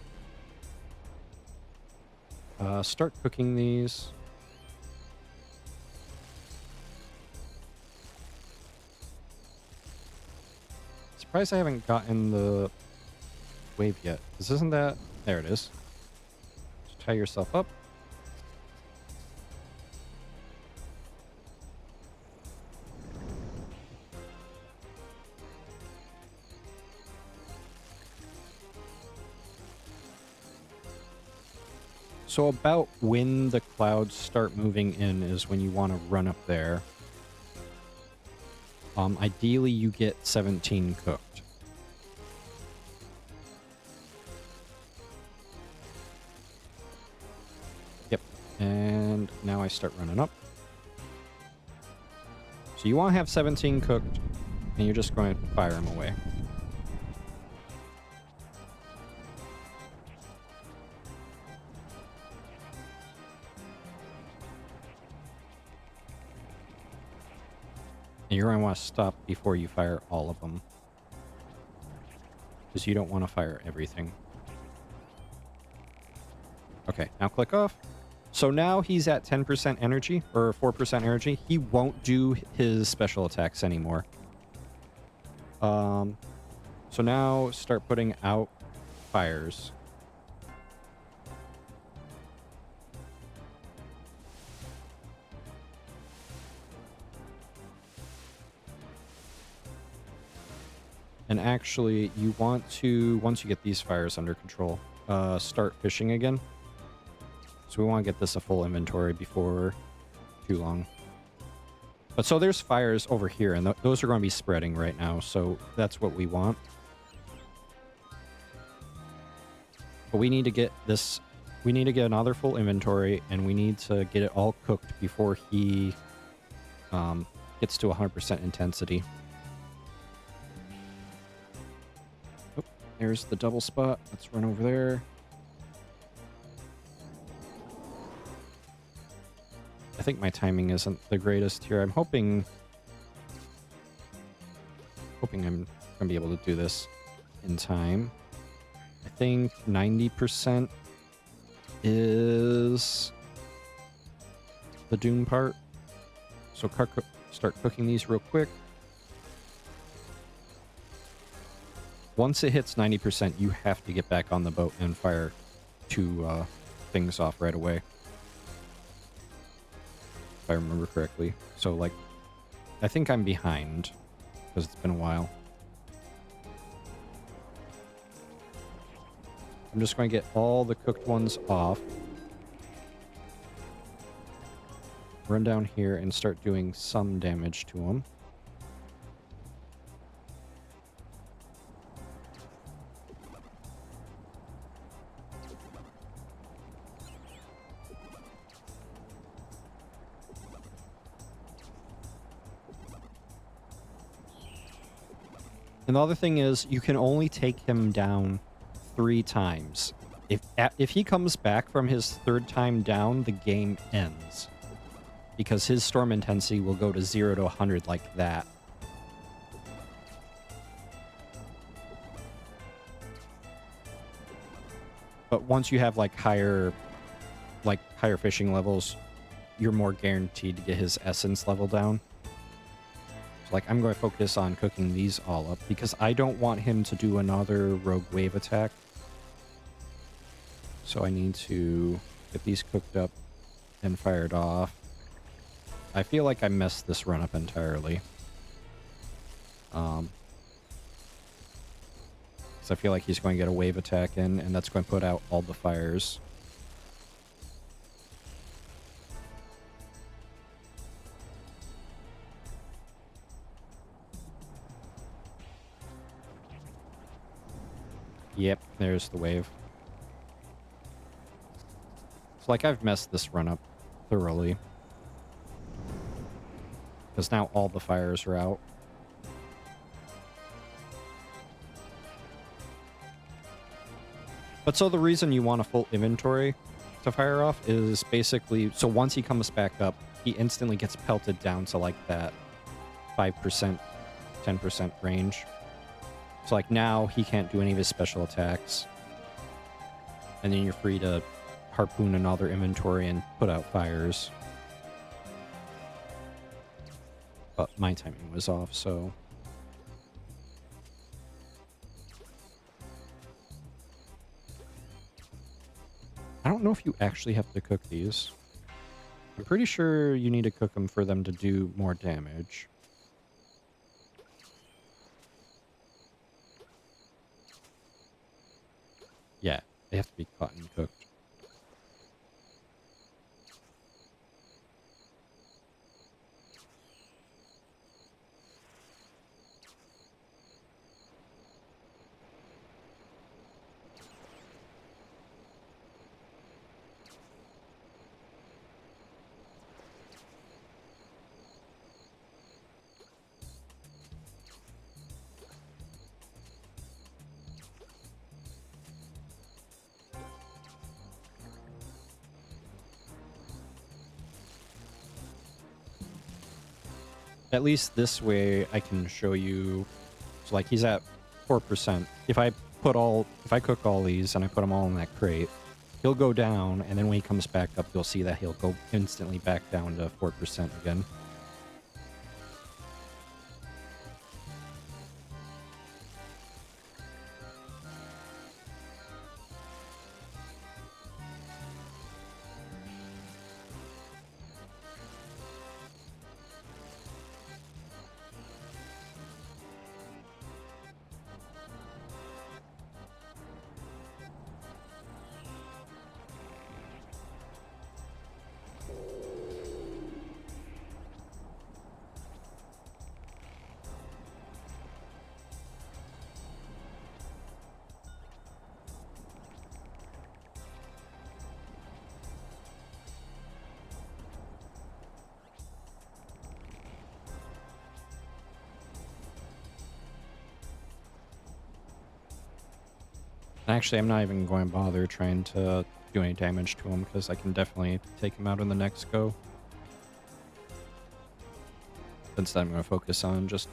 Start cooking these. Surprised I haven't gotten the wave yet. This isn't that... There it is. Just tie yourself up. So about when the clouds start moving in is when you want to run up there. Ideally, you get 17 cooked. Yep. And now I start running up. So you want to have 17 cooked, and you're just going to fire them away. And you're going to want to stop before you fire all of them. Because you don't want to fire everything. Okay, now click off. So now he's at 10% energy, or 4% energy. He won't do his special attacks anymore. So now start putting out fires. And actually, you want to, once you get these fires under control, start fishing again. So we want to get this a full inventory before too long. But so there's fires over here, and those are going to be spreading right now, so that's what we want. But we need to get this, we need to get another full inventory, and we need to get it all cooked before he gets to 100% intensity. Oh, there's the double spot. Let's run over there. I think my timing isn't the greatest here. I'm hoping I'm going to be able to do this in time. I think 90% is the Doom part. So start cooking these real quick. Once it hits 90%, you have to get back on the boat and fire 2 things off right away. If I remember correctly. So, like, I think I'm behind because it's been a while. I'm just going to get all the cooked ones off. Run down here and start doing some damage to them. And the other thing is, you can only take him down 3 times. If he comes back from his 3rd time down, the game ends. Because his storm intensity will go to 0 to 100 like that. But once you have like higher fishing levels, you're more guaranteed to get his essence level down. So like I'm going to focus on cooking these all up because I don't want him to do another rogue wave attack. So I need to get these cooked up and fired off. I feel like I messed this run up entirely. So I feel like he's going to get a wave attack in, and that's going to put out all the fires. Yep, there's the wave. So like I've messed this run up thoroughly. Because now all the fires are out. But so the reason you want a full inventory to fire off is basically, so once he comes back up, he instantly gets pelted down to like that 5%, 10% range. So like now he can't do any of his special attacks. And then you're free to harpoon another inventory and put out fires. But my timing was off, so... I don't know if you actually have to cook these. I'm pretty sure you need to cook them for them to do more damage. Yeah, they have to be caught and cooked. At least this way I can show you. So like he's at 4%. If I cook all these and I put them all in that crate, he'll go down, and then when he comes back up, you'll see that he'll go instantly back down to 4% again. Actually, I'm not even going to bother trying to do any damage to him because I can definitely take him out in the next go. Instead, I'm going to focus on just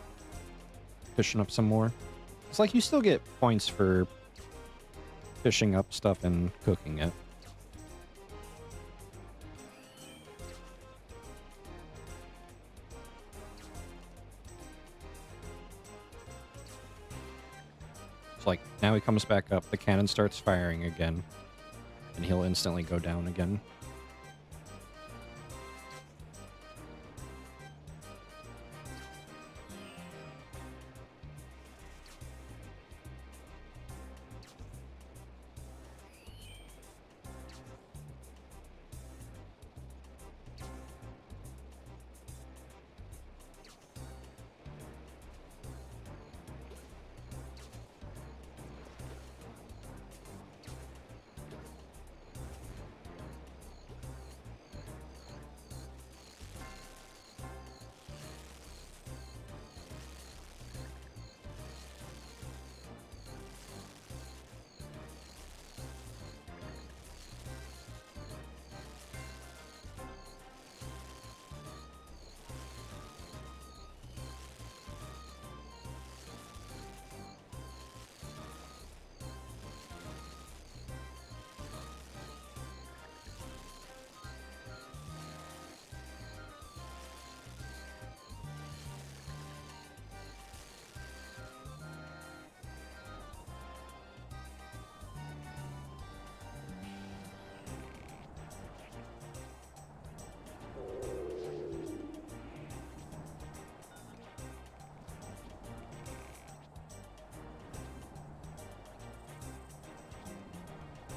fishing up some more. It's like you still get points for fishing up stuff and cooking it. It's like now he comes back up, the cannon starts firing again, and he'll instantly go down again.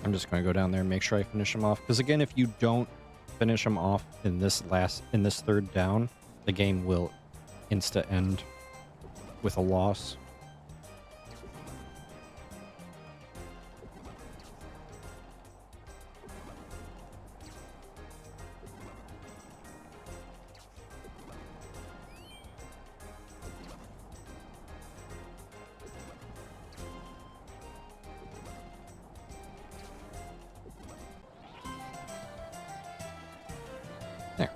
I'm just going to go down there and make sure I finish him off. Because again, if you don't finish him off in this third down, the game will insta end with a loss. There.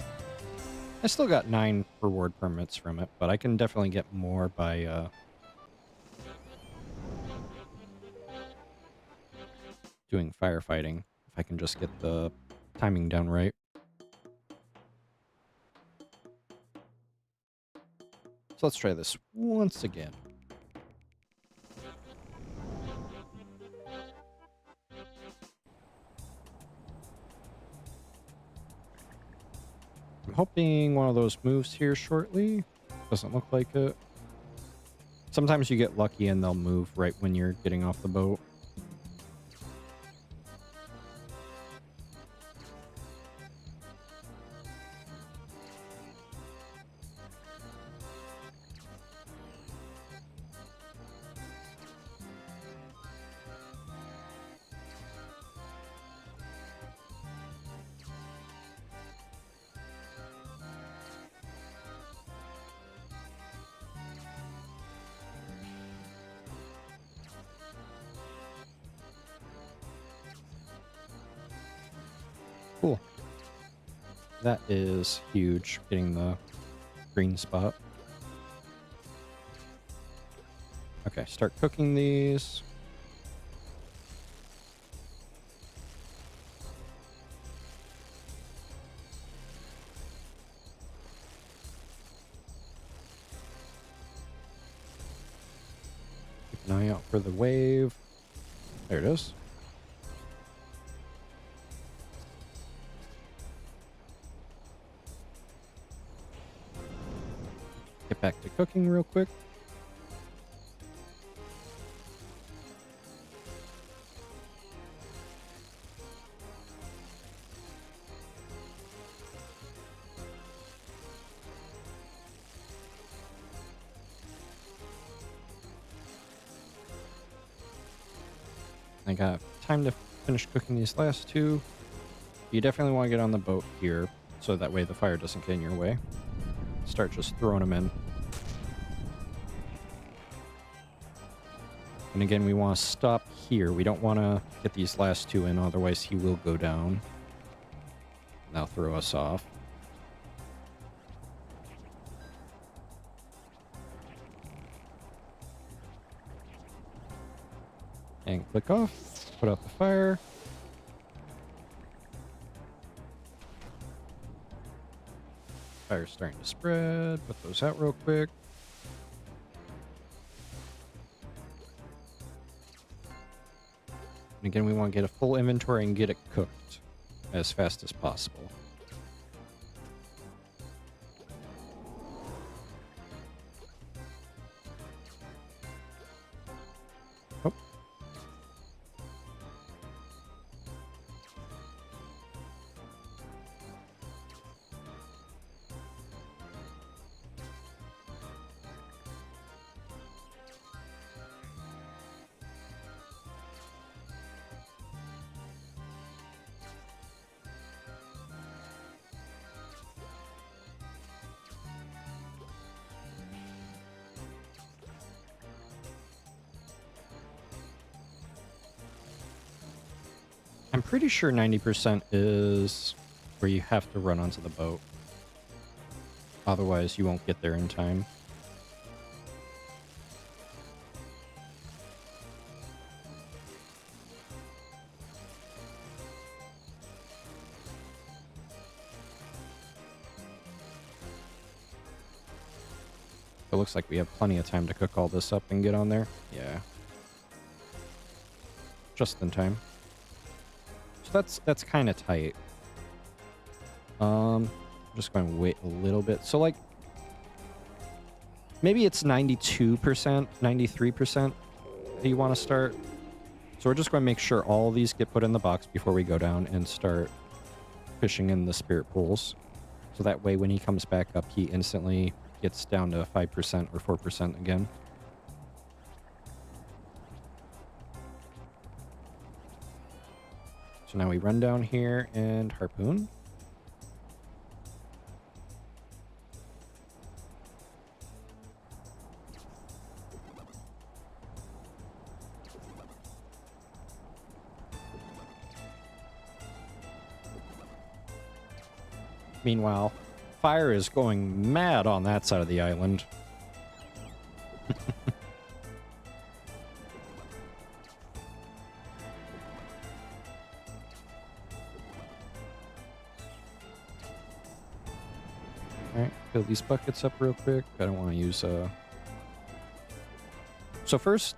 I still got 9 reward permits from it, but I can definitely get more by doing firefighting, if I can just get the timing down right. So let's try this once again. I'm hoping one of those moves here shortly. Doesn't look like it. Sometimes you get lucky and they'll move right when you're getting off the boat. Cool. That is huge, getting the green spot. Okay, start cooking these. Keep an eye out for the wave. There it is. Get back to cooking real quick. I got time to finish cooking these last 2. You definitely want to get on the boat here, so that way the fire doesn't get in your way. Start just throwing them in. And again, we want to stop here. We don't want to get these last two in, otherwise he will go down. That'll throw us off. And click off. Put out the fire. Fire's starting to spread. Put those out real quick. And again, we want to get a full inventory and get it cooked as fast as possible. Oh. I'm pretty sure 90% is where you have to run onto the boat. Otherwise, you won't get there in time. It looks like we have plenty of time to cook all this up and get on there. Yeah. Just in time. So that's kind of tight. I'm just going to wait a little bit. So like maybe it's 92%, 93% that you want to start. So we're just going to make sure all these get put in the box before we go down and start fishing in the spirit pools. So that way when he comes back up, he instantly gets down to 5% or 4% again. So now we run down here and harpoon. Meanwhile, fire is going mad on that side of the island. Alright, fill these buckets up real quick. I don't want to use So first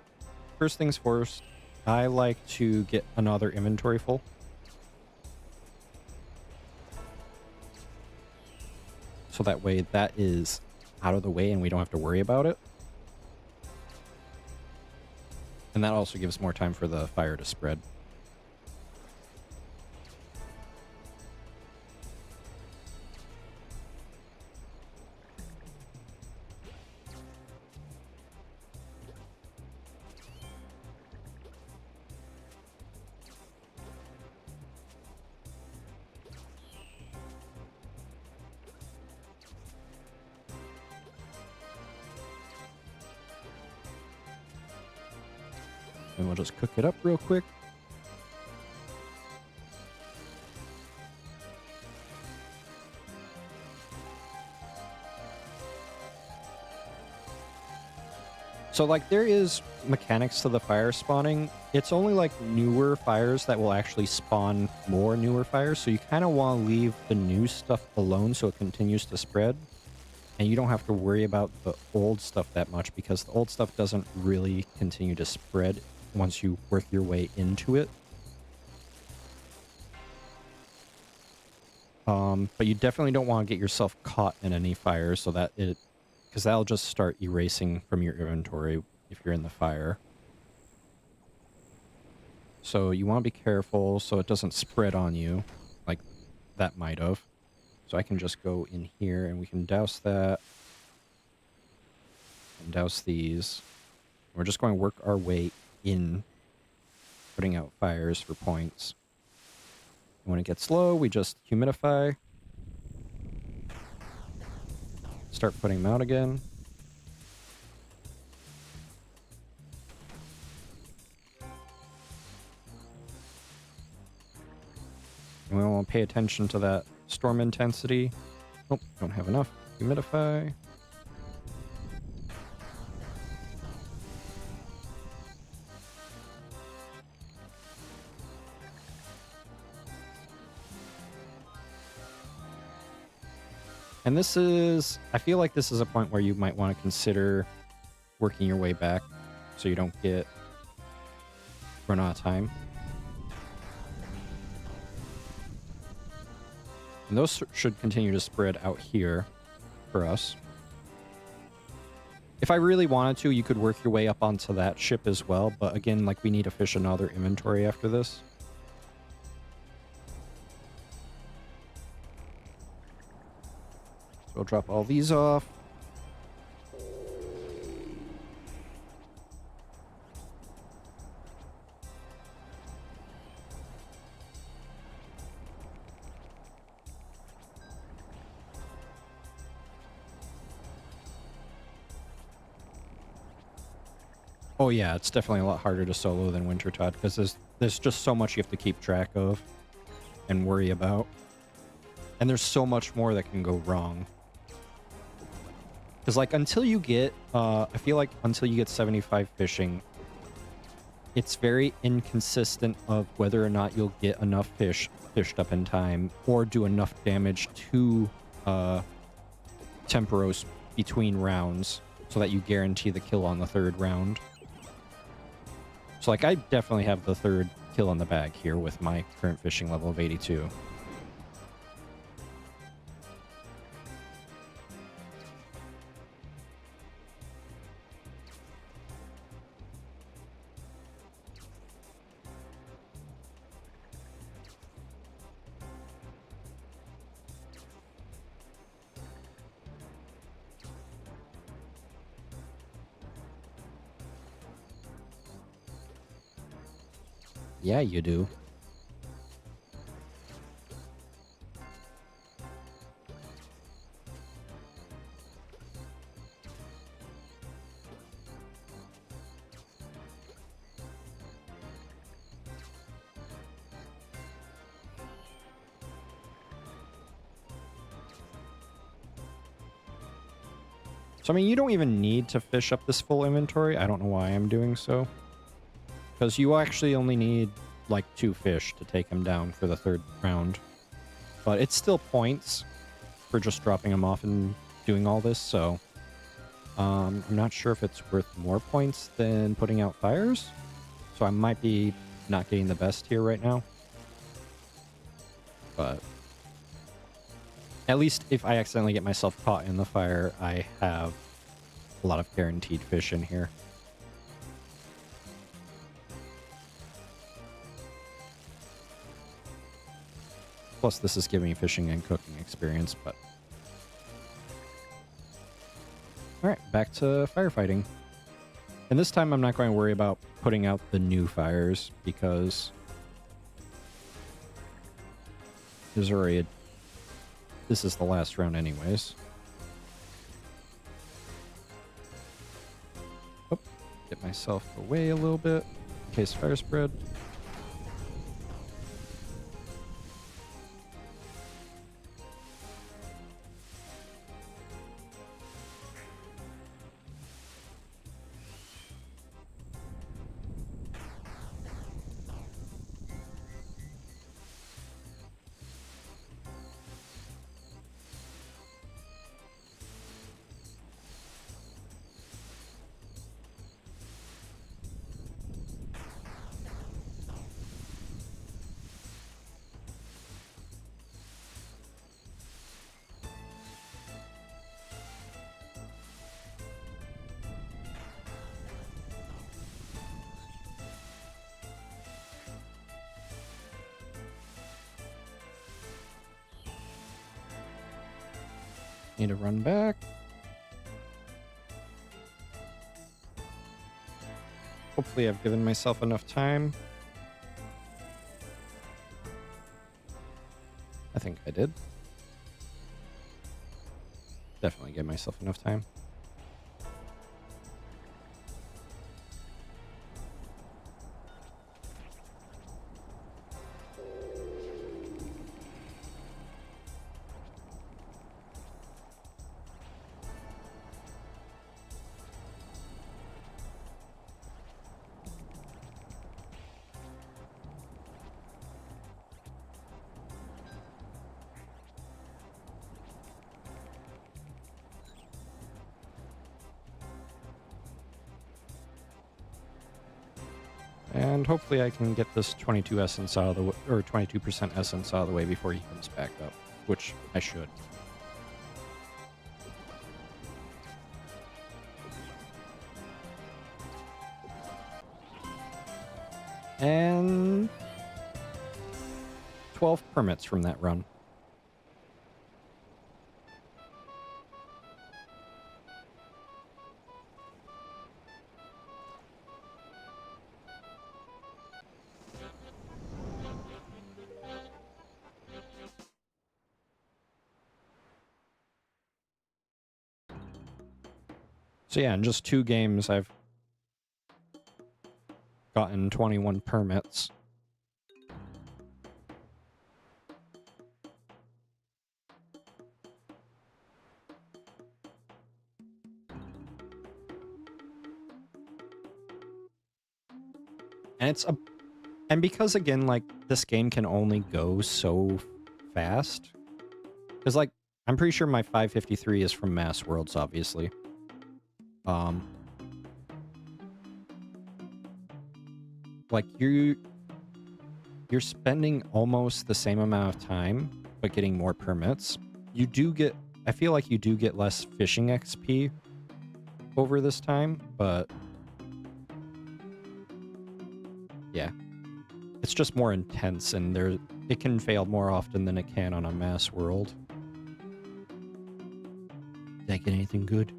things first, I like to get another inventory full. So that way that is out of the way and we don't have to worry about it. And that also gives more time for the fire to spread. And we'll just cook it up real quick. So like there is mechanics to the fire spawning. It's only like newer fires that will actually spawn more newer fires. So you kind of want to leave the new stuff alone so it continues to spread. And you don't have to worry about the old stuff that much because the old stuff doesn't really continue to spread once you work your way into it. But you definitely don't want to get yourself caught in any fire so that because that'll just start erasing from your inventory if you're in the fire. So you want to be careful so it doesn't spread on you like that might have. So I can just go in here and we can douse that. And douse these. We're just going to work our way in putting out fires for points. And when it gets low, we just humidify. Start putting them out again. And we want to pay attention to that storm intensity. Oh, don't have enough. Humidify. And this is, I feel like this is a point where you might want to consider working your way back so you don't get run out of time. And those should continue to spread out here for us. If I really wanted to, you could work your way up onto that ship as well. But again, like, we need to fish another inventory after this. So we'll drop all these off. Oh yeah, it's definitely a lot harder to solo than Wintertod because there's just so much you have to keep track of and worry about. And there's so much more that can go wrong. Because, like, until you get, I feel like until you get 75 fishing, it's very inconsistent of whether or not you'll get enough fish fished up in time or do enough damage to Temporos between rounds so that you guarantee the kill on the third round. So, like, I definitely have the third kill in the bag here with my current fishing level of 82. Yeah, you do. So, I mean, you don't even need to fish up this full inventory. I don't know why I'm doing so. Because you actually only need, like, 2 fish to take him down for the third round. But it's still points for just dropping him off and doing all this, so... I'm not sure if it's worth more points than putting out fires. So I might be not getting the best here right now. But... at least if I accidentally get myself caught in the fire, I have a lot of guaranteed fish in here. Plus, this is giving me fishing and cooking experience, but... Alright, back to firefighting. And this time I'm not going to worry about putting out the new fires, because... there's already a... this is the last round anyways. Oh, get myself away a little bit in case fire spread. Need to run back. Hopefully I've given myself enough time. I think I did. Definitely gave myself enough time. And hopefully I can get this 22 essence out of the way, or 22% essence out of the way before he comes back up, which I should. And 12 permits from that run. So yeah, in just 2 games, I've gotten 21 permits. And and because again, like, this game can only go so fast, because like, I'm pretty sure my 553 is from Mass Worlds, obviously. Like, you're spending almost the same amount of time, but getting more permits. You do get, I feel like you do get less fishing XP over this time, but yeah. It's just more intense, and it can fail more often than it can on a Mass World. Did I get anything good?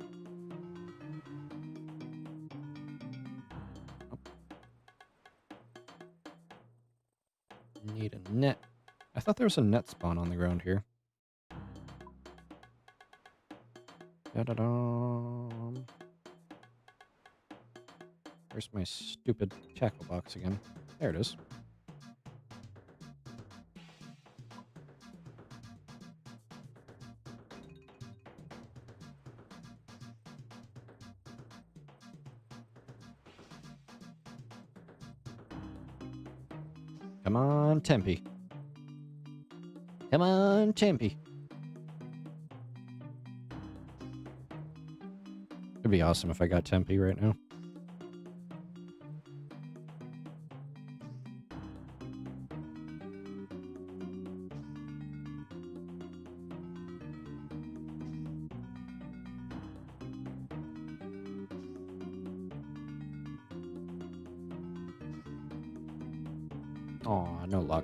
Need a net. I thought there was a net spawn on the ground here. Da-da-dum. Where's my stupid tackle box again? There it is. Come on, Tempe. Come on, Tempe. It'd be awesome if I got Tempe right now. Aw, no luck.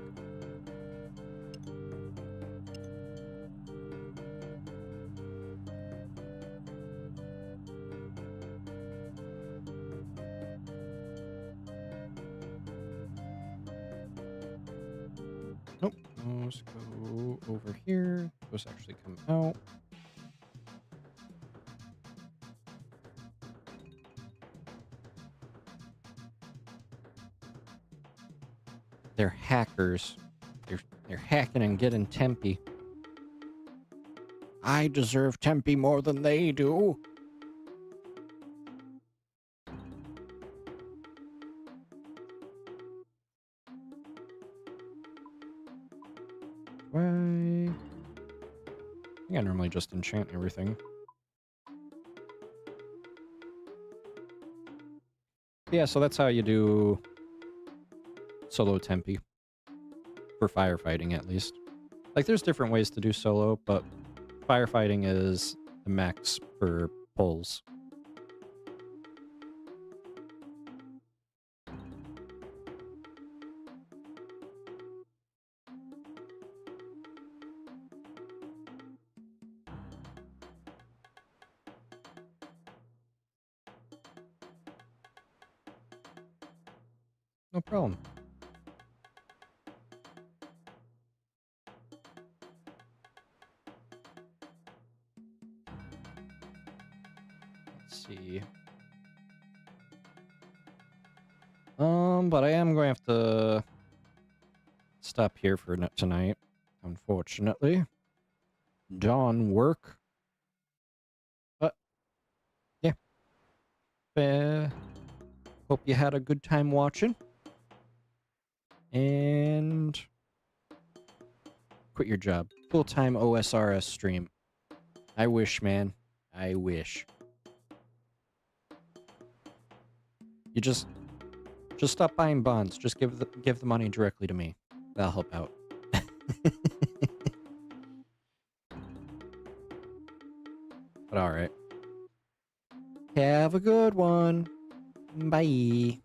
Nope. Those go over here. Those actually come out. They're hackers. They're hacking and getting Tempe. I deserve Tempe more than they do. Why? I think I normally just enchant everything. Yeah, so that's how you do solo Tempe. For firefighting, at least. Like, there's different ways to do solo, but firefighting is the max for pulls. No problem. Let's see. But I am going to have to stop here for tonight, unfortunately. Dawn work. But, yeah. Hope you had a good time watching. And quit your job. Full-time OSRS stream. I wish, man. I wish. You just Just stop buying bonds. Just give the money directly to me. That'll help out. But all right. Have a good one. Bye.